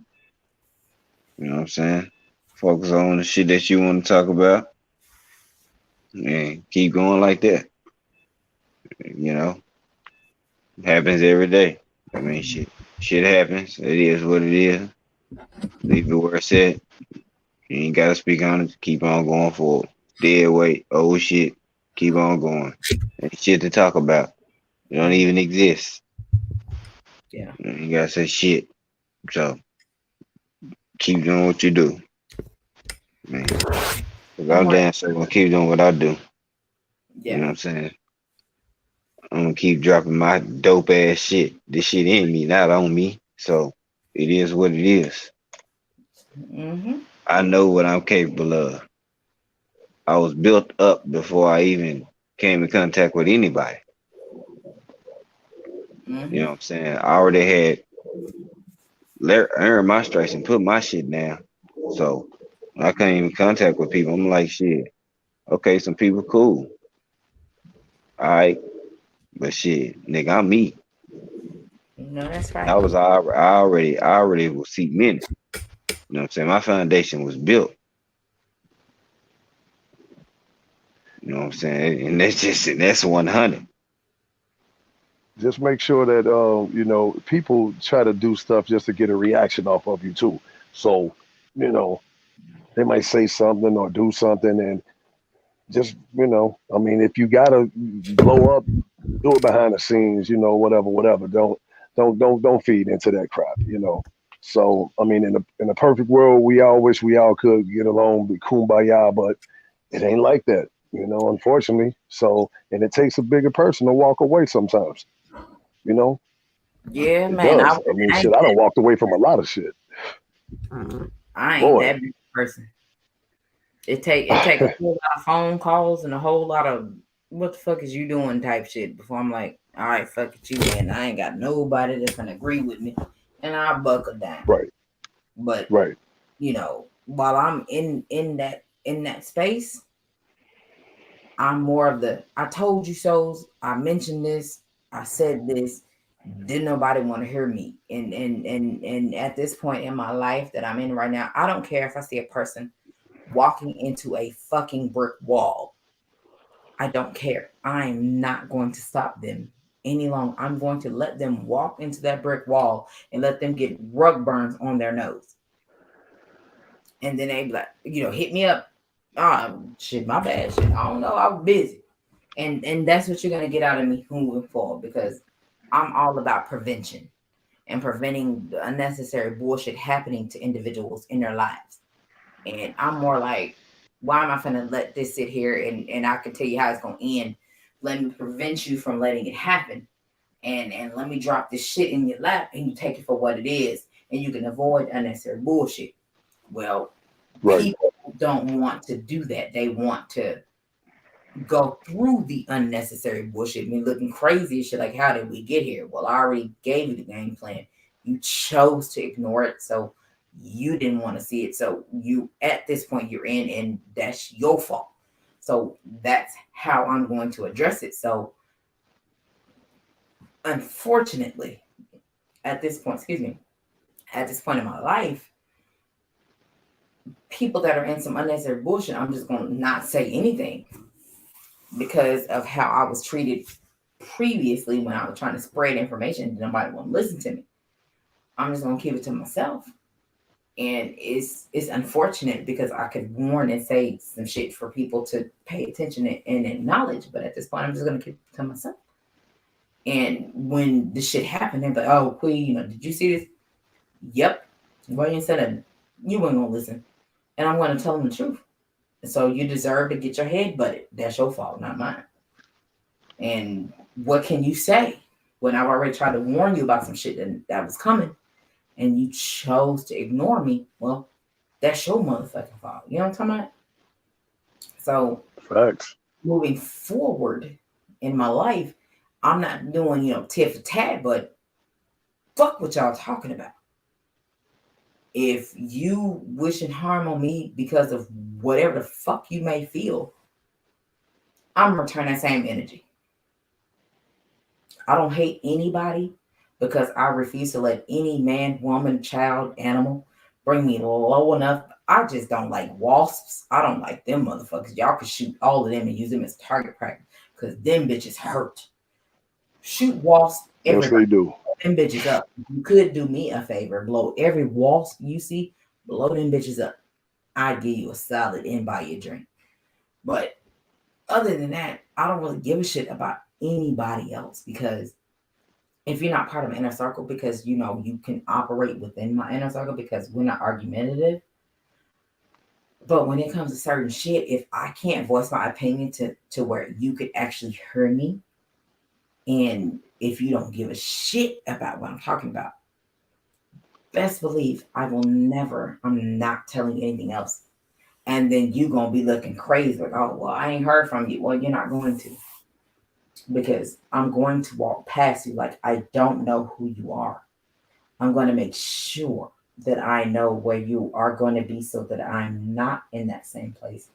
You know what I'm saying? Focus on the shit that you want to talk about. And keep going like that. You know? It happens every day. I mean, shit happens. It is what it is. Leave it where it's at. You ain't gotta speak on it. Keep on going forward. Dead weight, old shit. Keep on going. Ain't shit to talk about. You don't even exist. Yeah. You gotta say shit. So keep doing what you do. Man. Cause I'm damn sure gonna keep doing what I do. Yeah. You know what I'm saying? I'm gonna keep dropping my dope ass shit. This shit in me, not on me. So it is what it is. Mm-hmm. I know what I'm capable of. I was built up before I even came in contact with anybody. Mm-hmm. You know what I'm saying? I already had earned my stripes and put my shit down. So I came in contact with people. I'm like, shit. Okay, some people cool. All right. But shit, nigga, I'm me. No, that's right. I already was cemented. You know what I'm saying? My foundation was built. You know what I'm saying? And that's 100. Just make sure that you know, people try to do stuff just to get a reaction off of you too. So they might say something or do something, and just I mean, if you gotta blow up, do it behind the scenes, whatever. Don't feed into that crap. So I mean, in a perfect world, we all wish we all could get along, be kumbaya, but it ain't like that, unfortunately. So, and it takes a bigger person to walk away sometimes. Yeah, It man. does. I mean, shit, I done walked away from a lot of shit. I ain't Boy. that big a person. It take a whole lot of phone calls and a whole lot of what the fuck is you doing type shit before I'm like, all right, fuck it, you man. I ain't got nobody that's gonna agree with me, and I buckle down. Right. But Right. while I'm in that space, I'm more of the I told you so's. I mentioned this. I said this. Didn't nobody want to hear me? And at this point in my life that I'm in right now, I don't care if I see a person walking into a fucking brick wall. I don't care. I'm not going to stop them any longer. I'm going to let them walk into that brick wall and let them get rug burns on their nose. And then they be like, hit me up. Shit, my bad. Shit, I don't know. I was busy. And that's what you're gonna get out of me moving forward, because I'm all about prevention and preventing the unnecessary bullshit happening to individuals in their lives. And I'm more like, why am I gonna let this sit here and I can tell you how it's gonna end? Let me prevent you from letting it happen. And let me drop this shit in your lap and you take it for what it is, and you can avoid unnecessary bullshit. Well, people don't want to do that. They want to go through the unnecessary bullshit. I mean, looking crazy and shit like, how did we get here? Well, I already gave you the game plan. You chose to ignore it, so you didn't want to see it. So you, at this point, you're in, and that's your fault. So that's how I'm going to address it. So unfortunately, at this point in my life, people that are in some unnecessary bullshit, I'm just going to not say anything, because of how I was treated previously when I was trying to spread information. Nobody want to listen to me. I'm just going to keep it to myself. And it's unfortunate, because I could warn and say some shit for people to pay attention and acknowledge. But at this point, I'm just going to keep it to myself. And when this shit happened, they're like, oh, Queen, did you see this? Yep. Well, you said that you weren't going to listen. And I'm going to tell them the truth. So you deserve to get your head butted. That's your fault, not mine. And what can you say when I've already tried to warn you about some shit that was coming, and you chose to ignore me? Well, that's your motherfucking fault. You know what I'm talking about? So, facts. Moving forward in my life, I'm not doing, tit for tat, but fuck what y'all talking about. If you wishing harm on me because of whatever the fuck you may feel, I'm return that same energy. I don't hate anybody, because I refuse to let any man, woman, child, animal bring me low enough. I just don't like wasps. I don't like them motherfuckers. Y'all can shoot all of them and use them as target practice, because them bitches hurt. Shoot wasps. Yes, they do. Them bitches up. You could do me a favor, blow every wasp you see, blow them bitches up. I'd give you a salad and buy you a drink. But other than that, I don't really give a shit about anybody else, because if you're not part of my inner circle, because you can operate within my inner circle, because we're not argumentative. But when it comes to certain shit, if I can't voice my opinion to where you could actually hear me, and if you don't give a shit about what I'm talking about, best believe I'm not telling you anything else. And then you going to be looking crazy like, oh, well, I ain't heard from you. Well, you're not going to. Because I'm going to walk past you like I don't know who you are. I'm going to make sure that I know where you are going to be, so that I'm not in that same place.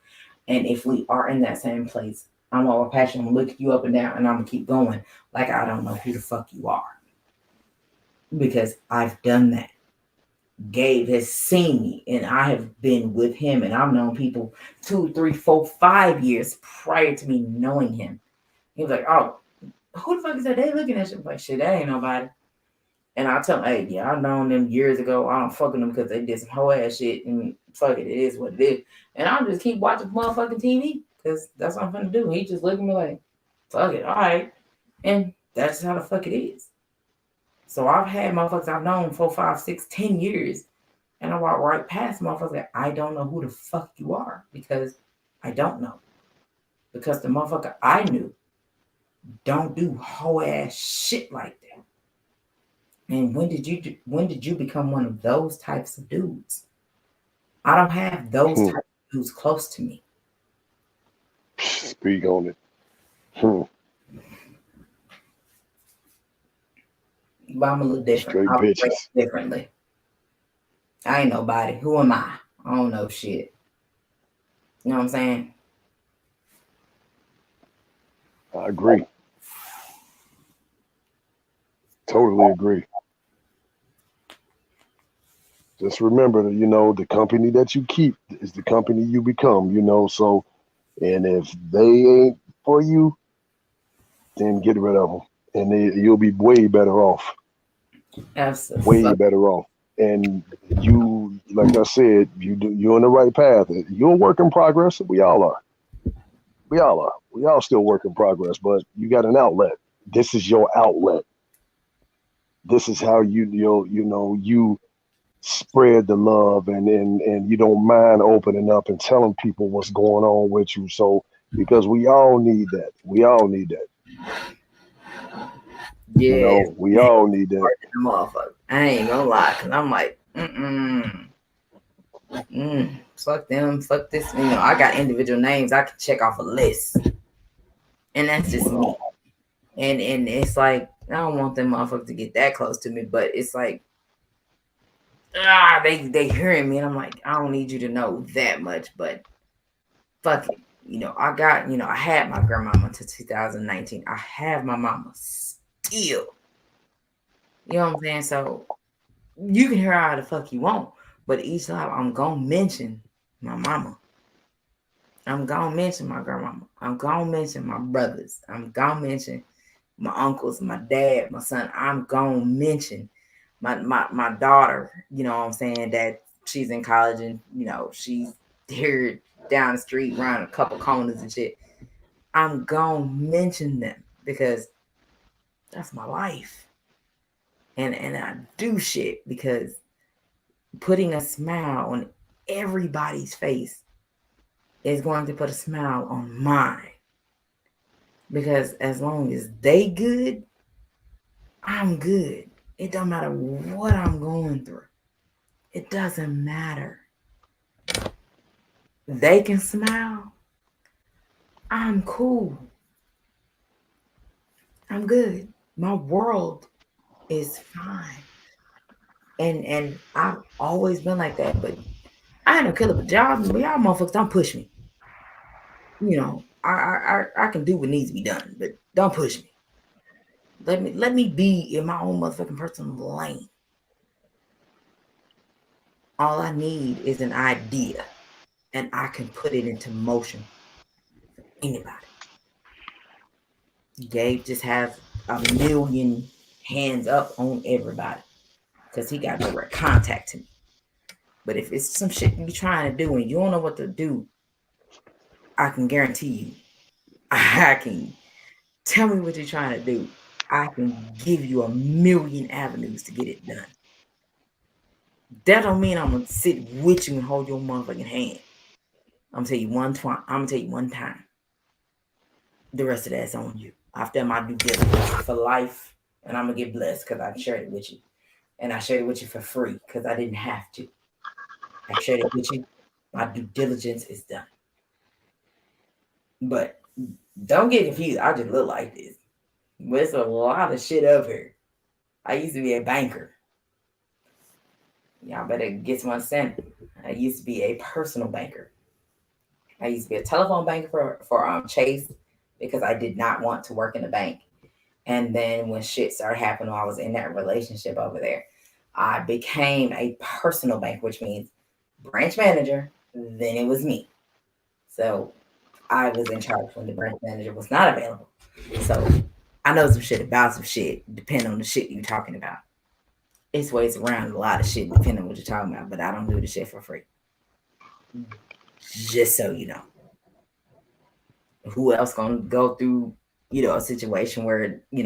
And if we are in that same place, I'm going to walk past you, I'm going to look you up and down, and I'm going to keep going like I don't know who the fuck you are. Because I've done that. Gabe has seen me, and I have been with him, and I've known people 2, 3, 4, 5 years prior to me knowing him. He was like, oh, who the fuck is that? They looking at you. I'm like, shit, that ain't nobody. And I tell them, hey, yeah, I've known them years ago. I don't fuck with them because they did some whole ass shit, and fuck it, it is what it is. And I'll just keep watching motherfucking TV because that's what I'm gonna do. He just look at me like, fuck it, all right. And that's how the fuck it is. So I've had motherfuckers I've known 4, 5, 6, 10 years, and I walk right past motherfuckers that I don't know who the fuck you are because I don't know. Because the motherfucker I knew don't do whole ass shit like that. And when did you become one of those types of dudes? I don't have those types of dudes close to me. Speak on it. But I'm a little different. Straight I bitches. operate differently. I ain't nobody. Who am I? I don't know shit. You know what I'm saying? I agree. Totally agree. Just remember that, the company that you keep is the company you become, so, and if they ain't for you, then get rid of them. And you'll be way better off. Absolutely. Way better off. And you, like I said, you're on the right path. You're a work in progress. We all are. We all still work in progress, but you got an outlet. This is your outlet. This is how you spread the love and you don't mind opening up and telling people what's going on with you. So, because we all need that. We all need that. Yeah. We all need that. Motherfucker. I ain't gonna lie, because I'm like, fuck them, fuck this. I got individual names I can check off a list. And that's just me. And it's like, I don't want them motherfuckers to get that close to me, but it's like, they hearing me, and I'm like, I don't need you to know that much, but fuck it. I got, I had my grandmama until 2019. I have my mama still. You know what I'm saying? So you can hear how the fuck you want, but each time I'm gonna mention my mama. I'm gonna mention my grandmama. I'm gonna mention my brothers. I'm gonna mention my uncles, my dad, my son. I'm gonna mention my daughter, you know what I'm saying, that she's in college and she's here down the street around a couple corners and shit. I'm gonna mention them because that's my life. And I do shit because putting a smile on everybody's face is going to put a smile on mine. Because as long as they good, I'm good. It don't matter what I'm going through. It doesn't matter. They can smile. I'm cool. I'm good. My world is fine. And I've always been like that, but I ain't no killer, but y'all motherfuckers don't push me. I can do what needs to be done, but don't push me. Let me be in my own motherfucking personal lane. All I need is an idea, and I can put it into motion for anybody. Gabe just has a million hands up on everybody because he got direct contact to me. But if it's some shit you're trying to do and you don't know what to do, I can guarantee you, I can tell me what you're trying to do. I can give you a million avenues to get it done. That don't mean I'm gonna sit with you and hold your motherfucking hand. I'm gonna tell you one time. The rest of that's on you. I've done my due diligence for life, and I'm gonna get blessed because I shared it with you. And I shared it with you for free because I didn't have to. I shared it with you. My due diligence is done. But don't get confused. I just look like this. But it's a lot of shit up here. I used to be a banker. Y'all better get some understanding. I used to be a personal banker. I used to be a telephone banker for Chase because I did not want to work in a bank. And then when shit started happening while I was in that relationship over there, I became a personal bank, which means branch manager. Then it was me. So I was in charge when the branch manager was not available. So I know some shit about some shit, depending on the shit you're talking about. it's ways around a lot of shit depending on what you're talking about, but I don't do the shit for free. Just so you know. Who else gonna go through, a situation where, you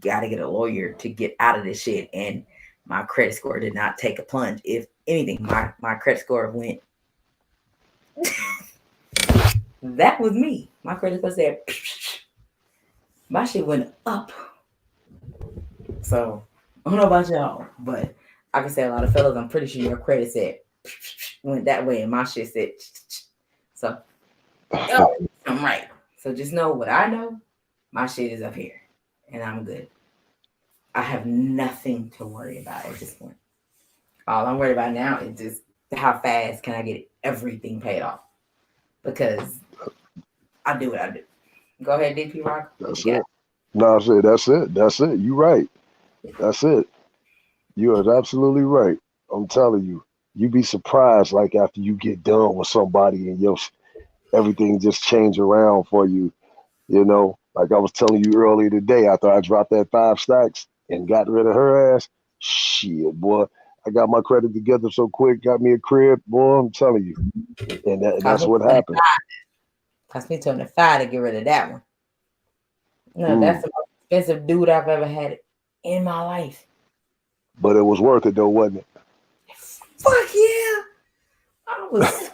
gotta get a lawyer to get out of this shit, and my credit score did not take a plunge. If anything, my credit score went. That was me. My credit score said, my shit went up. So I don't know about y'all, but I can say a lot of fellas, I'm pretty sure your credit said went that way, and my shit said so. I'm right. So just know what I know. My shit is up here, and I'm good. I have nothing to worry about at this point. All I'm worried about now is just how fast can I get everything paid off, because I do what I do. Go ahead, DP Rock. That's it. No, I said that's it. That's it. You right. That's it. You are absolutely right. I'm telling you, you be surprised like after you get done with somebody and everything just change around for you. Like I was telling you earlier today, after I dropped that 5 stacks and got rid of her ass, shit, boy, I got my credit together so quick, got me a crib, boy, I'm telling you. And that's what happened. Cost me $25 to get rid of that one. No, that's the most expensive dude I've ever had in my life. But it was worth it though, wasn't it? Fuck yeah. I was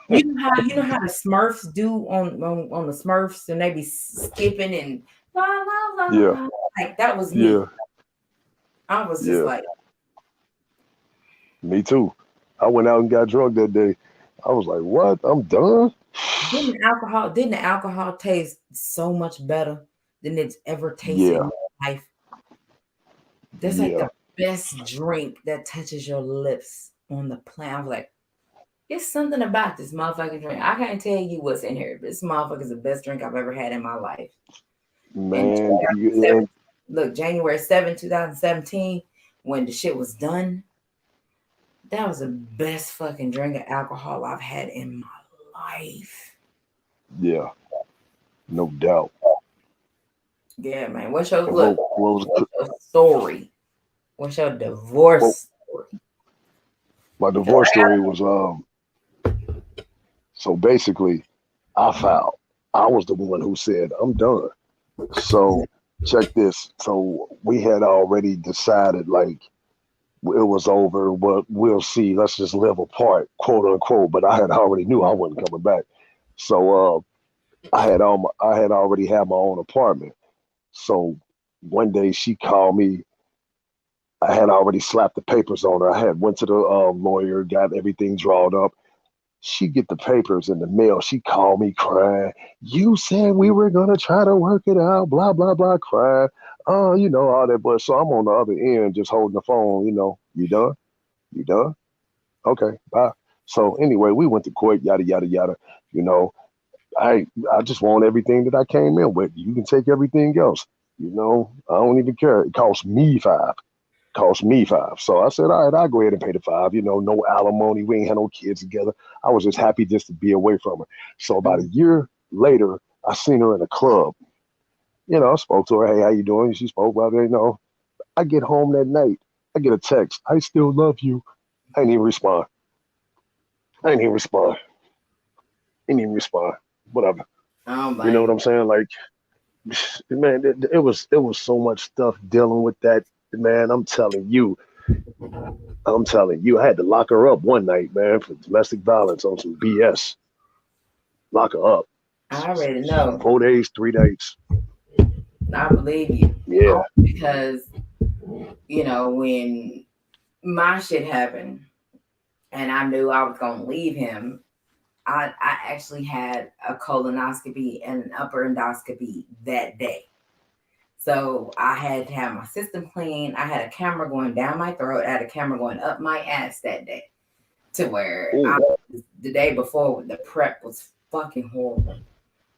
you know how the Smurfs do on the Smurfs, and they be skipping and la la la. Yeah. Like that was me. Yeah. I was just like, me too. I went out and got drunk that day. I was like, what? I'm done? Didn't the alcohol taste so much better than it's ever tasted in my life? That's like the best drink that touches your lips on the planet. I was like, it's something about this motherfucking drink. I can't tell you what's in here, but this motherfucker is the best drink I've ever had in my life. Man, look, January 7, 2017, when the shit was done, that was the best fucking drink of alcohol I've had in my life. Yeah, no doubt. Yeah, man. What's your story? What's your divorce story? My divorce story was so basically I filed. I was the one who said I'm done. So check this. So we had already decided like it was over, but we'll see. Let's just live apart, quote unquote. But I had already knew I wasn't coming back. So I had already had my own apartment. So one day she called me. I had already slapped the papers on her. I had went to the lawyer, got everything drawn up. She get the papers in the mail. She called me crying. You said we were gonna try to work it out, blah, blah, blah, crying. Oh, all that. But so I'm on the other end just holding the phone, you done? You done? Okay, bye. So anyway, we went to court, yada, yada, yada. I just want everything that I came in with. You can take everything else. I don't even care. It cost me $5. So I said, all right, I'll go ahead and pay the $5. No alimony. We ain't had no kids together. I was just happy just to be away from her. So about a year later, I seen her in a club. I spoke to her. Hey, how you doing? She spoke about it. I get home that night. I get a text. I still love you. I didn't even respond. Whatever. Oh, you know what I'm saying? Like, man, it was so much stuff dealing with that. Man, I'm telling you, I had to lock her up one night, man, for domestic violence on some BS. Lock her up. I already know. 4 days, 3 nights. I believe you. Yeah. Because, when my shit happened and I knew I was going to leave him, I actually had a colonoscopy and an upper endoscopy that day. So I had to have my system clean. I had a camera going down my throat. I had a camera going up my ass that day, to where the day before, the prep was fucking horrible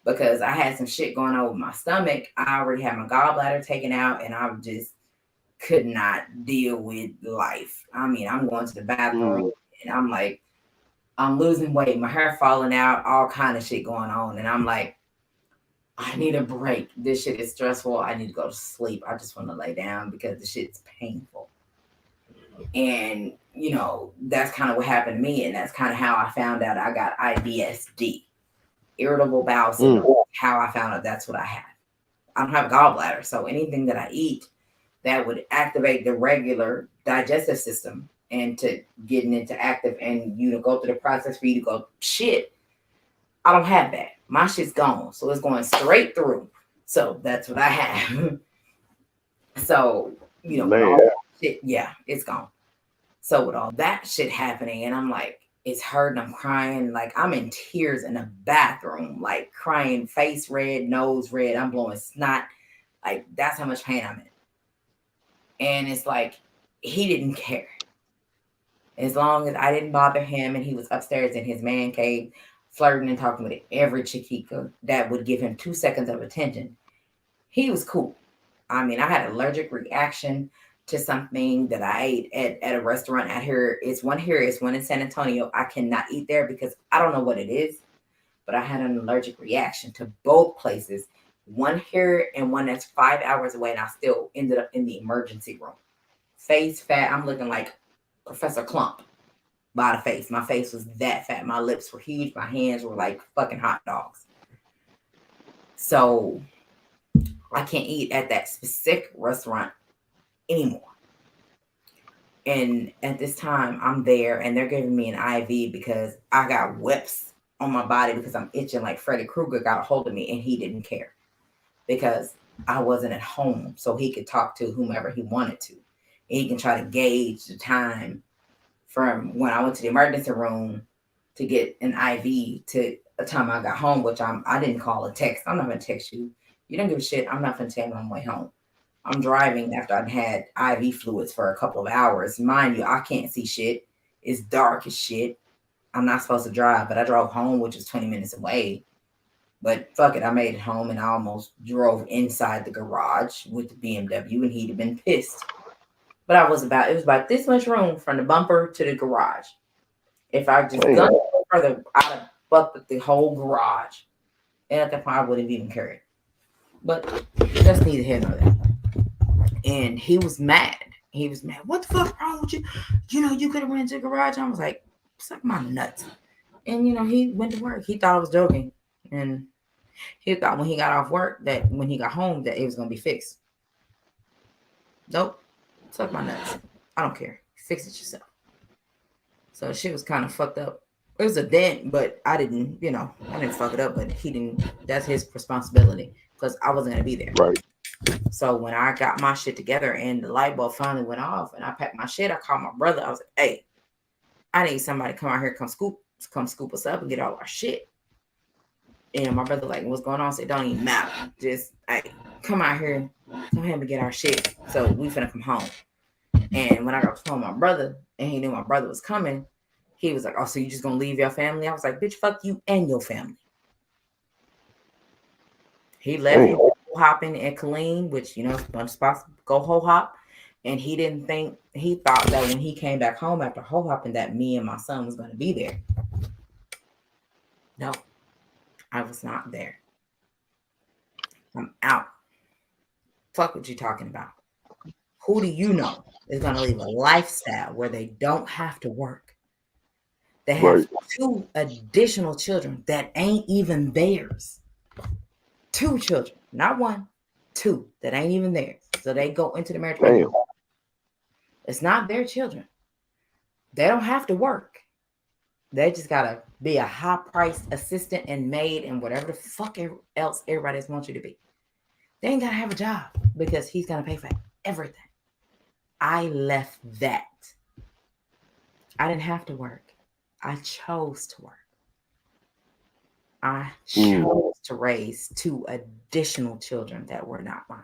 because I had some shit going on with my stomach. I already had my gallbladder taken out, and I just could not deal with life. I mean, I'm going to the bathroom, and I'm like, I'm losing weight. My hair falling out, all kind of shit going on. And I'm like, I need a break. This shit is stressful. I need to go to sleep. I just want to lay down because the shit's painful. And, you know, that's kind of what happened to me. And that's kind of how I found out I got IBSD, irritable bowel syndrome. How I found out that's what I have. I don't have a gallbladder. So anything that I eat that would activate the regular digestive system and to getting into active and you to go through the process for you to go, shit, I don't have that. My shit's gone. So it's going straight through. So that's what I have. So, you know, all that shit, yeah, it's gone. So with all that shit happening, and I'm like, it's hurting, I'm crying, like I'm in tears in the bathroom, like crying, face red, nose red, I'm blowing snot. Like that's how much pain I'm in. And it's like he didn't care. As long as I didn't bother him and he was upstairs in his man cave flirting and talking with every chiquita that would give him 2 seconds of attention, he was cool. I mean, I had an allergic reaction to something that I ate at a restaurant out here. It's one here, it's one in San Antonio. I cannot eat there because I don't know what it is, but I had an allergic reaction to both places. One here and one that's 5 hours away, and I still ended up in the emergency room. Face fat, I'm looking like Professor Clump by the face. My face was that fat. My lips were huge. My hands were like fucking hot dogs. So I can't eat at that specific restaurant anymore. And at this time, I'm there and they're giving me an IV because I got whips on my body because I'm itching like Freddy Krueger got a hold of me and he didn't care because I wasn't at home. So he could talk to whomever he wanted to. And he can try to gauge the time from when I went to the emergency room to get an IV to the time I got home, which I didn't call a text. I'm not going to text you. You don't give a shit. I'm not going to tell you on my way home. I'm driving after I've had IV fluids for a couple of hours. Mind you, I can't see shit. It's dark as shit. I'm not supposed to drive, but I drove home, which is 20 minutes away. But fuck it, I made it home and I almost drove inside the garage with the BMW and he'd have been pissed. But it was about this much room from the bumper to the garage. If I just gone further, I'd have fucked the whole garage. And at that point, I wouldn't even cared. But that's neither here nor there. And he was mad. He was mad. What the fuck wrong with you? You know, you could have ran to the garage. I was like, suck my nuts. And, you know, he went to work. He thought I was joking. And he thought when he got off work that when he got home that it was going to be fixed. Nope. Suck my nuts. I don't care. Fix it yourself. So shit was kind of fucked up. It was a dent, but I didn't fuck it up, but he didn't. That's his responsibility because I wasn't going to be there. Right. So when I got my shit together and the light bulb finally went off and I packed my shit, I called my brother. I was like, hey, I need somebody to come out here, come scoop us up and get all our shit. And my brother like, what's going on? I said, don't even matter. Just, hey, come out here, come here and get our shit. So we finna come home. And when I got to tell my brother and he knew my brother was coming, he was like, oh, so you just gonna leave your family? I was like, bitch, fuck you and your family. He left hopping at Killeen, which, you know, a bunch of spots go ho hop. And he thought that when he came back home after ho hopping that me and my son was going to be there. No, I was not there. I'm out. Fuck what you talking about. Who do you know is going to live a lifestyle where they don't have to work? They have 2 additional children that ain't even theirs. 2 children, not 1, 2 that ain't even theirs. So they go into the marriage. Damn. It's not their children. They don't have to work. They just gotta be a high-priced assistant and maid and whatever the fuck else everybody else wants you to be. They ain't gotta have a job because he's gonna pay for everything. I left that. I didn't have to work. I chose to work. I chose to raise 2 additional children that were not mine.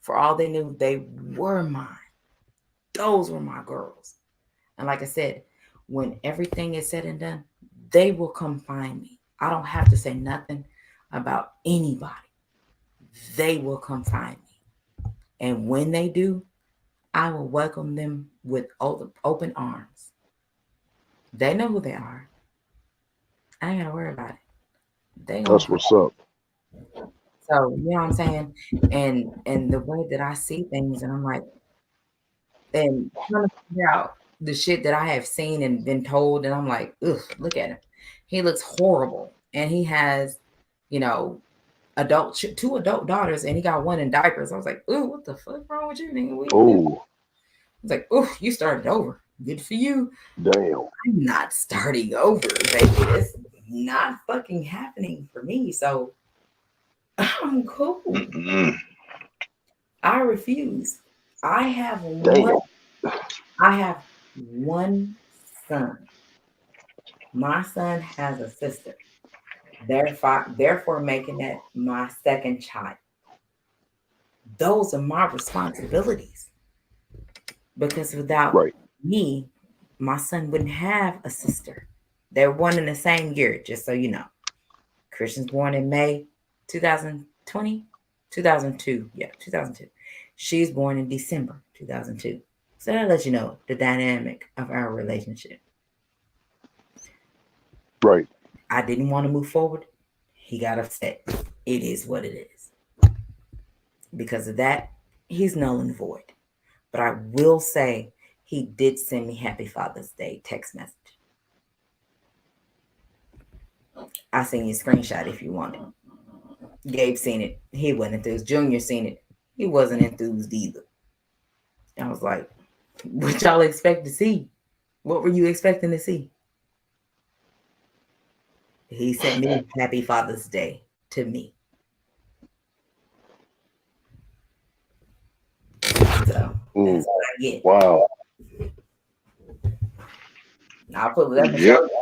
For all they knew, they were mine. Those were my girls. And like I said, when everything is said and done, they will come find me. I don't have to say nothing about anybody. They will come find me. And when they do, I will welcome them with open arms. They know who they are. I ain't gotta worry about it. That's what's up. So, you know what I'm saying? And the way that I see things, and I'm like, and trying to figure out the shit that I have seen and been told, and I'm like, ugh, look at him. He looks horrible, and he has, you know, two adult daughters, and he got one in diapers. I was like, ooh, what the fuck wrong with you, nigga? What you doing? I was like, ooh, you started over. Good for you. Damn. I'm not starting over, baby. It's not fucking happening for me. So I'm cool. I refuse. I have one son. My son has a sister. Therefore making that my second child. Those are my responsibilities. Because without me, my son wouldn't have a sister. They're one in the same year, just so you know. Christian's born in May 2002. Yeah, 2002. She's born in December 2002. So that lets you know the dynamic of our relationship. Right. I didn't want to move forward. He got upset. It is what it is. Because of that, he's null and void. But I will say he did send me Happy Father's Day text message. I seen you a screenshot if you want it. Gabe seen it. He wasn't enthused. Junior seen it. He wasn't enthused either. I was like, what y'all expect to see? What were you expecting to see? He sent me Happy Father's Day to me. So that's what I get. Wow. I'll pull it up and show you.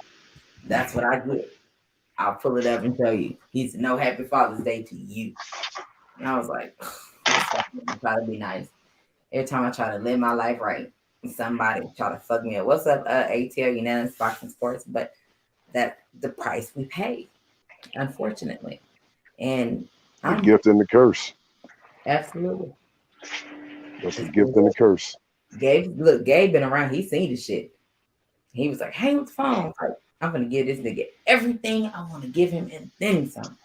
That's what I get. I'll pull it up and tell you. He said, no, Happy Father's Day to you. And I was like, I try to be nice. Every time I try to live my life right, somebody try to fuck me up. What's up, ATL Unanimous Boxing Sports? But that's the price we pay, unfortunately. And the gift and the curse. Absolutely. That's the gift and the curse. Gabe been around. He's seen the shit. He was like, hey, what's the phone? Like, I'm gonna give this nigga everything I want to give him and then some.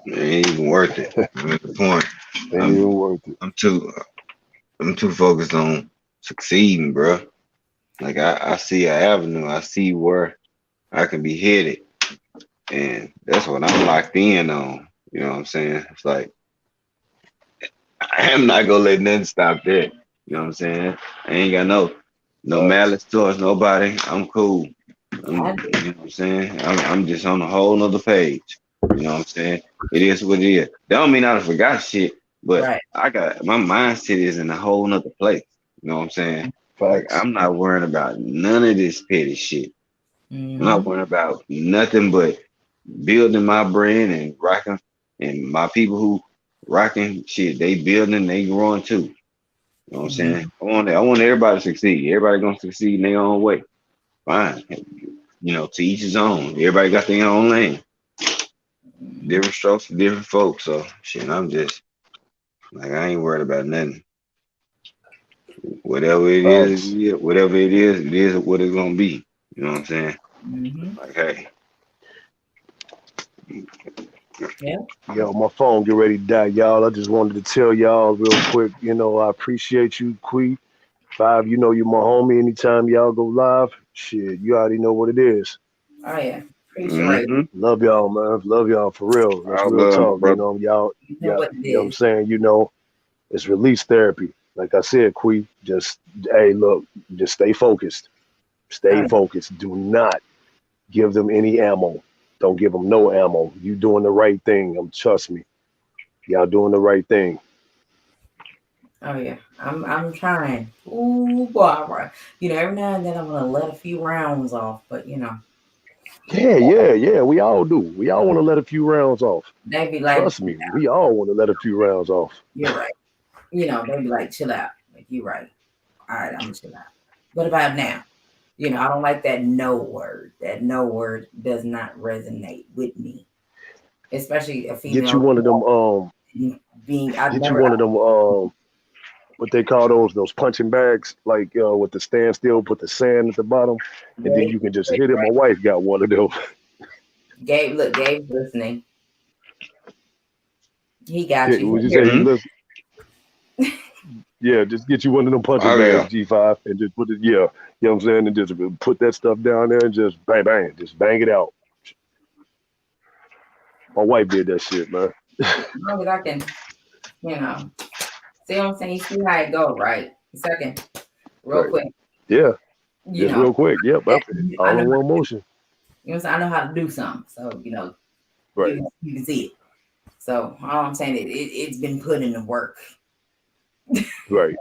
It ain't even worth it. I'm at the point. Ain't even worth it. I'm too focused on succeeding, bro. Like I see an avenue. I see where I can be headed, and that's what I'm locked in on. You know what I'm saying? It's like I am not gonna let nothing stop that. You know what I'm saying? I ain't got no malice towards nobody. I'm cool. You know what I'm saying? I'm just on a whole nother page. You know what I'm saying? It is what it is. That don't mean I forgot shit, but I got my mindset is in a whole nother place. You know what I'm saying? Like I'm not worrying about none of this petty shit. I'm not worrying about nothing but building my brand and rocking, and my people who rocking shit, they building, they growing too. You know what I'm saying? I want everybody to succeed. Everybody gonna succeed in their own way. Fine. You know, to each his own. Everybody got their own lane. Different strokes for different folks. So shit, I'm just like I ain't worried about nothing. Whatever it is, it is what it's gonna be. You know what I'm saying? Like, hey. Yo, my phone get ready to die, y'all. I just wanted to tell y'all real quick, you know, I appreciate you, Quee. 5, you know you're my homie. Anytime y'all go live, shit, you already know what it is. Oh yeah. Appreciate it. Love y'all, man. Love y'all for real. That's real talk. You know, y'all, you know what I'm saying? You know, it's release therapy. Like I said, Quee, just hey, look, just stay focused. Stay focused. Do not give them any ammo. Don't give them no ammo. You doing the right thing. Trust me. Y'all doing the right thing. Oh yeah, I'm trying. Ooh boy, you know, every now and then I'm gonna let a few rounds off, but you know. Yeah. We all do. We all want to let a few rounds off. They be like, trust me, we all want to let a few rounds off. You're right. You know, they be like, chill out. Like, you're right. All right, I'm gonna chill out. What about now? You know, I don't like that no word. That no word does not resonate with me. Especially a female. Get you one of them one of them what they call those punching bags, like with the standstill, put the sand at the bottom, and then you can just hit it. My wife got one of them. Gabe's listening. He got you. Would you say he listen? Yeah, just get you one of them punching Oh, bags, G5, and just put it. Yeah, you know what I'm saying, and just put that stuff down there and just bang, bang, just bang it out. My wife did that shit, man. As long as I can, see what I'm saying? You see how it go, right? Second, real Right. quick. Yeah, You just know, real quick. Yep, I all know in one motion. You know what I'm saying? I know how to do something. So, Right. you can see it. So all I'm saying it's been put in the work. Right.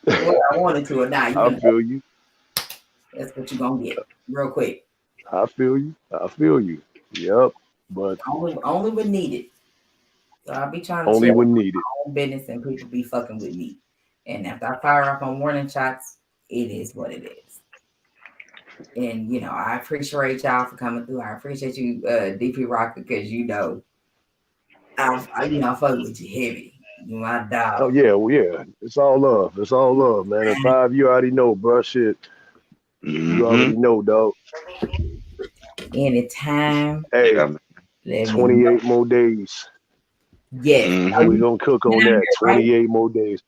Whether I wanted to or not, I feel you. That's what you're gonna get real quick. I feel you. Yep. But Only when needed. So I'll be trying to only check when needed. my own business and people be fucking with me. And after I fire off on warning shots, it is what it is. And I appreciate y'all for coming through. I appreciate you, DP Rocker, because I fuck with you heavy. You my dog. Oh yeah, well yeah. It's all love. It's all love, man. And 5, you already know, bro. Shit. You already know, dog. Anytime. Hey, Yeah. 28 more days. Yes. We gonna cook on that. 28 more days.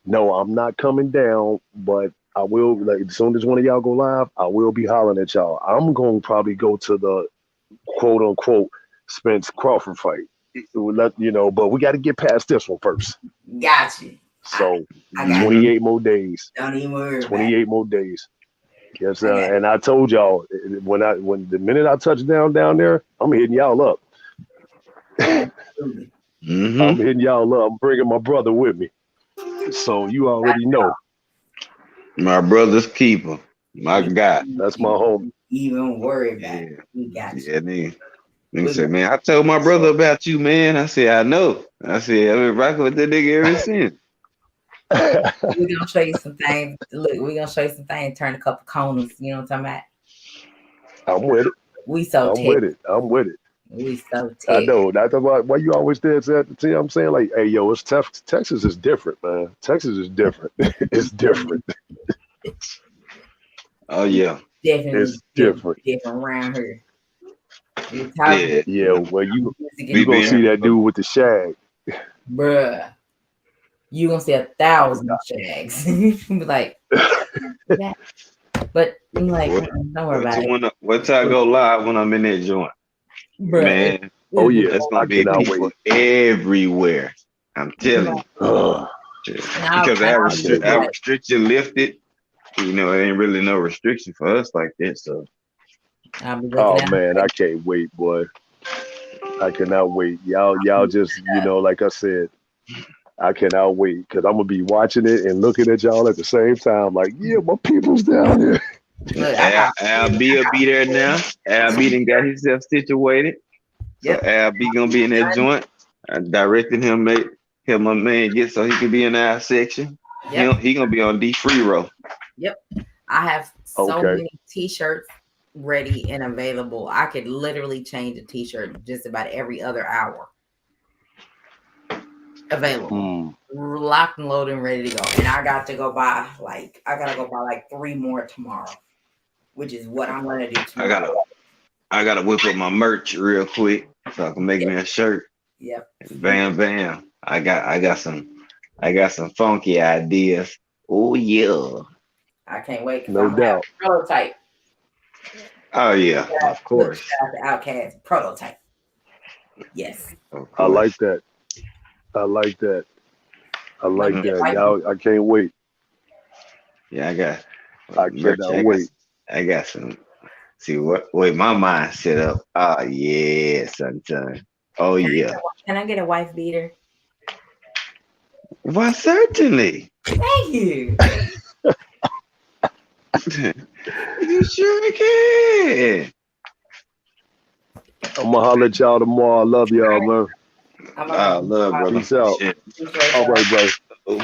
No, I'm not coming down, but I will, like, as soon as one of y'all go live, I will be hollering at y'all. I'm gonna probably go to the quote unquote Spence Crawford fight. But we got to get past this one first. Got you. So I got 28 more days. Don't even worry. 28 more days. Yes, and I told y'all when the minute I touch down there, I'm hitting y'all up. I'm hitting y'all up. I'm bringing my brother with me. So you already know. My brother's keeper. My guy. That's my homie. Even worry about it. We got you. Yeah, nigga said, man, I told my brother about you, man. I said, I know. I said, I've been rocking with that nigga ever since. We're gonna show you some things. Look, we're gonna show you some things, turn a couple corners, you know what I'm talking about? I'm with it. We so I'm with it. I'm with it. We so ticked. I know. That's why you always did that. I'm saying, like, hey, yo, it's tough. Texas is different, man. Texas is different. It's different. Oh yeah. Definitely It's different. Different around here. Yeah. Well, you gonna see that dude with the shag, bruh. You gonna see 1,000 shags. You be like, that. But I'm like, don't worry about it. What time I go live when I'm in that joint? Bruh. Man, oh yeah, that's gonna be people everywhere. I'm telling you. Because our restriction lifted, it ain't really no restriction for us like that. So oh man, I can't wait, boy. I cannot wait. Y'all just, like I said, I cannot wait because I'm gonna be watching it and looking at y'all at the same time. Like, yeah, my people's down there. Al B will be there now. Al B done got himself situated. So Al B gonna be in that joint. I directed him, make him my man get so he can be in our section. Yep. He gonna be on D free row. Yep. I have so many t-shirts ready and available. I could literally change a t-shirt just about every other hour. Available. Locked and loaded and ready to go. And I got to go buy like 3 more tomorrow, which is what I'm gonna do tomorrow. I gotta whip up my merch real quick so I can make me a shirt. Yep. Bam bam. I got some funky ideas. Oh yeah. I can't wait. No doubt. Prototype. Oh yeah, of course. The Outcast prototype. Yes. I like that. I like that. Y'all, I can't wait. Yeah, I cannot wait. I got some. See what way my mind set up. Oh yeah, son. Oh yeah. Can I get a wife beater? Why certainly. Thank you. You sure can. I'm gonna holler at y'all tomorrow. I love y'all, man. I love, brother. Peace out. All right, bro.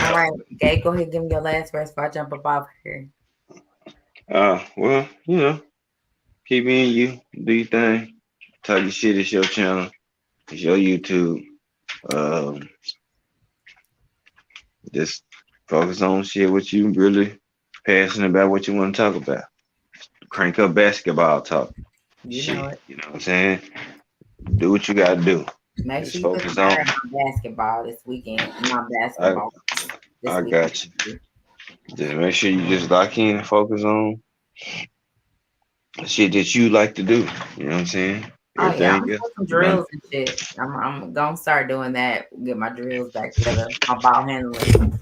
All right, Gay, go ahead and give me your last words before I jump up off here. Well, keep me in you, do your thing, talk your shit. It's your channel, it's your YouTube. Just focus on shit what you really passionate about, what you want to talk about. Crank up basketball talk. You know what I'm saying? Do what you gotta do. Make Just sure you put focus some on. iron on basketball this weekend. Not I basketball this I weekend. got you. Just make sure you just lock in and focus on shit that you like to do. You know what I'm saying? Oh yeah, I'm Everything doing else. some You know, drills and shit. I'm gonna start doing that. Get my drills back together. My ball handling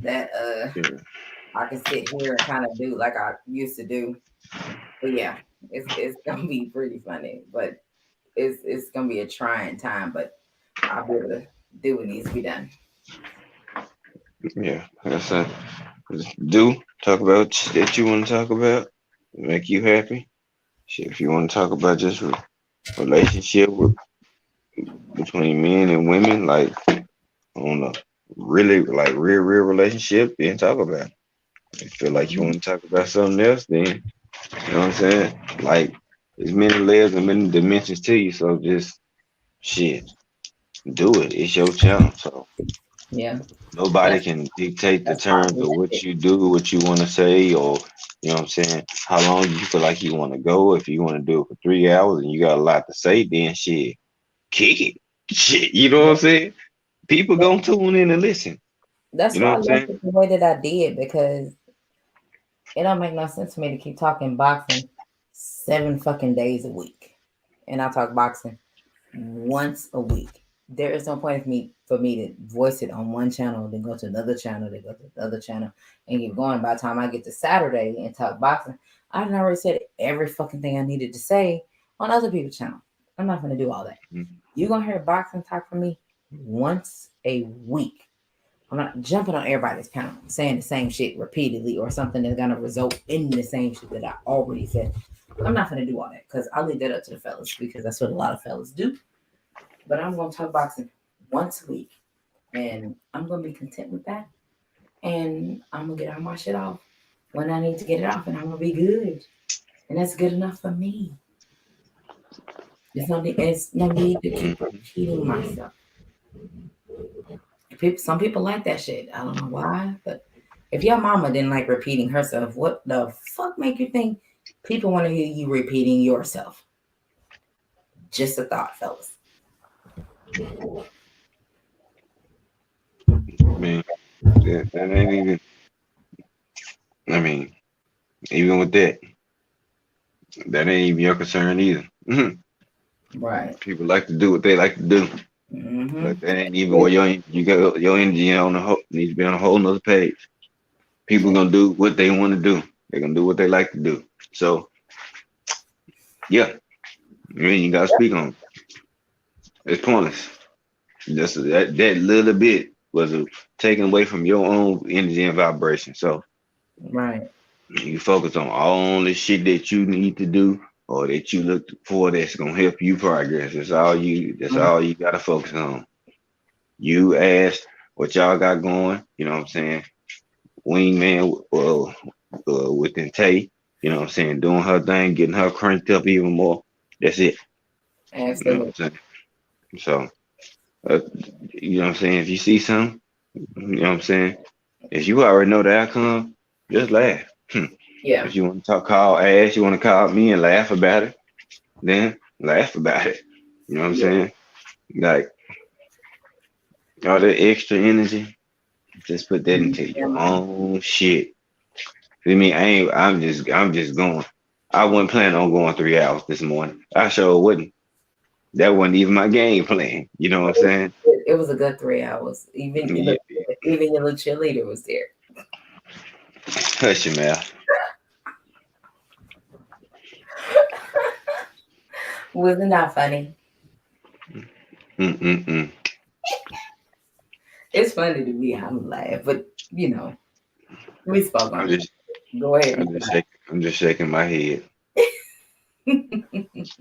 that yeah. I can sit here and kind of do like I used to do. But yeah, it's gonna be pretty funny. But it's gonna be a trying time. But I'll be able to do what needs to be done. Yeah. That's it. Just do talk about shit that you want to talk about. Make you happy. Shit, if you want to talk about just relationship between men and women, like on a really like real relationship, then talk about it. If you feel like you want to talk about something else, then you know what I'm saying? Like there's many layers and many dimensions to you, so just shit, do it. It's your channel. So Yeah, nobody can dictate the that's why I terms of left what it. you do, what you want to say, or you know what I'm saying, how long you feel like you want to go. If you want to do it for 3 hours and you got a lot to say, then shit, kick it. Shit, you know what I'm saying? People gonna tune in and listen. That's You know why what I I'm left saying? it the way that I did because it don't make no sense to me to keep talking boxing 7 fucking days a week, and I talk boxing once a week. There is no point for me to voice it on one channel, then go to another channel, then go to the other channel, and keep going. By the time I get to Saturday and talk boxing, I've already said every fucking thing I needed to say on other people's channel. I'm not gonna do all that. You're gonna hear boxing talk from me once a week. I'm not jumping on everybody's panel saying the same shit repeatedly or something that's gonna result in the same shit that I already said. I'm not gonna do all that because I leave that up to the fellas because that's what a lot of fellas do. But I'm gonna talk boxing once a week, and I'm gonna be content with that. And I'm gonna get all my shit off when I need to get it off, and I'm gonna be good, and that's good enough for me. It's no need to keep repeating myself. Some people like that shit. I don't know why, but if your mama didn't like repeating herself, what the fuck make you think people want to hear you repeating yourself? Just a thought, fellas. I mean, that ain't even. I mean, even with that ain't even your concern either. Right. People like to do what they like to do. Mm-hmm. But that ain't even where you got your energy on needs to be on a whole nother page. People gonna do what they want to do. They're gonna do what they like to do. So yeah, you gotta speak on it. It's pointless. Just that little bit was taken away from your own energy and vibration. So right, you focus on all the shit that you need to do or that you look for that's gonna help you progress. That's all you gotta focus on. You asked what y'all got going, you know what I'm saying? Wingman within Tay, you know what I'm saying, doing her thing, getting her cranked up even more. That's it. absolutely. You know what I'm saying? So you know what I'm saying, if you see something, you know what I'm saying, if you already know the outcome, just laugh. Yeah. If you want to call Ash, you want to call me and laugh about it, then laugh about it. You know what I'm saying? Like all that extra energy, just put that into your own shit. I mean, I'm just going. I wasn't planning on going 3 hours this morning. I sure wouldn't. That wasn't even my game plan. You know what I'm saying? It was a good 3 hours. Even your little cheerleader was there. Hush your mouth. Wasn't that funny? It's funny to me. I'm laughing, but you know, we spoke on it. Go ahead. I'm just shaking my head.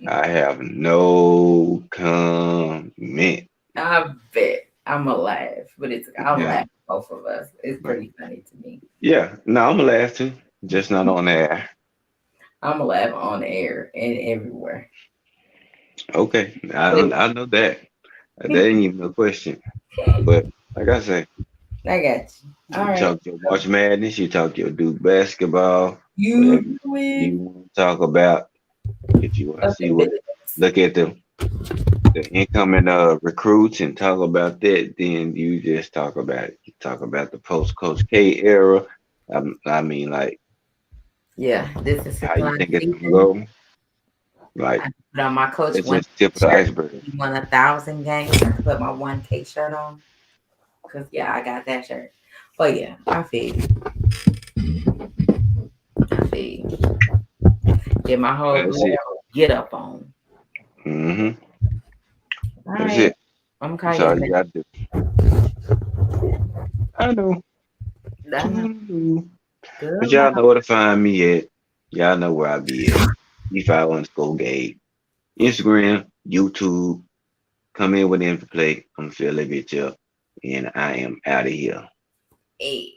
I have no comment. I bet I'm gonna laugh, but I'll laugh both of us. It's pretty funny to me. Yeah, no, I'm gonna laugh too, just not on air. I'm gonna laugh on air and everywhere. Okay, I know that. That ain't even a question. But like I say, I got you. All right. Talk your March Madness. You talk your Duke basketball. You want to talk about. If you want to see what, look at them. the incoming recruits and talk about that, then you just talk about it. You talk about the post Coach K era. I mean, like, Yeah, this is how you supply think it's gonna season. go? Like, I put on my Coach it's one just tip of the shirt. iceberg. He won 1,000 games. I put my 1K shirt on. Cause yeah, I got that shirt. But yeah, I feel you. I feel you. Get my whole That's it. get up on. Mm-hmm. All That's right. it. I'm gonna That's call all you you gotta do. I know. back. But Good y'all night. know where to find me at. Y'all know where I be at. D5_Gabe. Instagram, YouTube. Come in with info play. I'm fill that bitch up. And I am out of here. Hey,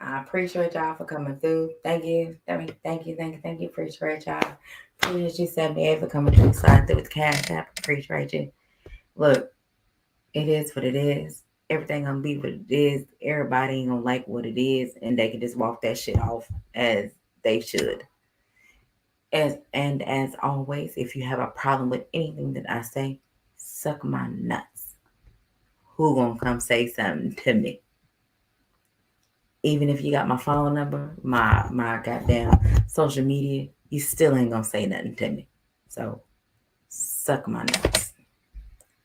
I appreciate y'all for coming through. Thank you. Thank you. Appreciate y'all. Appreciate you, 78, for coming through. Slide through with the cash app. Appreciate you. Look, it is what it is. Everything gonna be what it is. Everybody ain't gonna like what it is, and they can just walk that shit off as they should. As always, if you have a problem with anything that I say, suck my nuts. Who gonna come say something to me? Even if you got my phone number, my goddamn social media, you still ain't gonna say nothing to me. So suck my nuts.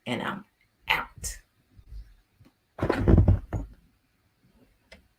And I'm out.